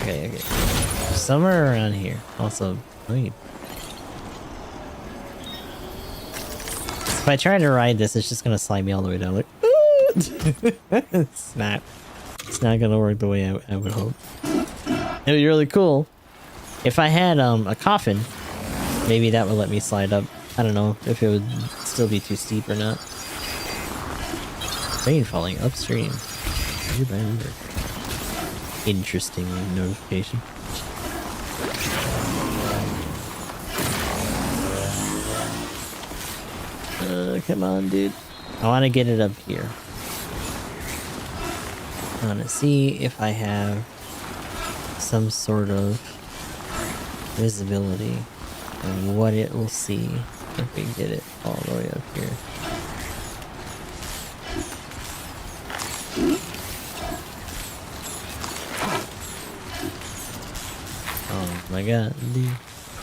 Okay. Somewhere around here. Also, if I try to ride this, it's just gonna slide me all the way down. Like, it's not gonna work the way I would hope. It'd be really cool if I had a coffin. Maybe that would let me slide up. I don't know if it would still be too steep or not. Rain falling upstream. Interesting notification. Come on, dude. I want to get it up here. I want to see if I have some sort of visibility on what it will see if we get it all the way up here. Oh my god, dude.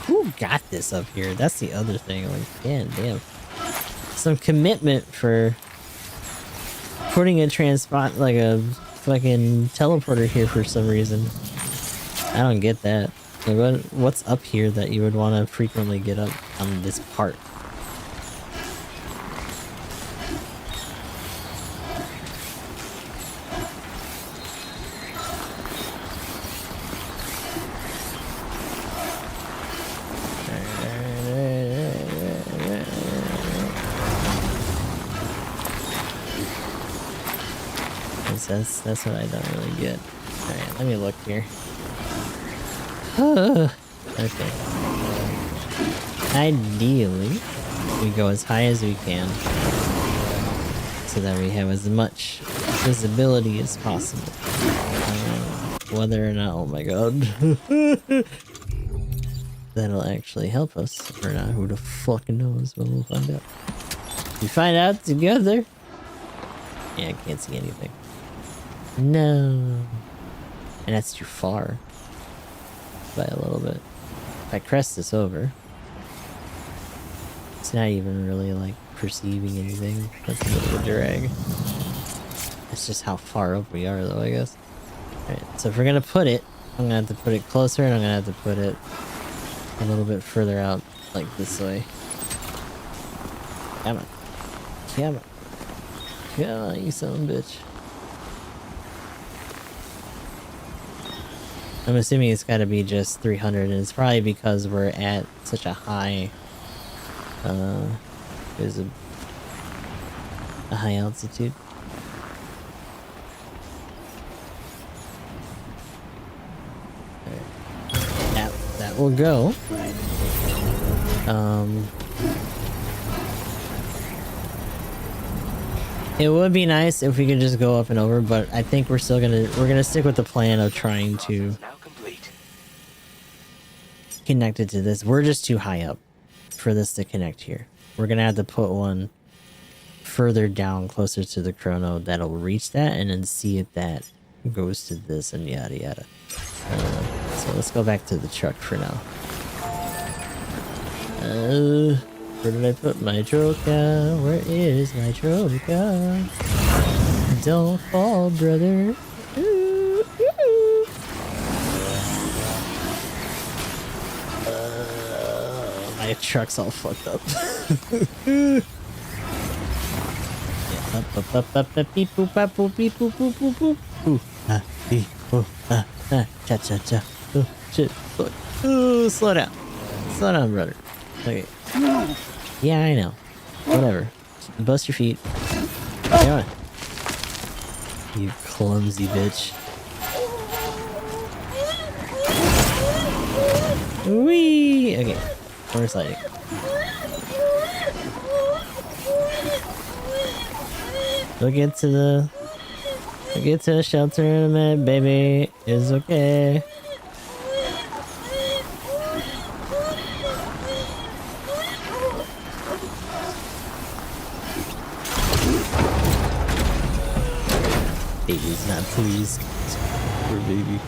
Who got this up here? That's the other thing. Like, damn. Some commitment for putting a like a fucking teleporter here for some reason. I don't get that. Like, what's up here that you would want to frequently get up on this part? That's what I don't really get. Alright, let me look here. Okay. Ideally, we go as high as we can so that we have as much visibility as possible. Whether or not, oh my god, that'll actually help us or not, who the fuck knows, but we'll find out. We find out together. Yeah, I can't see anything. No. And that's too far. By a little bit. If I crest this over, it's not even really like perceiving anything. That's a bit of a drag. That's just how far up we are though, I guess. Alright, so if we're gonna put it, I'm gonna have to put it closer and I'm gonna have to put it a little bit further out, like this way. Come on. Come on. Come on, you son of a bitch. I'm assuming it's gotta be just 300, and it's probably because we're at such a high, there's a high altitude. Alright. That will go. It would be nice if we could just go up and over, but I think we're gonna stick with the plan of trying to connect it to this. We're just too high up for this to connect here. We're gonna have to put one further down closer to the chrono that'll reach that and then see if that goes to this and yada yada. So let's go back to the truck for now. Where did I put my troca? Where is my troca? Don't fall, brother. Ooh, ooh. My truck's all fucked up. Beep boop bap boop beep boop boop boop boop. Ooh, beep, ooh, cha cha cha. Oh shit! Look. Ooh, slow down. Slow down, brother. Okay. Yeah, I know. Whatever. Bust your feet. Come on. You clumsy bitch. Whee! Okay. We're sliding. We'll get to the shelter in a minute, baby. It's okay. Baby's not pleased. Poor baby.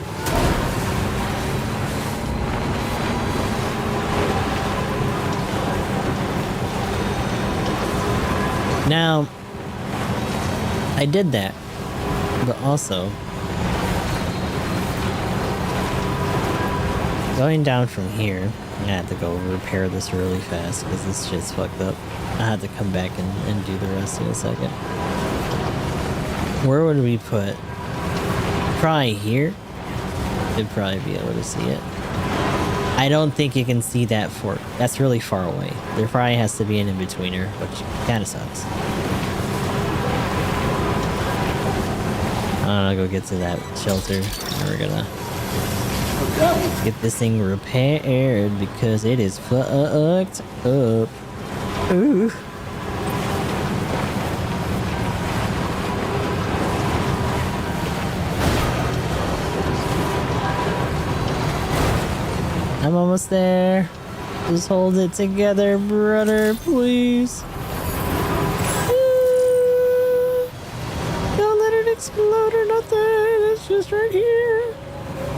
Now, I did that, but also going down from here, I had to go repair this really fast because this shit's fucked up. I had to come back and do the rest in a second. Where would we put? Probably here. You'd probably be able to see it. I don't think you can see that fork. That's really far away. There probably has to be an in-betweener, which kind of sucks. I'm gonna go get to that shelter. And we're gonna get this thing repaired because it is fucked up. Ooh. I'm almost there. Just hold it together, brother, please. Don't let it explode or nothing. It's just right here.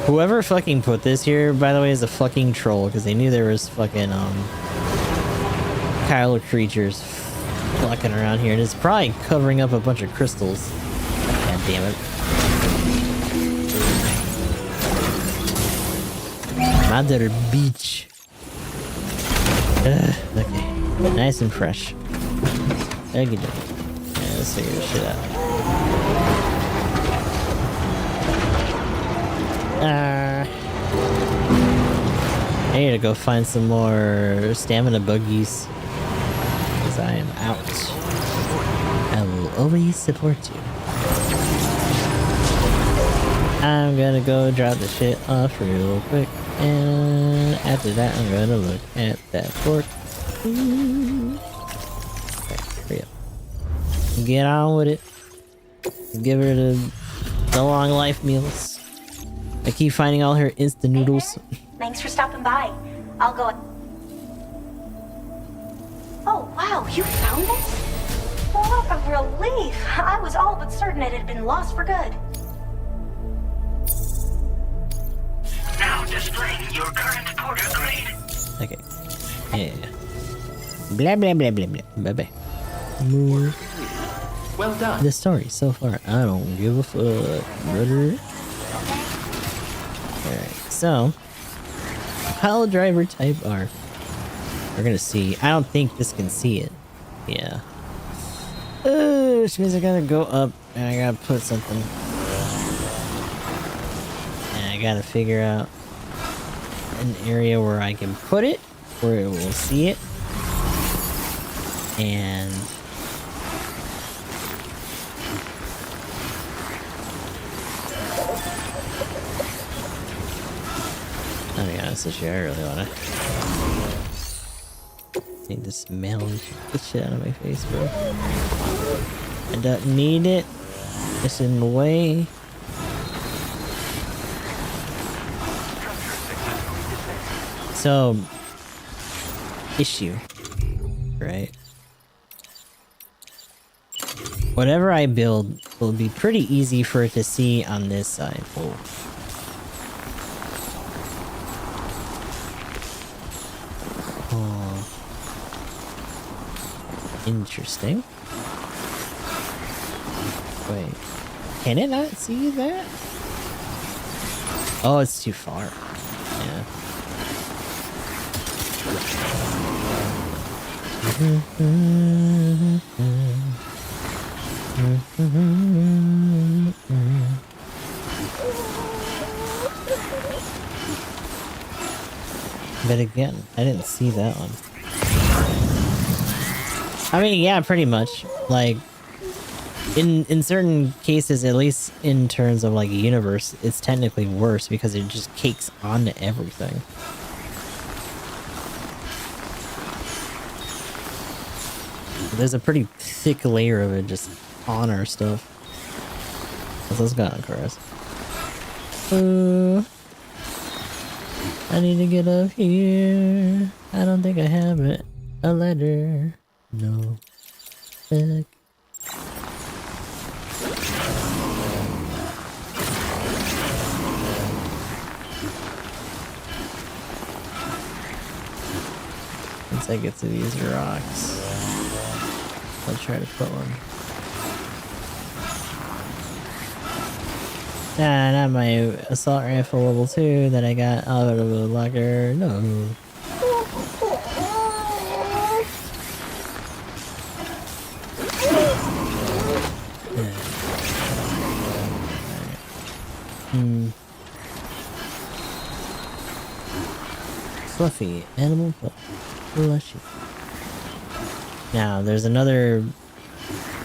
Whoever fucking put this here, by the way, is a fucking troll because they knew there was fucking Kylo creatures fucking around here, and it's probably covering up a bunch of crystals. God damn it. Mother beach. Okay. Nice and fresh. Okay, yeah, let's figure this shit out. I need to go find some more stamina buggies. Because I am out. I will always support you. I'm gonna go drop the shit off real quick, and after that I'm gonna look at that fork. Okay, hurry up. Get on with it. Give her the long life meals. I keep finding all her instant noodles. Thanks for stopping by. I'll go. Oh, wow, you found this? What a relief. I was all but certain it had been lost for good. Now displaying your current porter grade. Okay. Yeah. Blah blah blah blah blah. Bye bye. Move. Well done. The story so far, I don't give a fuck, brother. Alright, so pile driver type R. We're gonna see. I don't think this can see it. Yeah. Which means I gotta go up and I gotta put something. And I gotta figure out an area where I can put it, where it will see it. And I'll be honest with you, I really wanna need this mail and get shit out of my face, bro. I don't need it. It's in the way. So, issue, right? Whatever I build will be pretty easy for it to see on this side. Oh. Oh. Interesting. Wait. Can it not see that? Oh, it's too far. Yeah. But again, I didn't see that one. I mean, yeah, pretty much. Like, in certain cases, at least in terms of like a universe, it's technically worse because it just cakes onto everything. There's a pretty thick layer of it just on our stuff. Let's go on, Chorus. I need to get up here. I don't think I have it. A letter. No. Heck. Once I get to these rocks, I'll try to put one. Nah, not my assault rifle level 2 that I got out of a locker. No. Fluffy animal plushie. Now, there's another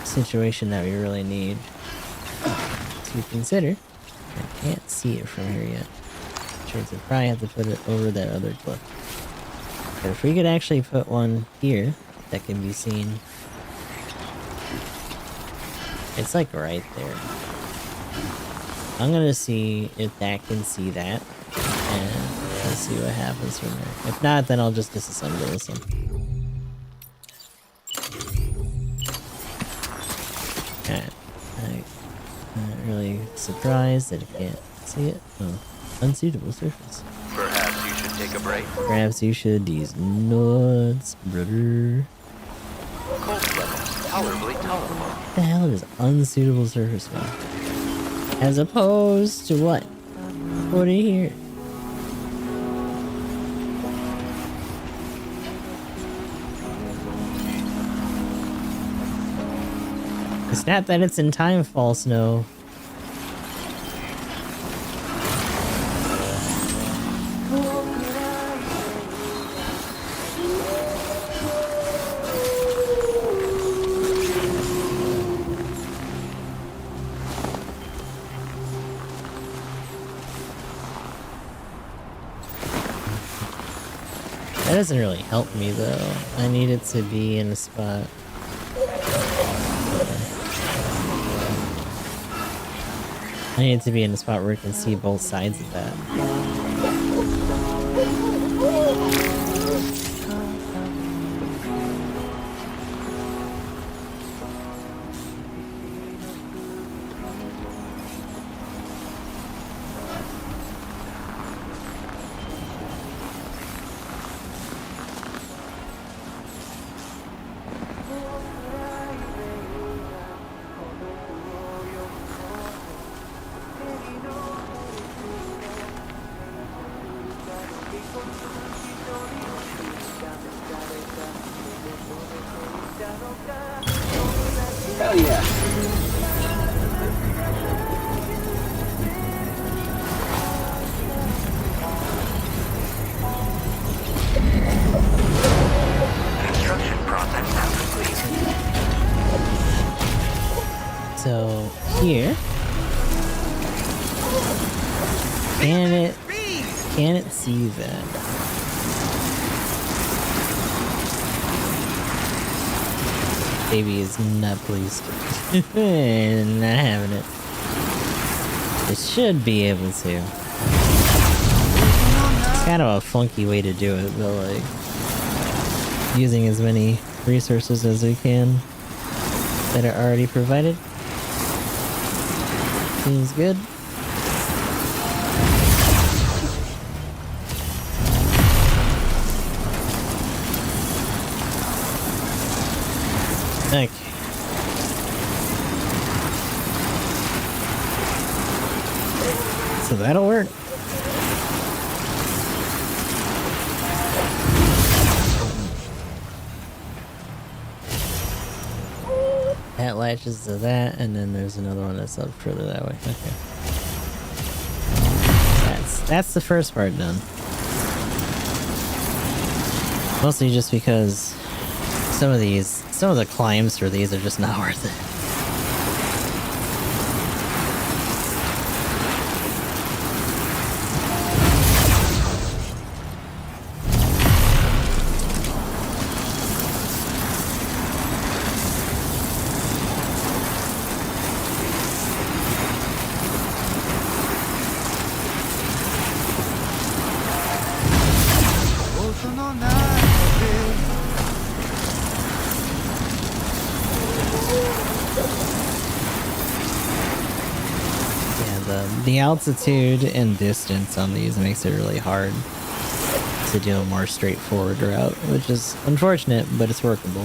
situation that we really need to consider. I can't see it from here yet. Which means I probably have to put it over that other cliff. But if we could actually put one here that can be seen. It's like right there. I'm gonna see if that can see that. And let's see what happens from there. If not, then I'll just disassemble this one. Alright. I'm not really surprised that I can't see it. Oh, unsuitable surface. Perhaps you should take a break. Perhaps you should. These nuts, brother. Cold levels tolerably tolerable. What the hell is unsuitable surface one? As opposed to what? What are you here? It's not that it's in time fall snow. That doesn't really help me though. I need it to be in a spot. I need it to be in a spot where I can see both sides of that. Hell yeah. Construction process now complete. So here, can it see that? Baby is not pleased. Not having it. It should be able to. It's kind of a funky way to do it, but like using as many resources as we can that are already provided. Seems good. Okay. So that'll work. That latches to that, and then there's another one that's up further that way. Okay. That's the first part done. Mostly just because some of the climbs for these are just not worth it. The altitude and distance on these makes it really hard to do a more straightforward route, which is unfortunate, but it's workable.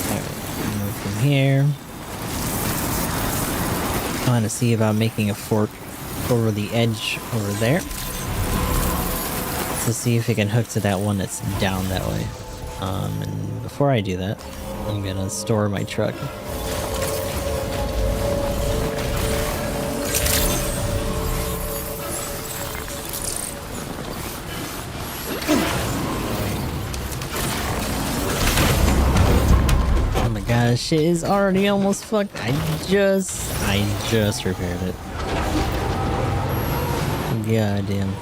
Alright, move from here. I want to see about making a fork over the edge over there. To see if we can hook to that one that's down that way. And before I do that, I'm gonna store my truck. Oh my god, this shit is already almost fucked. I just repaired it. God damn.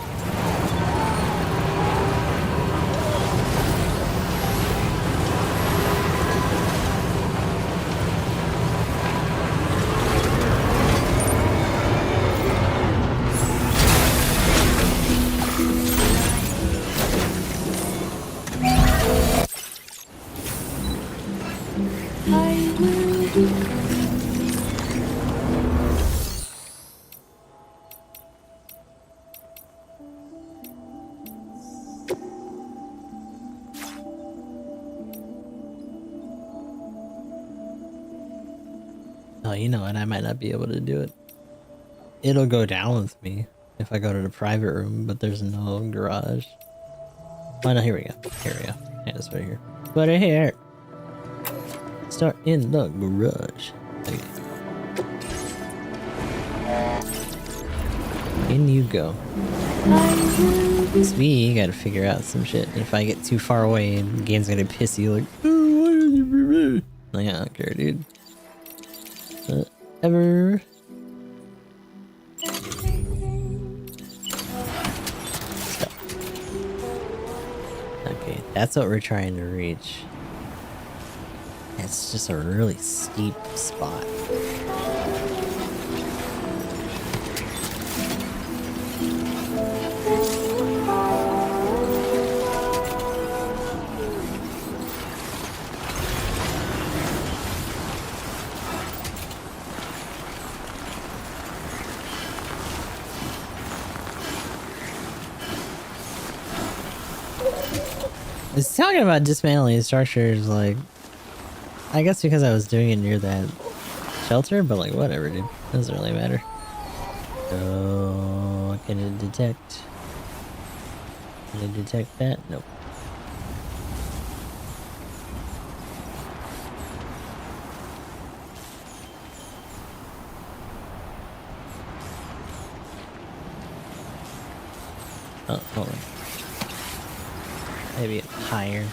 Oh, you know what? I might not be able to do it. It'll go down with me if I go to the private room, but there's no garage. Oh no, here we go. Here we go. Yeah, it's right here. Put it here. Start in the garage. Okay. In you go. Sweet, gotta figure out some shit. If I get too far away, the game's gonna piss you like, oh, why did you be me? Like, I don't care, dude. Ever. Okay, that's what we're trying to reach. It's just a really steep spot. I was talking about dismantling structures, like, I guess because I was doing it near that shelter, but like, whatever, dude. Doesn't really matter. Oh, can it detect? Can it detect that? Nope. Oh, hold on. Maybe higher.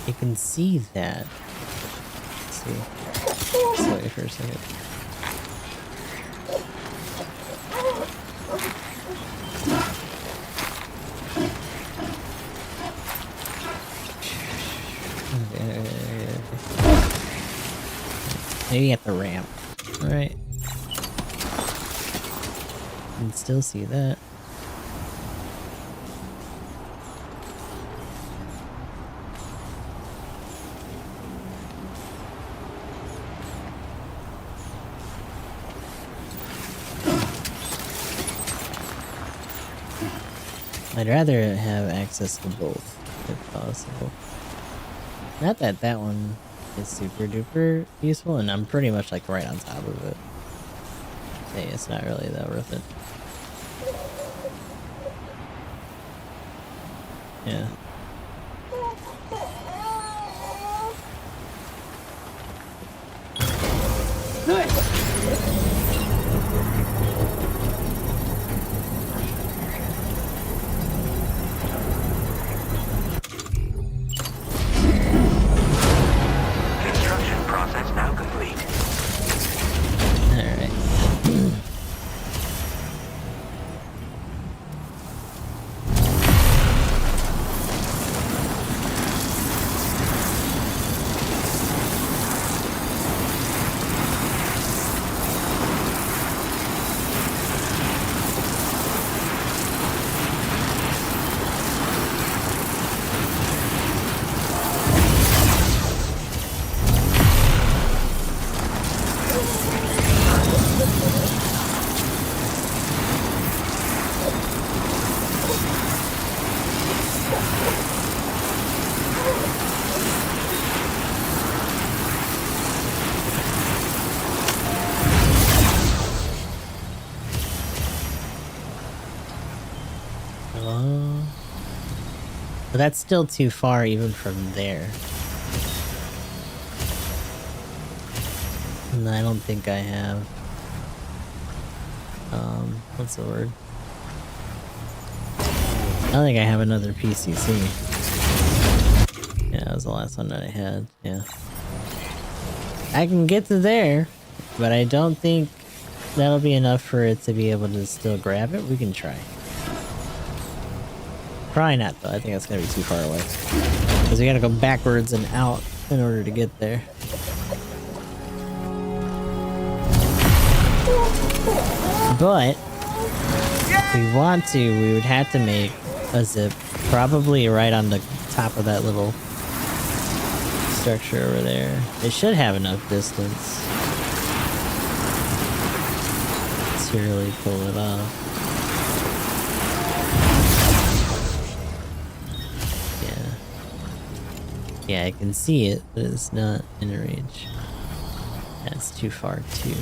You can see that. Let's see. Let's wait for a second. Okay. Maybe at the ramp, right? You can still see that. I'd rather have access to both, if possible. Not that that one is super duper useful, and I'm pretty much like right on top of it. Hey, it's not really that worth it. Yeah. Construction process now complete. Alright. But that's still too far even from there. And I don't think I have... what's the word? I don't think I have another PCC. Yeah, that was the last one that I had, yeah. I can get to there, but I don't think that'll be enough for it to be able to still grab it. We can try. Probably not, though. I think that's gonna be too far away. Because we gotta go backwards and out in order to get there. But, if we want to, we would have to make a zip probably right on the top of that little structure over there. It should have enough distance to really pull it off. Yeah, I can see it, but it's not in range. That's too far too.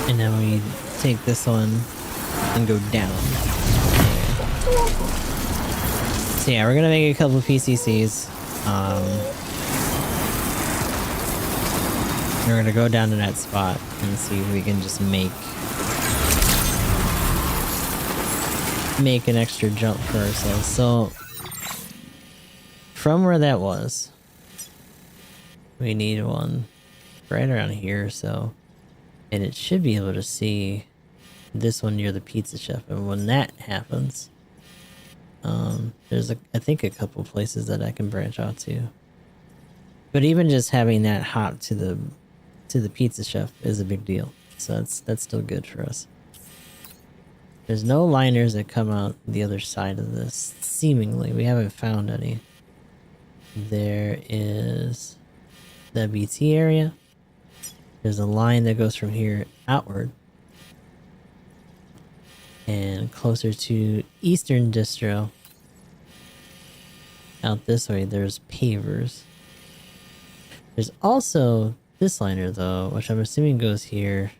And then we take this one and go down. So yeah, we're gonna make a couple of PCCs. We're gonna go down to that spot and see if we can just make an extra jump for ourselves. So from where that was, we need one right around here, so, and it should be able to see this one near the pizza chef. And when that happens, there's I think a couple places that I can branch out to. But even just having that hop to the pizza chef is a big deal. So that's still good for us. There's no liners that come out the other side of this. Seemingly, we haven't found any. There is the BT area. There's a line that goes from here outward. And closer to Eastern Distro. Out this way, there's pavers. There's also this liner though, which I'm assuming goes here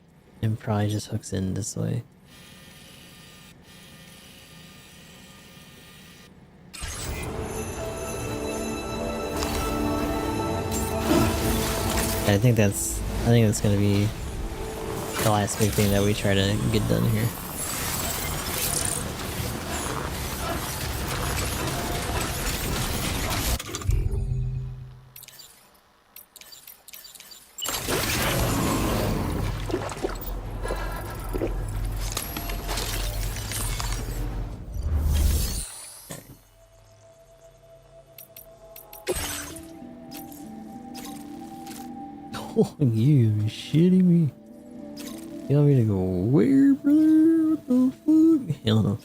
and probably just hooks in this way. I think that's gonna be the last big thing that we try to get done here. Oh, you shitting me? You want me to go where, brother? What the fuck? Hell no.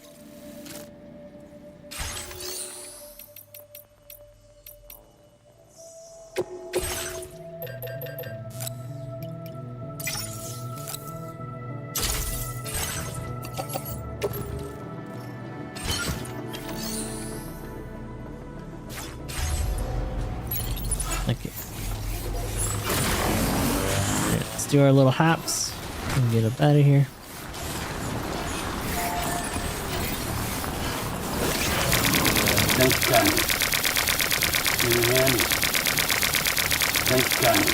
Okay. Let's do our little hops and get up out of here. Thanks, Johnny. Can you hear me? Thanks, Johnny.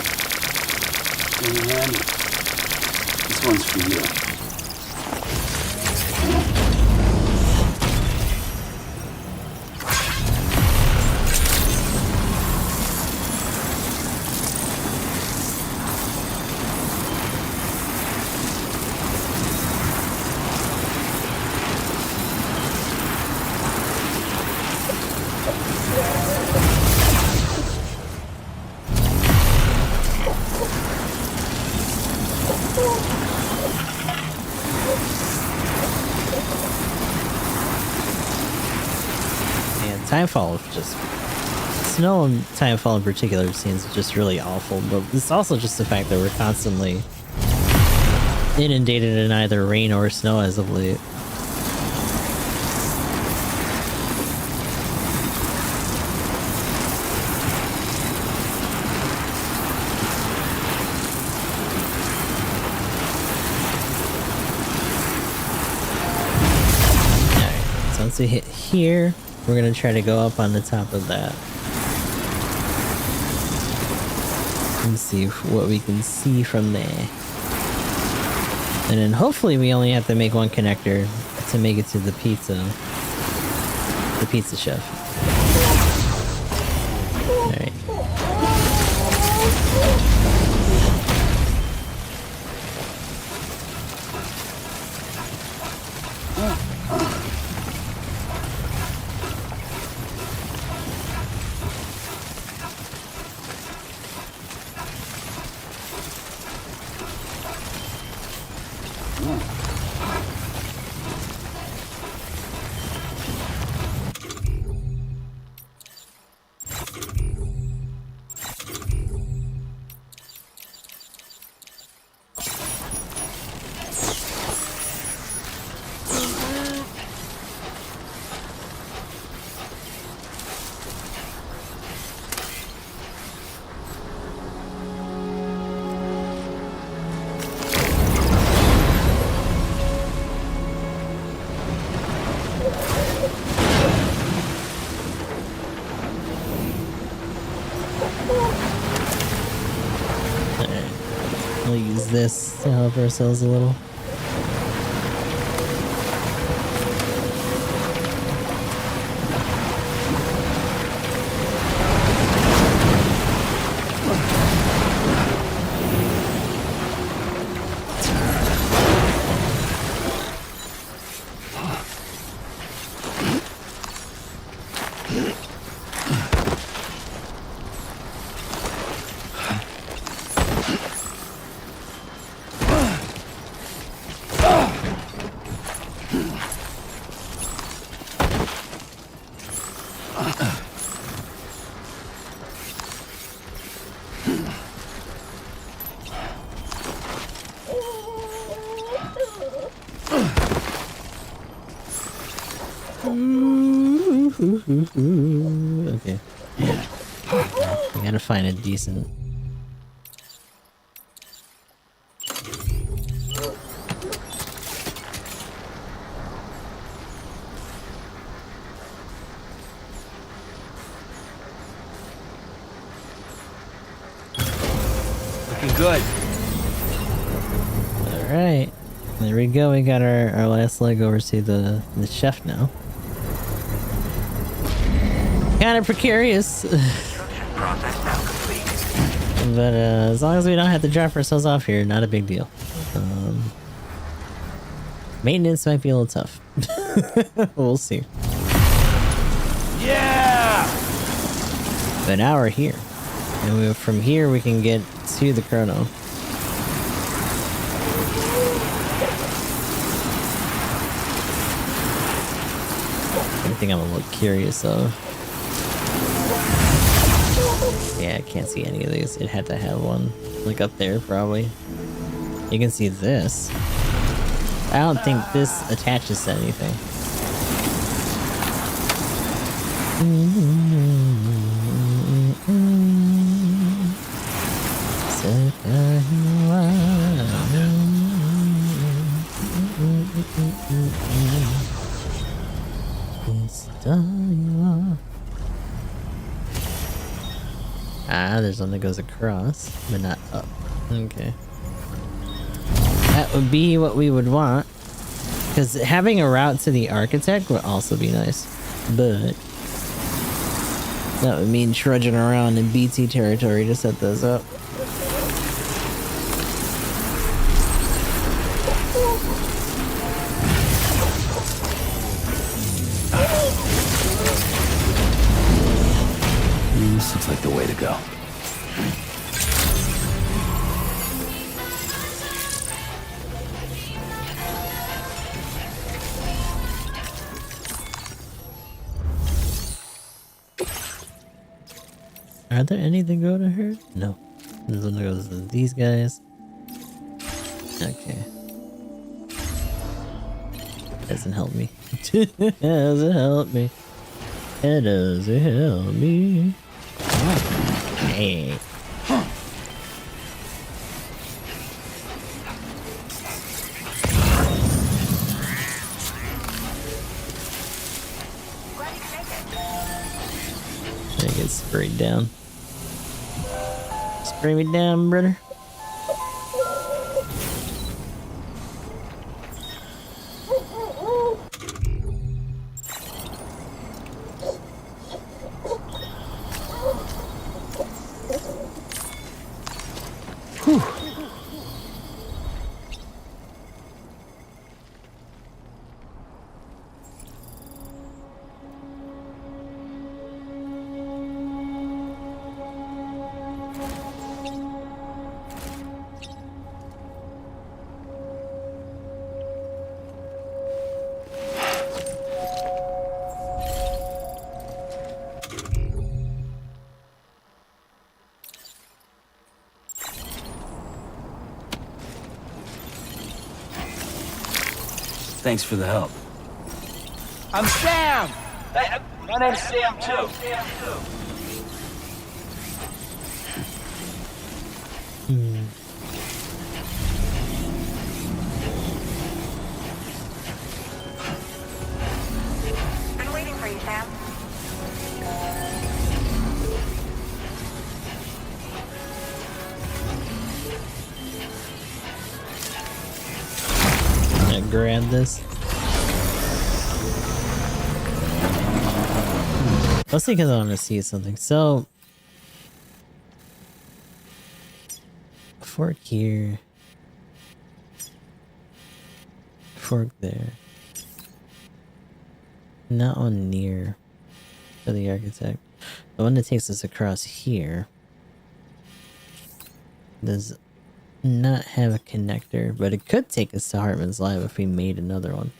Can you hear me? This one's for you. Timefall is just... Snow and Timefall in particular seems just really awful, but it's also just the fact that we're constantly inundated in either rain or snow as of late. Alright, so once we hit here, we're gonna try to go up on the top of that and see what we can see from there. And then hopefully we only have to make one connector to make it to the pizza chef. Alright. use this to help ourselves a little. Okay. I gotta find a decent. Looking good. Alright. There we go, we got our last leg over to the chef now. Kind of precarious. But as long as we don't have to drop ourselves off here, not a big deal. Maintenance might be a little tough. We'll see. Yeah! But now we're here. And from here we can get to the chrono. I think I'm a little curious of. Yeah, I can't see any of these. It had to have one. Like up there, probably. You can see this. I don't think this attaches to anything. Ah, there's one that goes across, but not up. Okay. That would be what we would want. Because having a route to the architect would also be nice. But that would mean trudging around in BT territory to set those up. This looks like the way to go. Are there any that go to her? No. There's one that goes to these guys. Okay. Doesn't help me. Doesn't help me. It doesn't help me. Hey. I get sprayed down. Spray me down, brother. Whew. Thanks for the help. I'm Sam! Hey, my name's Sam, too. Been waiting for you, Sam. kind of grab this. Mostly because I want to see something. So, fork here, fork there. Not on near for the architect. The one that takes us across here does not have a connector, but it could take us to Hartman's Lab if we made another one.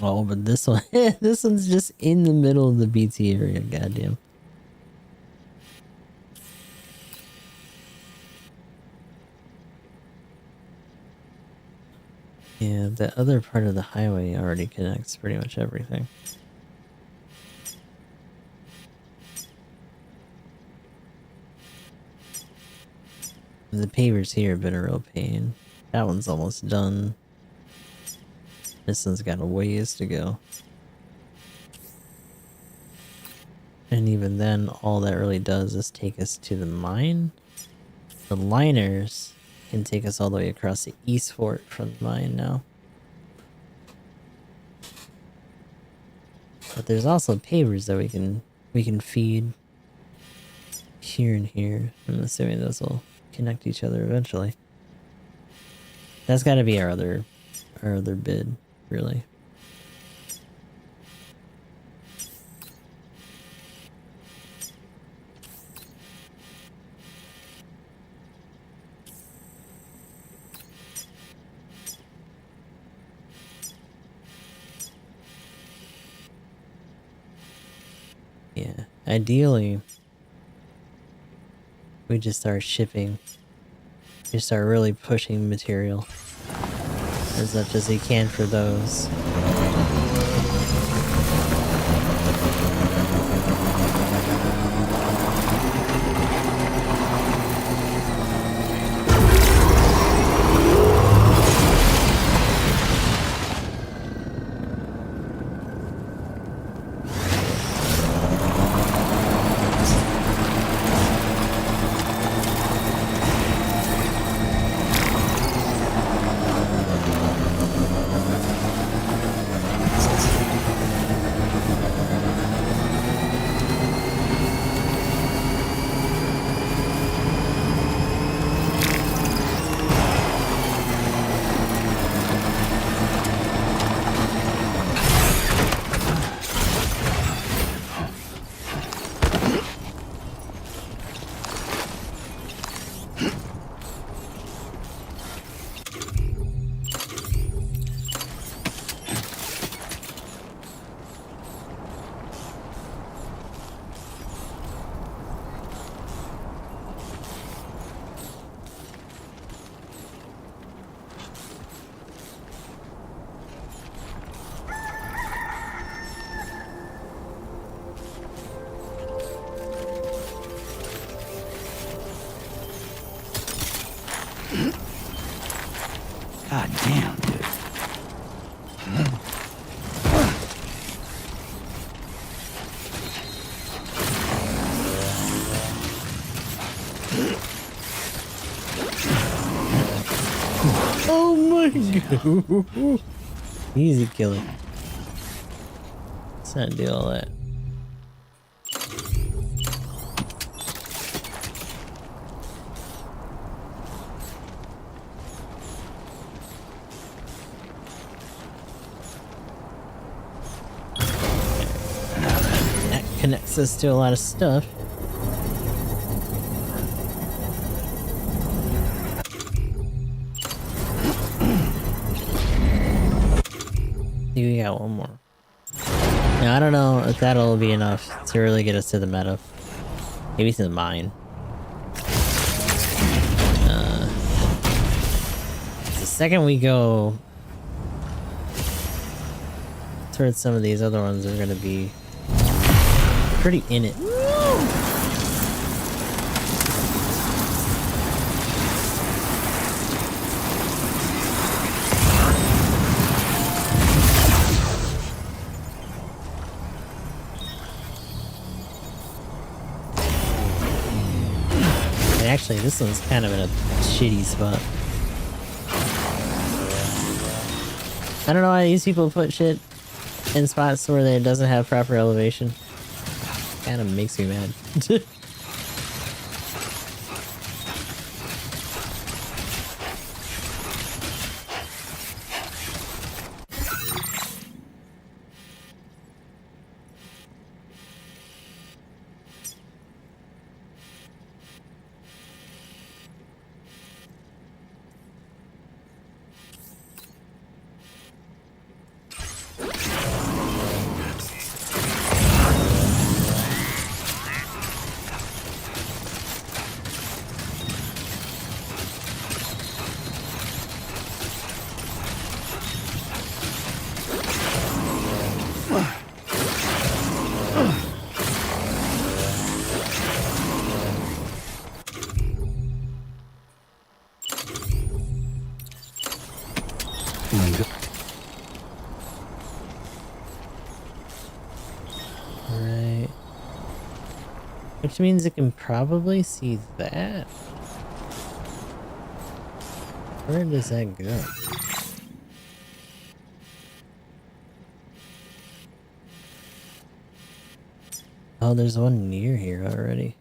Oh, but this one, this one's just in the middle of the BT area, goddamn. Yeah, the other part of the highway already connects pretty much everything. The pavers here have been a real pain. That one's almost done. This one's got a ways to go. And even then, all that really does is take us to the mine. The liners can take us all the way across the East Fort from the mine now. But there's also pavers that we can feed here and here. I'm assuming those will connect each other eventually. That's got to be our other bid, really. Yeah, ideally, we just start shipping. We start really pushing material as much as we can for those. God damn, dude. Oh my god. Easy killer. Let's not do all that. That connects us to a lot of stuff. We got one more. Now, I don't know if that'll be enough to really get us to the meta. Maybe to the mine. The second we go towards some of these other ones, are going to be pretty in it. Actually, this one's kind of in a shitty spot. I don't know why these people put shit in spots where it doesn't have proper elevation. Kind of makes me mad. Right. Which means it can probably see that. Where does that go? Oh, there's one near here already.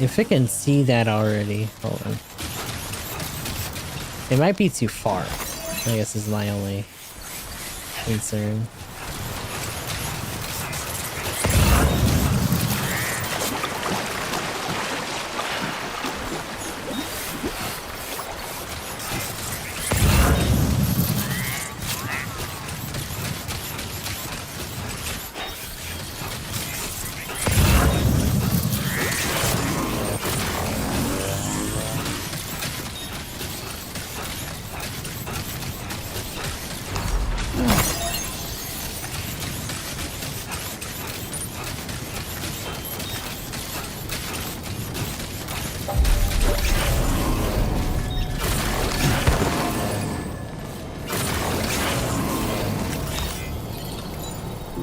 If it can see that already, hold on. It might be too far, I guess is my only concern.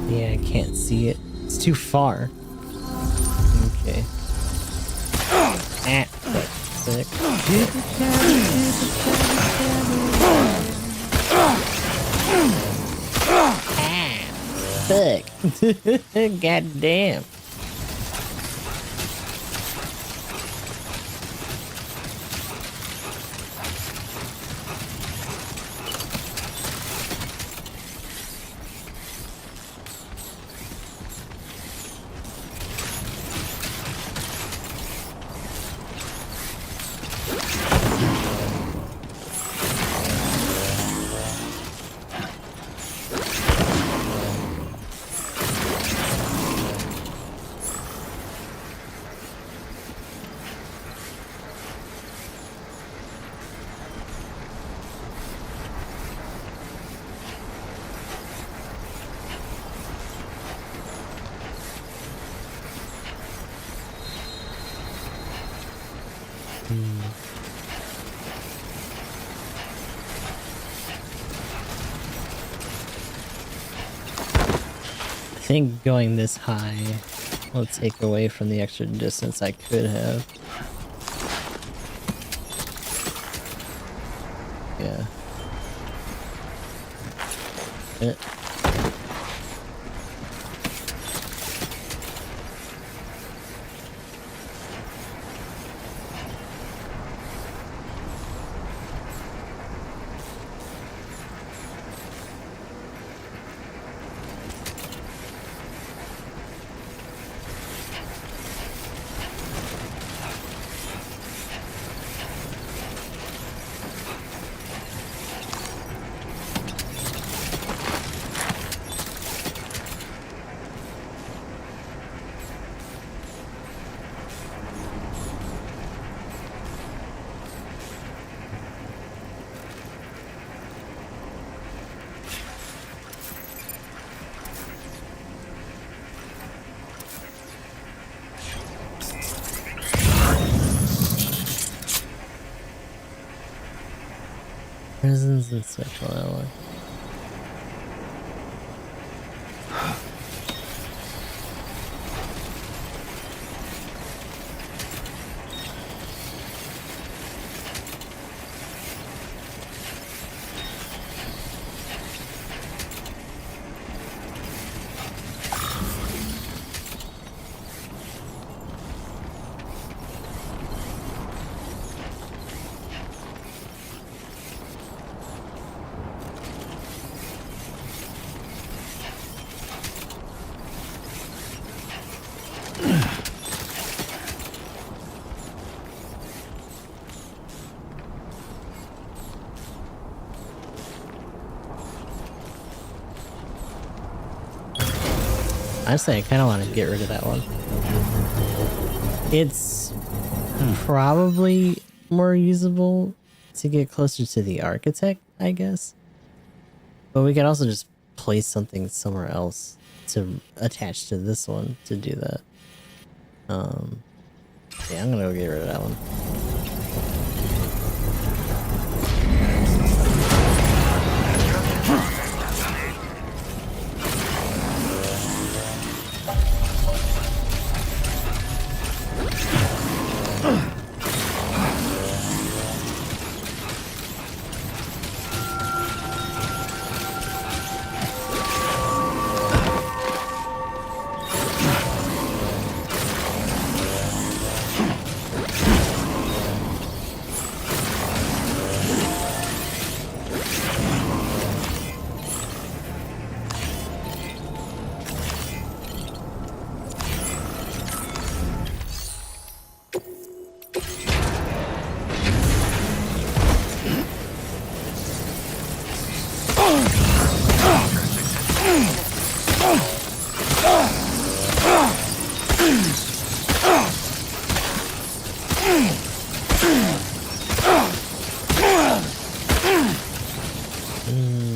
Yeah, I can't see it. It's too far. Okay. Ah, sick. Fuck. God damn. I think going this high will take away from the extra distance I could have. Yeah. Prisons and sexual ally. Honestly, I kind of want to get rid of that one. It's probably more usable to get closer to the architect, I guess. But we could also just place something somewhere else to attach to this one to do that. Yeah, I'm gonna go get rid of that one.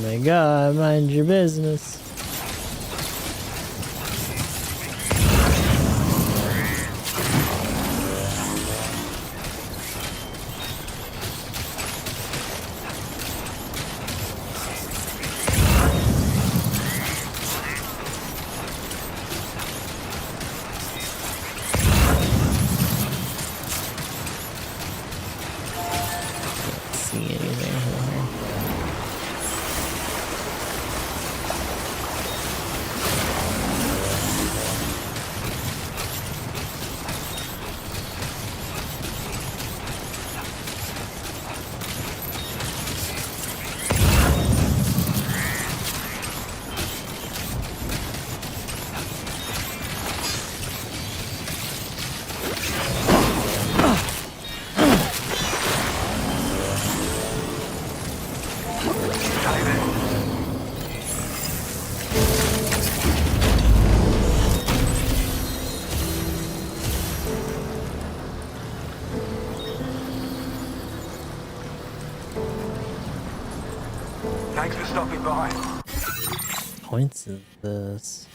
My God, mind your business. Thanks for stopping by. Points of this.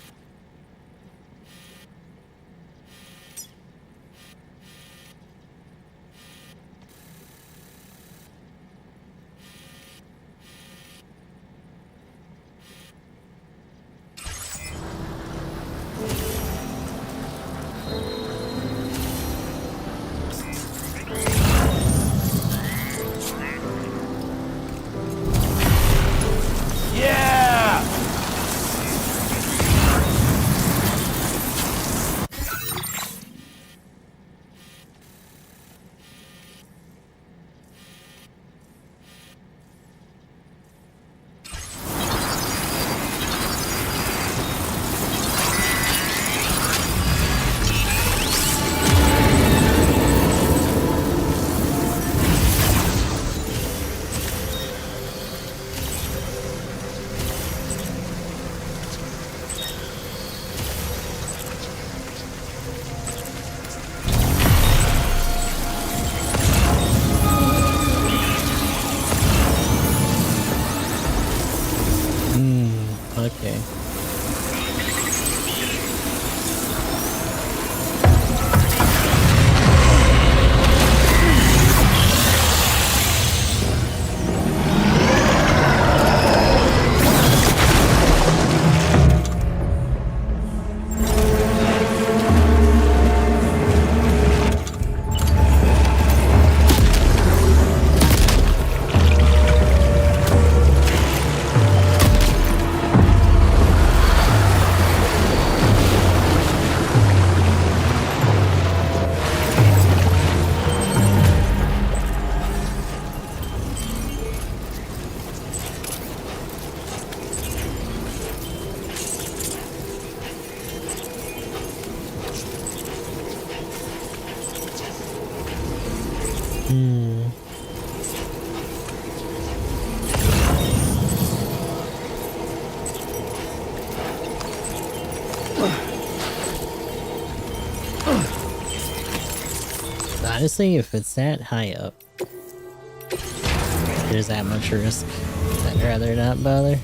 Honestly, if it's that high up, there's that much risk, I'd rather not bother.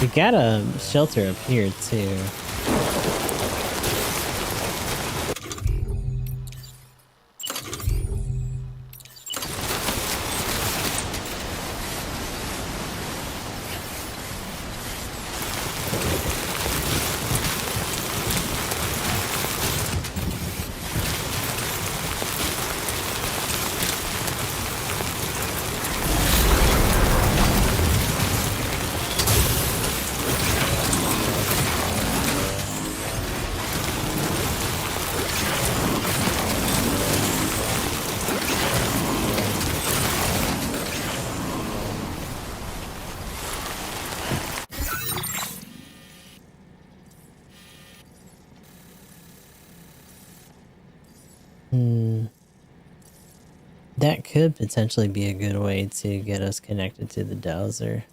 We got a shelter up here too. That could potentially be a good way to get us connected to the dowser.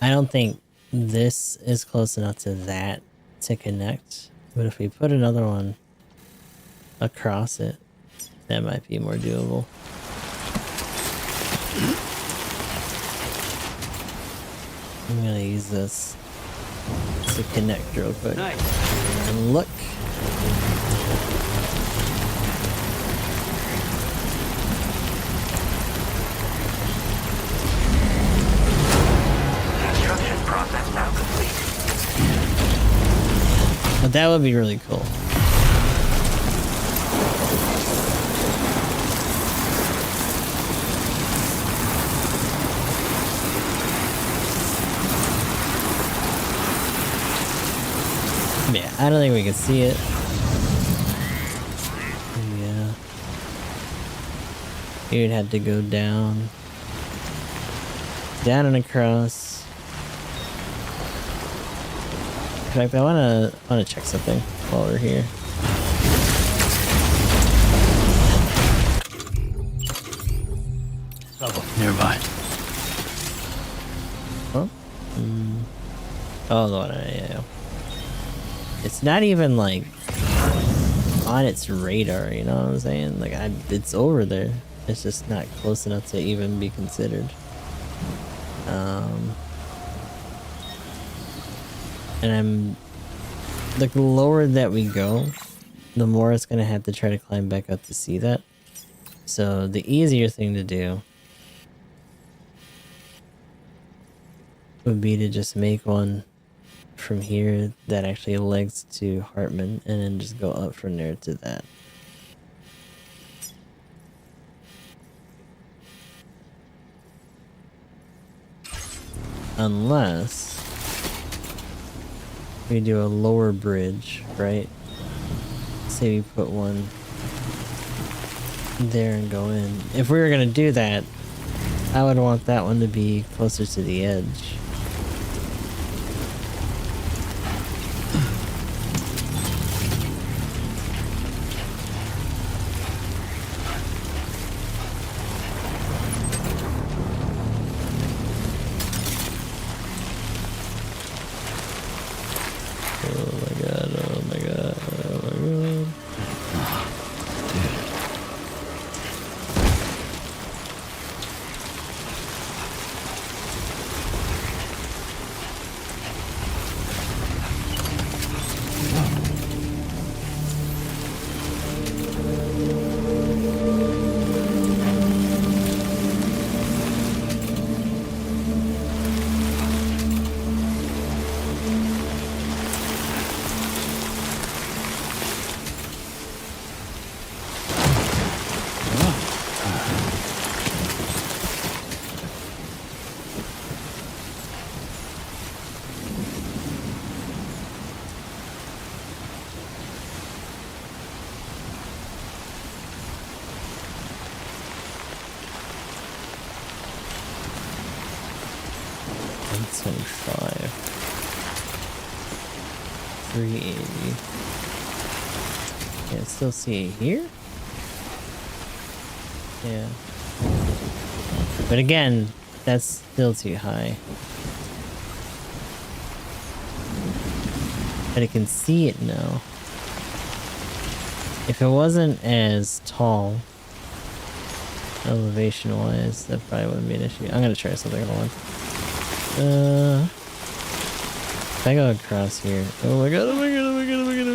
I don't think this is close enough to that to connect, but if we put another one across it, that might be more doable. I'm gonna use this to connect real quick. Nice. And look. But that would be really cool. Yeah, I don't think we can see it. Yeah. You'd have to go down. Down and across. In fact, I wanna check something while we're here. Trouble nearby. Huh? Oh, the one, yeah. It's not even like on its radar, you know what I'm saying? Like, it's over there. It's just not close enough to even be considered. And the lower that we go, the more it's gonna have to try to climb back up to see that. So the easier thing to do would be to just make one from here that actually legs to Hartman and then just go up from there to that. Unless we do a lower bridge, right? Say we put one there and go in. If we were gonna do that, I would want that one to be closer to the edge. Still see it here? Yeah. But again, that's still too high. But I can see it now. If it wasn't as tall, elevation-wise, that probably wouldn't be an issue. I'm gonna try something on. If I go across here. Oh my god, oh my god, oh my god, oh my god, oh my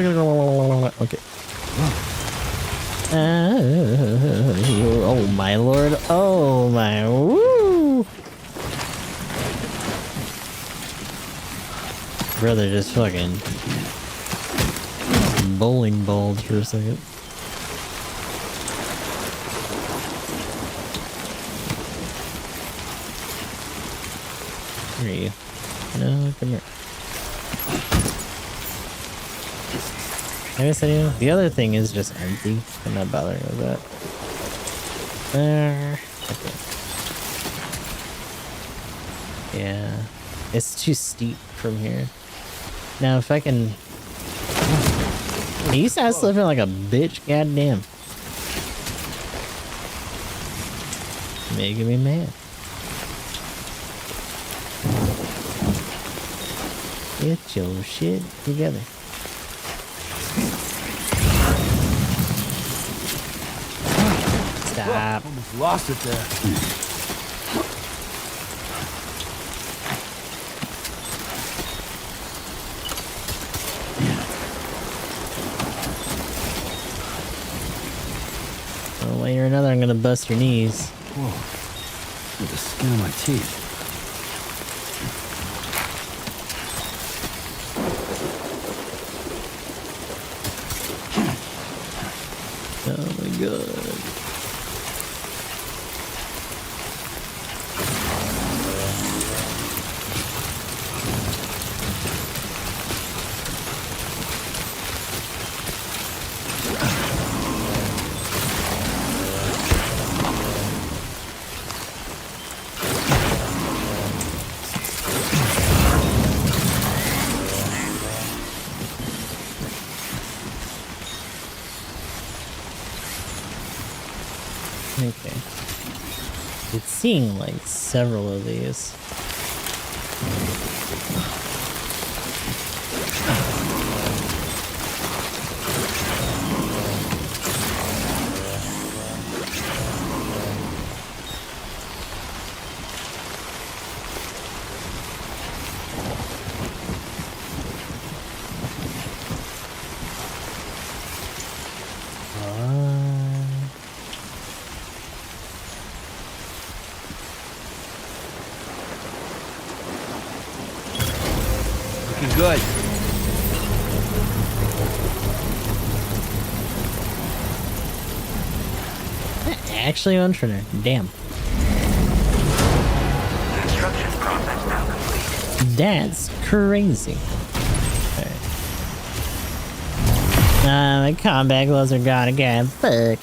god, oh my god, okay. Oh my lord, oh my woo! Brother just fucking bowling balled for a second. Where are you? No, come here. I miss anyone? The other thing is just empty. I'm not bothering with that. Okay. Yeah. It's too steep from here. Now if I can... He used to have slipping like a bitch, goddamn. Making me mad. Get your shit together. Stop. Whoa, almost lost it there. One way or another, I'm gonna bust your knees. Whoa. With the skin of my teeth. Oh my god. Okay. It's seeing like several of these. Looking good. Actually on Trinner. Damn. Construction process now complete. That's crazy. Alright. My combat gloves are gone again. Fuck.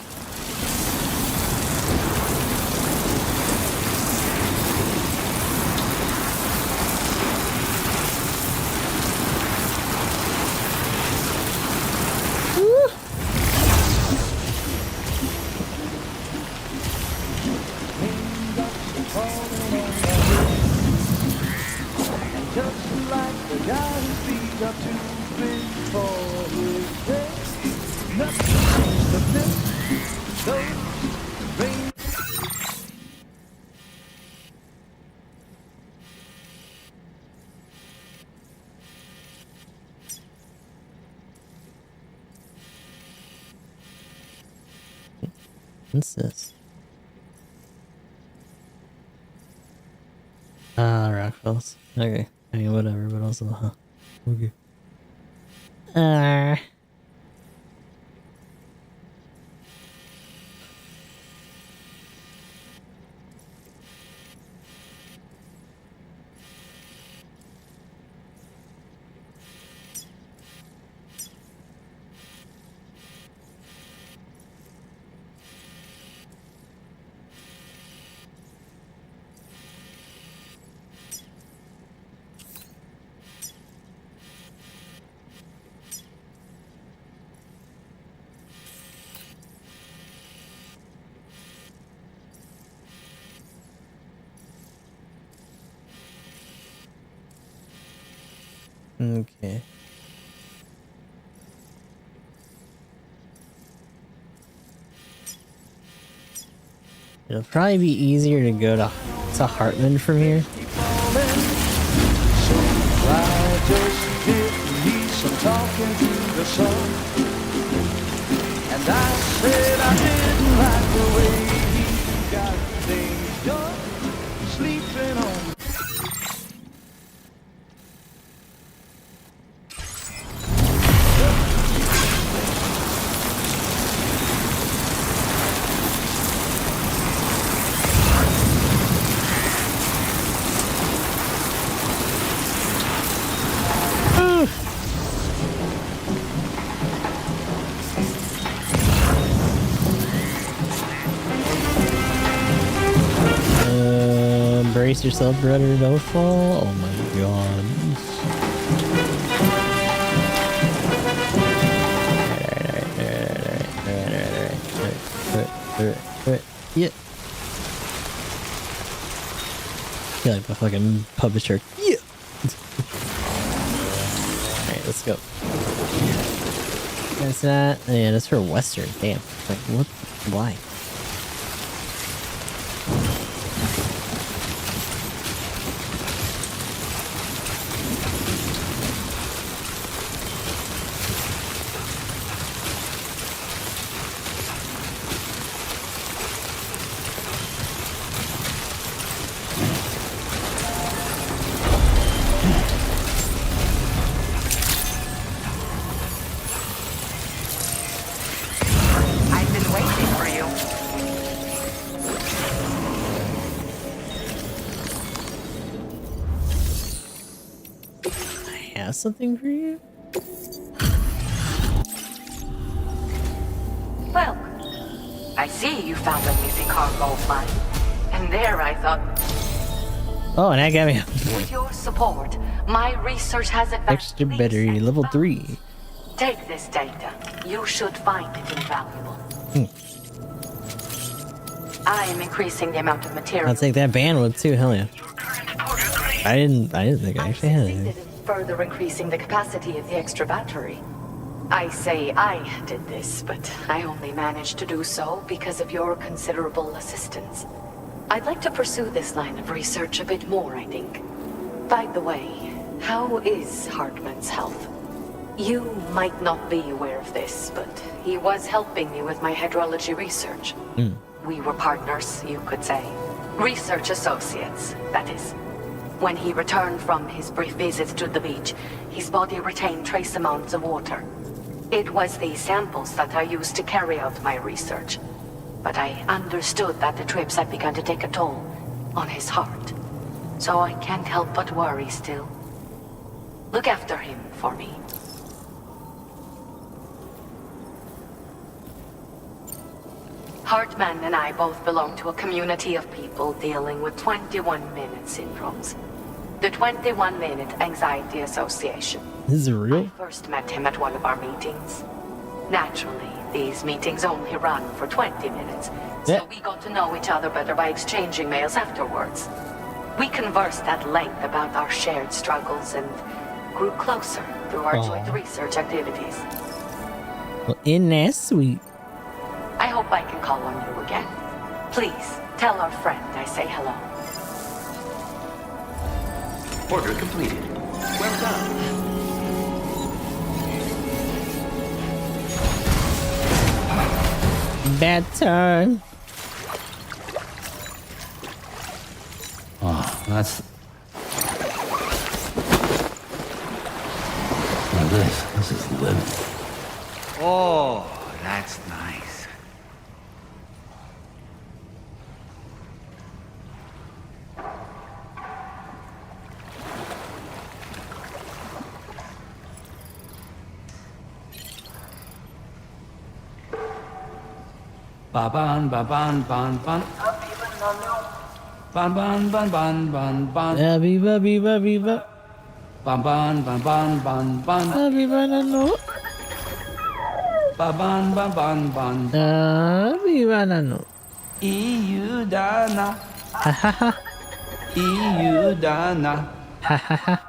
What's this? Rockfalls. Okay. I mean, whatever, but also, huh? Okay. Okay. It'll probably be easier to go to Hartman from here. I just did need some talking to the sun. And I said I didn't like the way he got things done. Sleeping on. Brace yourself, brother, don't fall. Oh my god. Yeah. Yeah, like the fucking publisher. Yeah. Alright, let's go. That's that. Yeah, that's for Western. Damn. Like, what? Why? Something for you? Well, I see you found a missing cargo of mine. And there I thought... Oh, and that got me. With your support, my research has advanced. Extra battery, level 3. Take this data. You should find it invaluable. I am increasing the amount of material. I'll take that bandwidth too, hell yeah. I didn't think I actually had it. Further increasing the capacity of the extra battery. I say I did this, but I only managed to do so because of your considerable assistance. I'd like to pursue this line of research a bit more, I think. By the way, how is Hartman's health? You might not be aware of this, but he was helping me with my hydrology research. We were partners, you could say. Research associates, that is. When he returned from his brief visit to the beach, his body retained trace amounts of water. It was these samples that I used to carry out my research. But I understood that the trips had begun to take a toll on his heart. So I can't help but worry still. Look after him for me. Hartman and I both belong to a community of people dealing with 21-minute syndromes. The 21-Minute Anxiety Association. This is real? I first met him at one of our meetings. Naturally, these meetings only run for 20 minutes, so we got to know each other better by exchanging mails afterwards. We conversed at length about our shared struggles and grew closer through our joint research activities. Well, in that sweet. I hope I can call on you again. Please, tell our friend I say hello. Order completed. Well done. Bad turn. Oh, that's... Now this is living. Oh, that's nice. Ba-ban, ba-ban, ban, ban. Ban, ban, ban, ban, ban, ban. Biba, biba, biba. Ban, ban, ban, ban, ban, ban. Biba, no. Ba-ban, ban, ban, ban. Biba, no. EU Dana. Ha ha ha. EU Dana. Ha ha ha.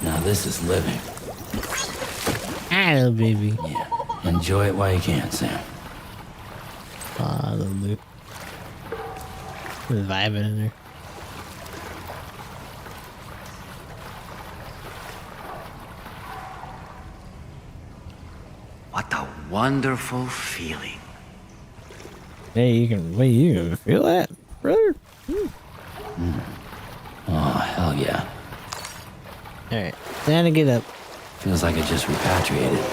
Now this is living. Hello, baby. Yeah. Enjoy it while you can, Sam. Ah, the loot. There's vibing in there. What a wonderful feeling. Hey, you can feel that, brother? Oh, hell yeah. Alright, time to get up. Feels like I just repatriated.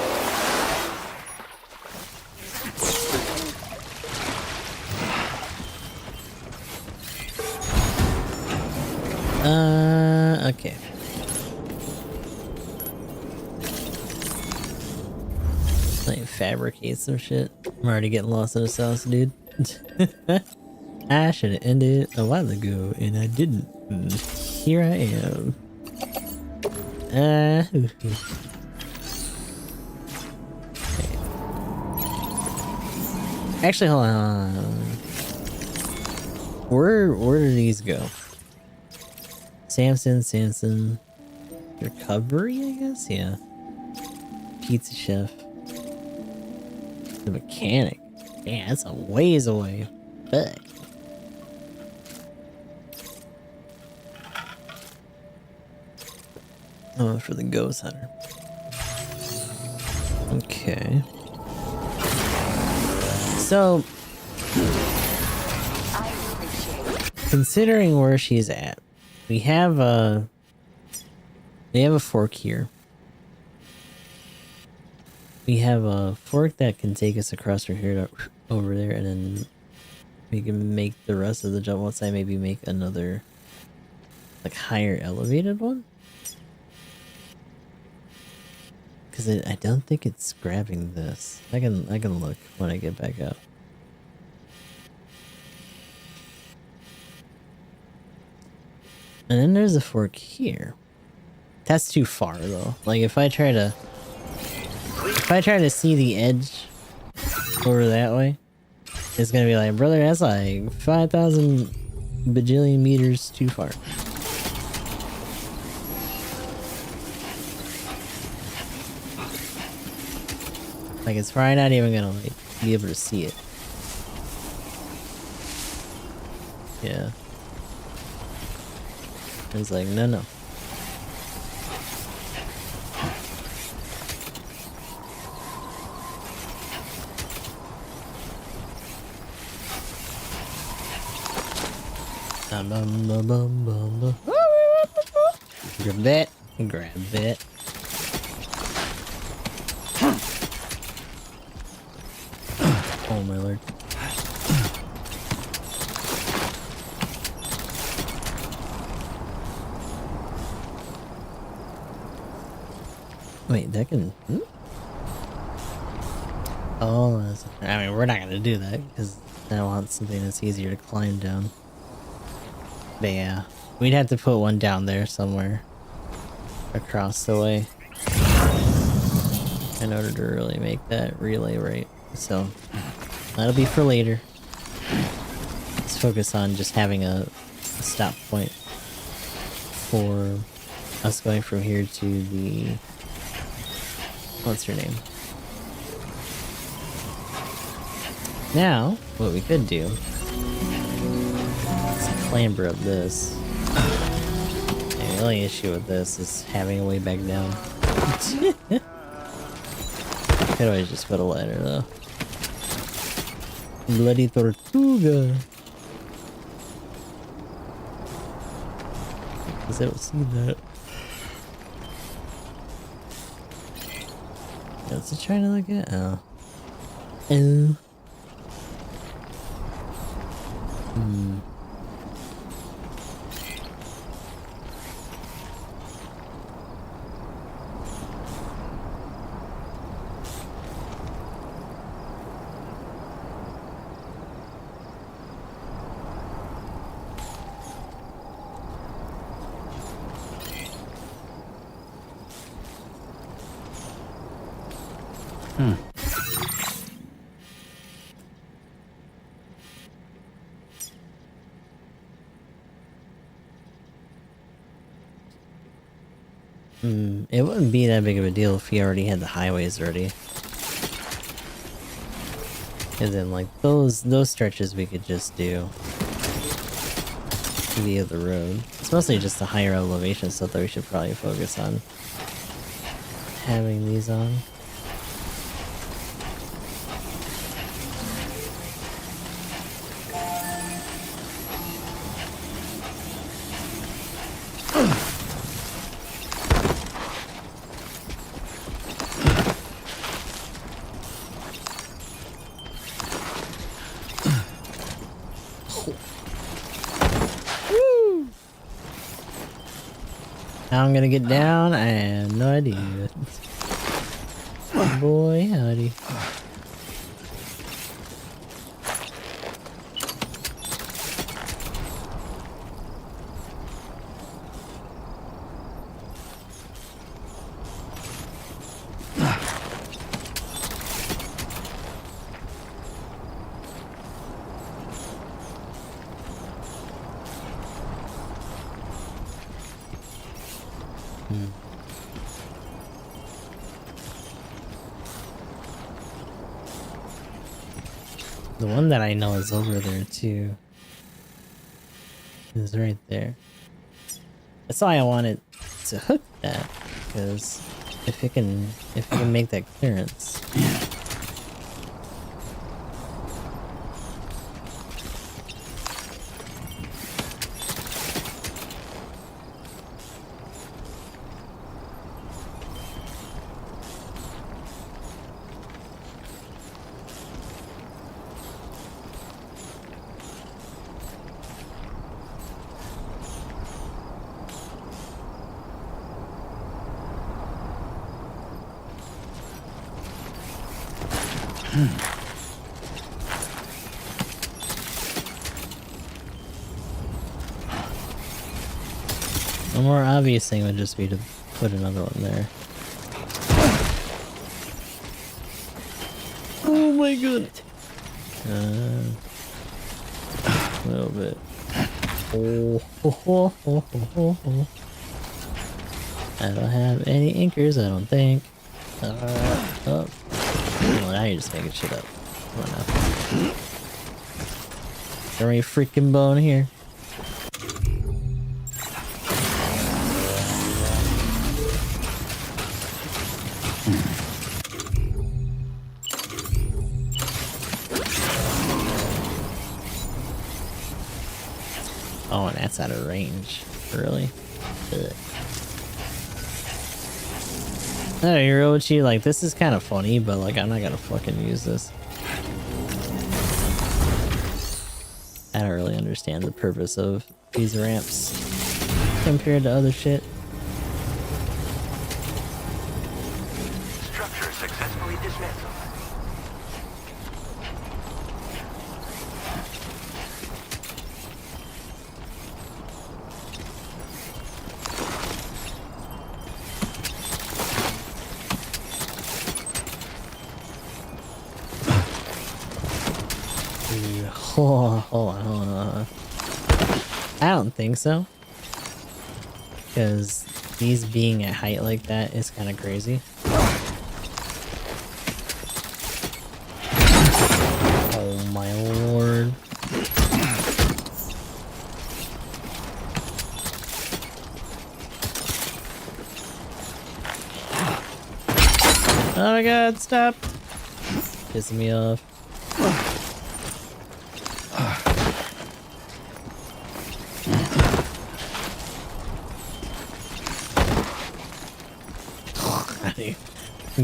Okay. Like fabricate some shit. I'm already getting lost in this house, dude. I should have ended a while ago, and I didn't. Here I am. Okay. Actually, hold on. Where do these go? Samson. Recovery, I guess? Yeah. Pizza chef. The mechanic. Yeah, that's a ways away. Fuck. Oh, for the ghost hunter. Okay. So, considering where she's at, we have a fork here. We have a fork that can take us across from here to over there, and then we can make the rest of the jump once I maybe make another like higher elevated one. Because I don't think it's grabbing this. I can look when I get back up. And then there's a fork here. That's too far though. Like if I try to see the edge over that way, it's gonna be like, brother, that's like 5,000 bajillion meters too far. Like it's probably not even gonna like be able to see it. Yeah. It's like, no. Grab that. Grab that. Oh my lord. Wait, that can... Oh, I mean, we're not gonna do that, because I want something that's easier to climb down. But yeah, we'd have to put one down there somewhere. Across the way. In order to really make that relay right. So, that'll be for later. Let's focus on just having a stop point for us going from here to the... What's her name? Now, what we could do is clamber up this. And the only issue with this is having a way back down. Could always just put a ladder though. Bloody Tortuga! Does that see that? What's it trying to look at? Oh. Oh. It wouldn't be that big of a deal if we already had the highways ready. And then like those stretches we could just do via the road. It's mostly just the higher elevation stuff that we should probably focus on having these on. How I'm gonna get down? I have no idea. Boy, howdy. The one that I know is over there too. Is right there. That's why I wanted to hook that, because if it can make that clearance. The more obvious thing would just be to put another one there. Oh my god! A little bit. Oh. I don't have any anchors, I don't think. Oh. Well, now you're just making shit up. Come on now. Throw me a freaking bone here. Oh, and that's out of range. Really? Ugh. No, Hirochi, like, this is kind of funny, but, like, I'm not gonna fucking use this. I don't really understand the purpose of these ramps compared to other shit. Structure successfully dismantled. Hold on. I don't think so. Because these being at height like that is kind of crazy. Oh my lord. Oh my god, stop! Pissing me off.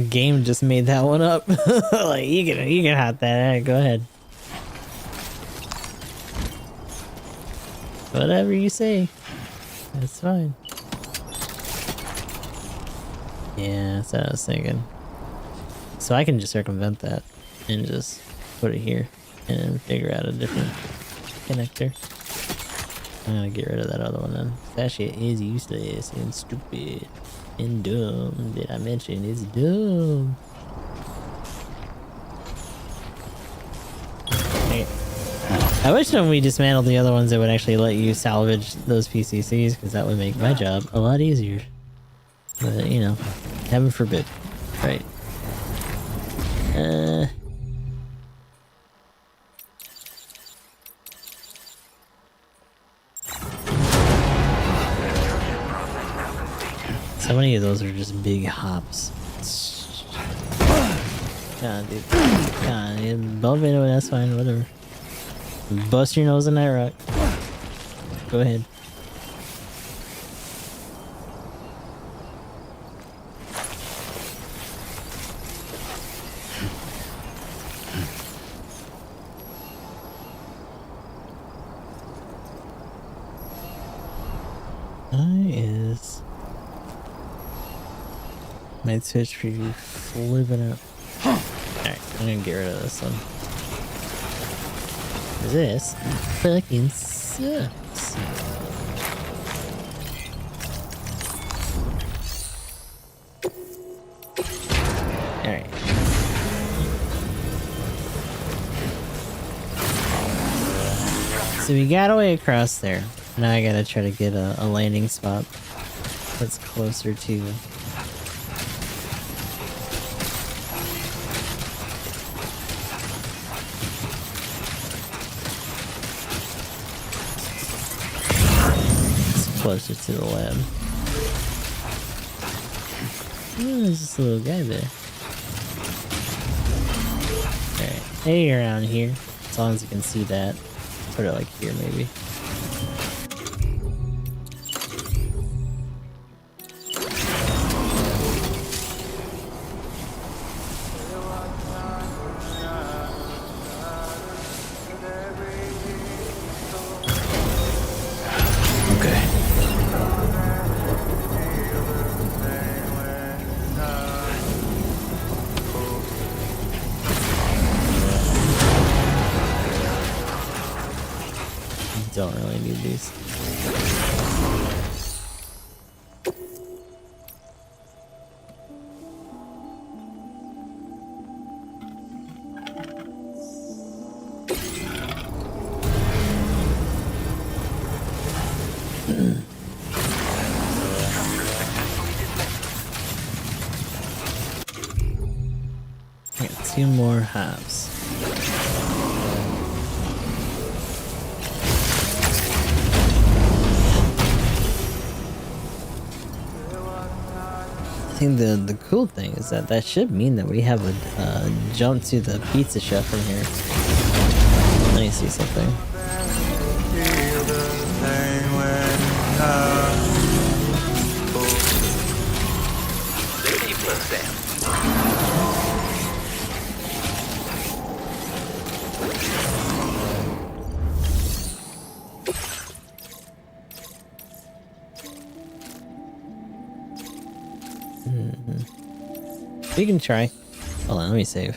Game just made that one up. Like you can have that. Go ahead. Whatever you say. That's fine. Yeah, that's what I was thinking. So I can just circumvent that and just put it here and figure out a different connector. I'm gonna get rid of that other one then. That shit is useless and stupid. And dumb. Did I mention it's dumb? Hey. I wish when we dismantled the other ones it would actually let you salvage those PCCs, because that would make my job a lot easier. But you know, heaven forbid. Right. So many of those are just big hops. God, dude. God, bump into it, that's fine, whatever. Bust your nose in that rock. Go ahead. My Twitch preview flipping out. Alright, I'm gonna get rid of this one. This fucking sucks. Alright. So we got a way across there. Now I gotta try to get a landing spot that's closer to closer to the lab. Oh, there's this little guy there. Alright, maybe around here. As long as you can see that. Put it like here, maybe. Don't really need these. I got 2 more halves. I think the cool thing is that should mean that we have a jump to the pizza chef from here. Let me see something. We can try. Hold on, let me save.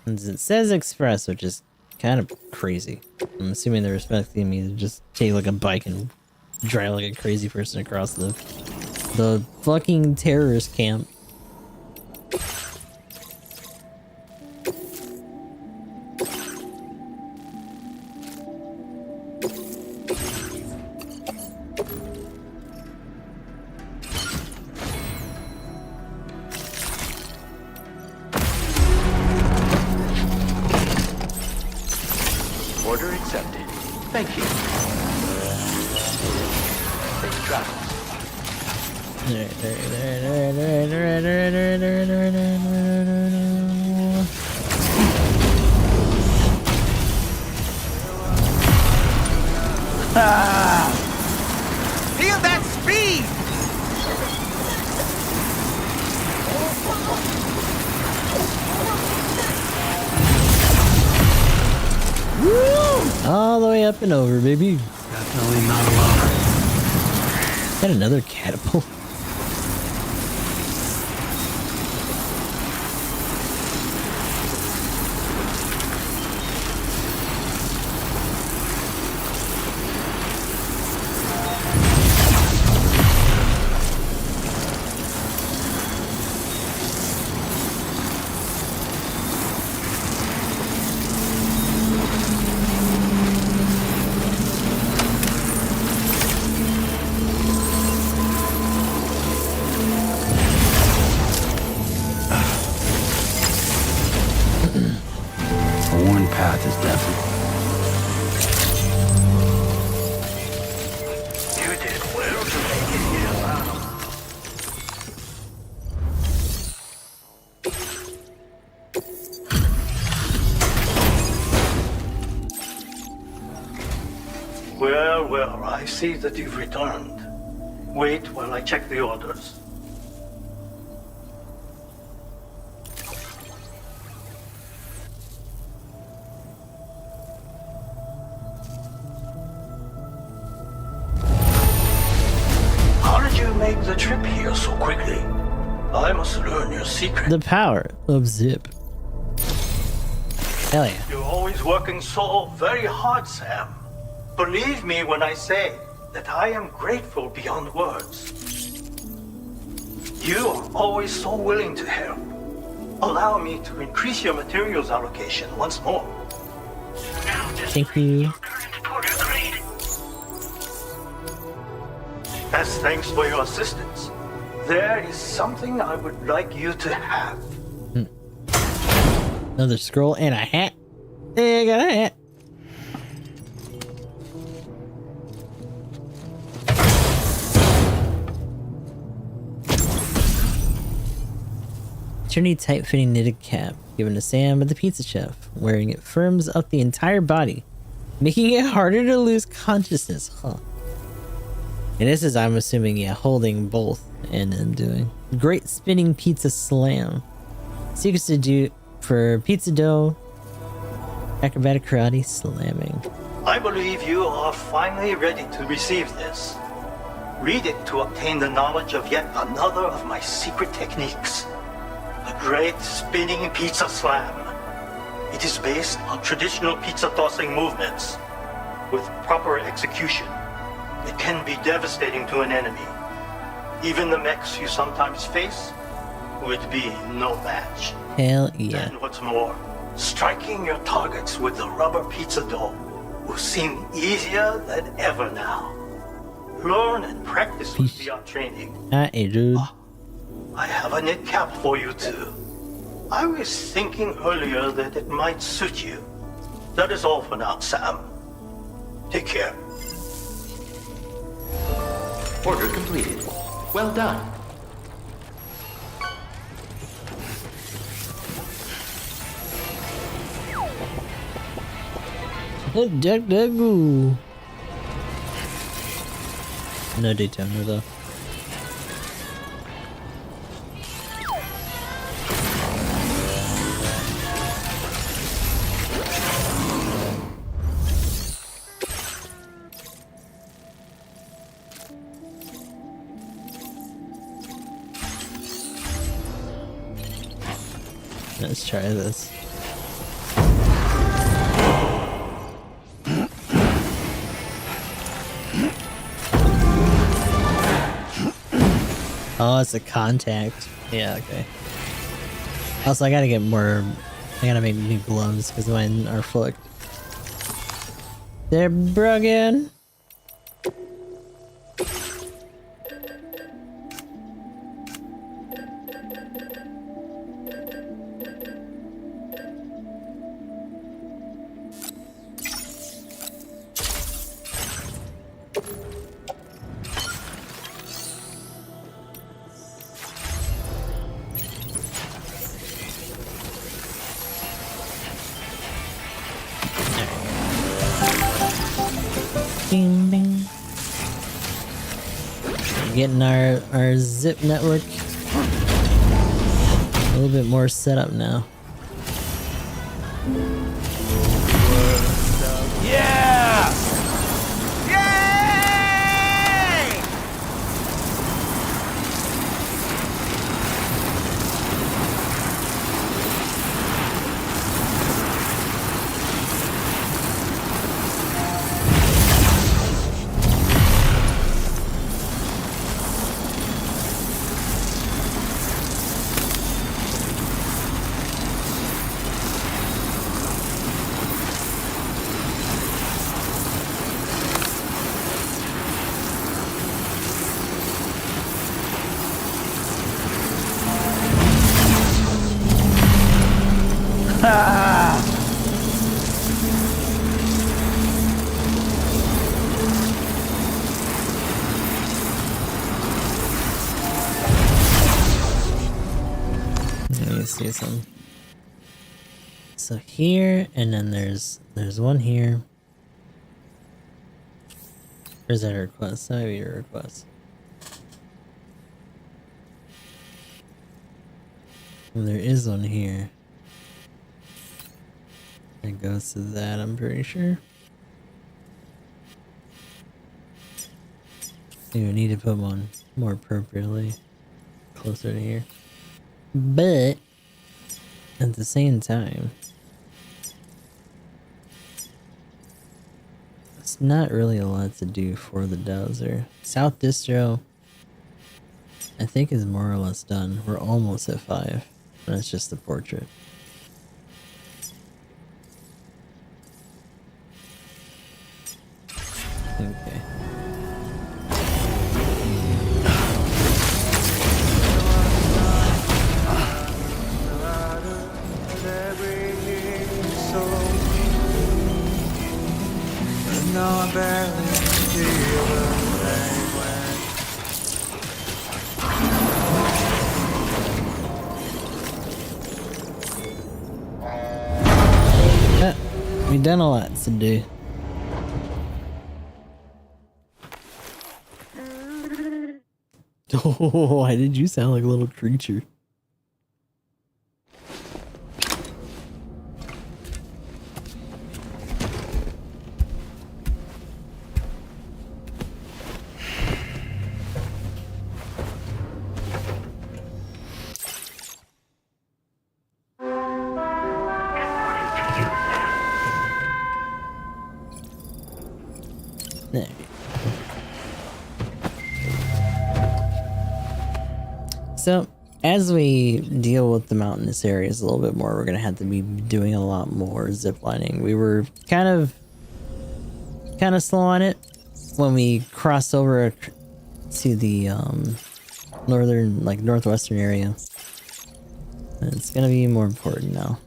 It says express, which is kind of crazy. I'm assuming they're expecting me to just take like a bike and drive like a crazy person across the fucking terrorist camp. Order accepted. Thank you. Safe travels. Feel that speed! Woo! All the way up and over, baby. Definitely not alone. Got another catapult. path is definite. You did well to make it here, Lionel. Well, well, I see that you've returned. Wait while I check the orders. How did you make the trip here so quickly? I must learn your secret. The power of Zip. Hell yeah. You're always working so very hard, Sam. Believe me when I say that I am grateful beyond words. You are always so willing to help. Allow me to increase your materials allocation once more. Thank you. As thanks for your assistance, there is something I would like you to have. Another scroll and a hat. Hey, I got a hat. Eternity tight-fitting knitted cap given to Sam by the pizza chef. Wearing it firms up the entire body, making it harder to lose consciousness. Huh. And this is, I'm assuming, yeah, holding both and then doing great spinning pizza slam. Secrets to do for pizza dough, acrobatic karate slamming. I believe you are finally ready to receive this. Read it to obtain the knowledge of yet another of my secret techniques. The great spinning pizza slam. It is based on traditional pizza tossing movements. With proper execution, it can be devastating to an enemy. Even the mechs you sometimes face would be no match. Hell yeah. And what's more, striking your targets with the rubber pizza dough will seem easier than ever now. Learn and practice with VR training. Hey, dude. I have a knit cap for you too. I was thinking earlier that it might suit you. That is all for now, Sam. Take care. Order completed. Well done. Duck duck goo. No Daytona though. Let's try this. Oh, it's a contact. Yeah, okay. Also, I gotta get more... I gotta make new gloves because mine are fucked. They're broken! Bing, bing. Getting our zip network a little bit more set up now. Yeah! Let me see some. So here, and then there's one here. Or is that a request? That might be a request. And there is one here. It goes to that, I'm pretty sure. We would need to put one more appropriately closer to here. But at the same time, it's not really a lot to do for the dowser. South Distro, I think, is more or less done. We're almost at 5. And it's just the portrait. Okay. No, I barely feel the language. We done a lot to do. Oh, why did you sound like a little creature? So, as we deal with the mountainous areas a little bit more, we're going to have to be doing a lot more ziplining. We were kind of slow on it when we crossed over to the northern, like northwestern area. And it's going to be more important now.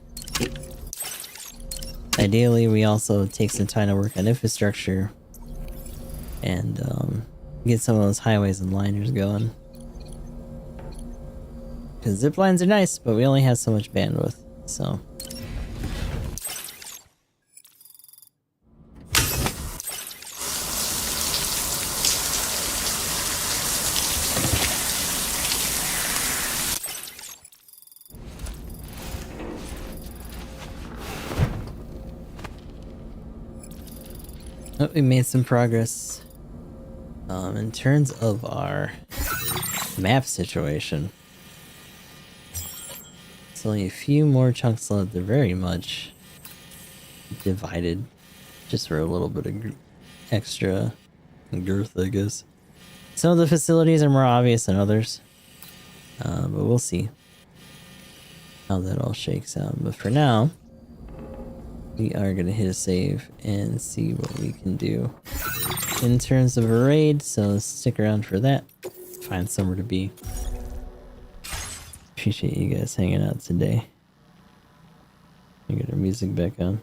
Ideally, we also take some time to work on infrastructure and get some of those highways and liners going. Because zip lines are nice, but we only have so much bandwidth, so. Oh, we made some progress. In terms of our map situation. There's only a few more chunks left. They're very much divided, just for a little bit of extra girth, I guess. Some of the facilities are more obvious than others, but we'll see how that all shakes out. But for now, we are going to hit a save and see what we can do in terms of a raid, so stick around for that. Find somewhere to be. Appreciate you guys hanging out today. I get our music back on.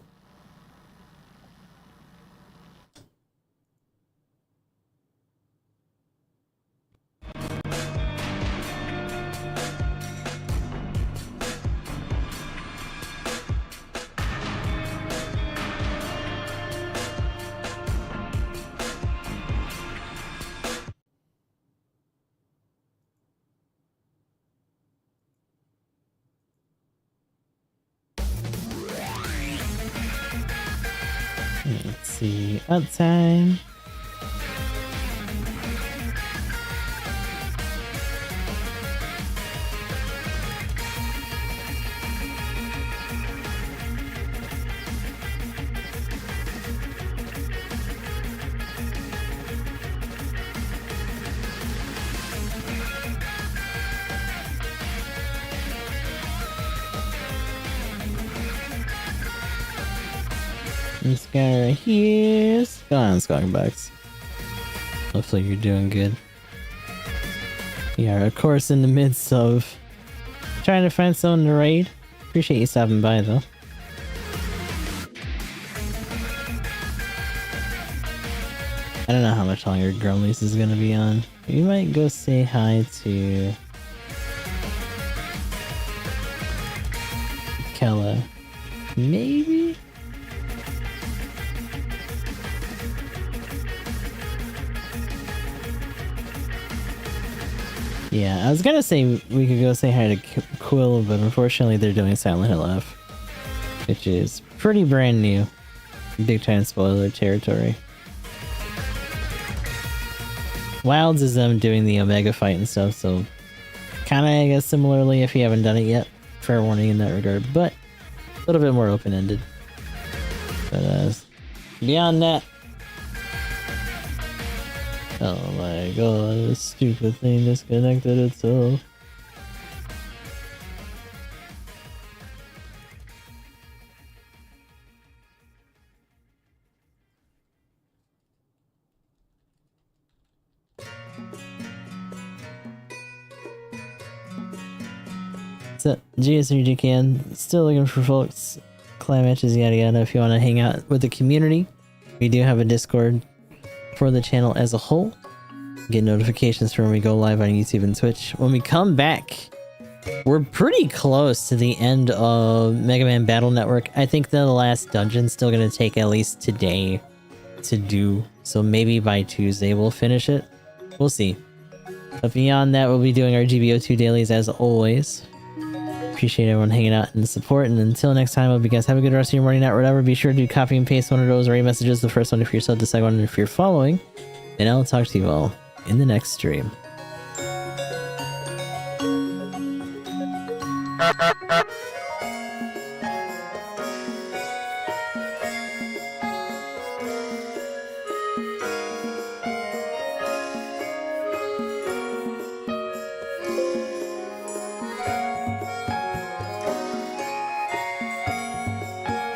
Let's see, outside. This guy right here. Go on, Skogbox. Hopefully you're doing good. We are, of course, in the midst of trying to find someone to raid. Appreciate you stopping by, though. I don't know how much longer Grumley's is gonna be on. We might go say hi to Kella. Maybe? Yeah, I was gonna say we could go say hi to Quill, but unfortunately they're doing Silent Hill F, which is pretty brand new. Big time spoiler territory. Wilds is them doing the Omega fight and stuff, so kinda, I guess, similarly if you haven't done it yet. Fair warning in that regard, but a little bit more open-ended. But beyond that, oh my god, this stupid thing disconnected itself. So, GS3GKN, still looking for folks, clan matches, yada yada. If you want to hang out with the community, we do have a Discord for the channel as a whole. Get notifications for when we go live on YouTube and Twitch. When we come back, we're pretty close to the end of Mega Man Battle Network. I think the last dungeon's still going to take at least today to do, so maybe by Tuesday we'll finish it. We'll see. But beyond that, we'll be doing our GBO2 dailies as always. Appreciate everyone hanging out and the support, and until next time, I hope you guys have a good rest of your morning, night, whatever. Be sure to copy and paste one of those raid messages, the first one if you're subbed, the second one if you're following, and I'll talk to you all in the next stream.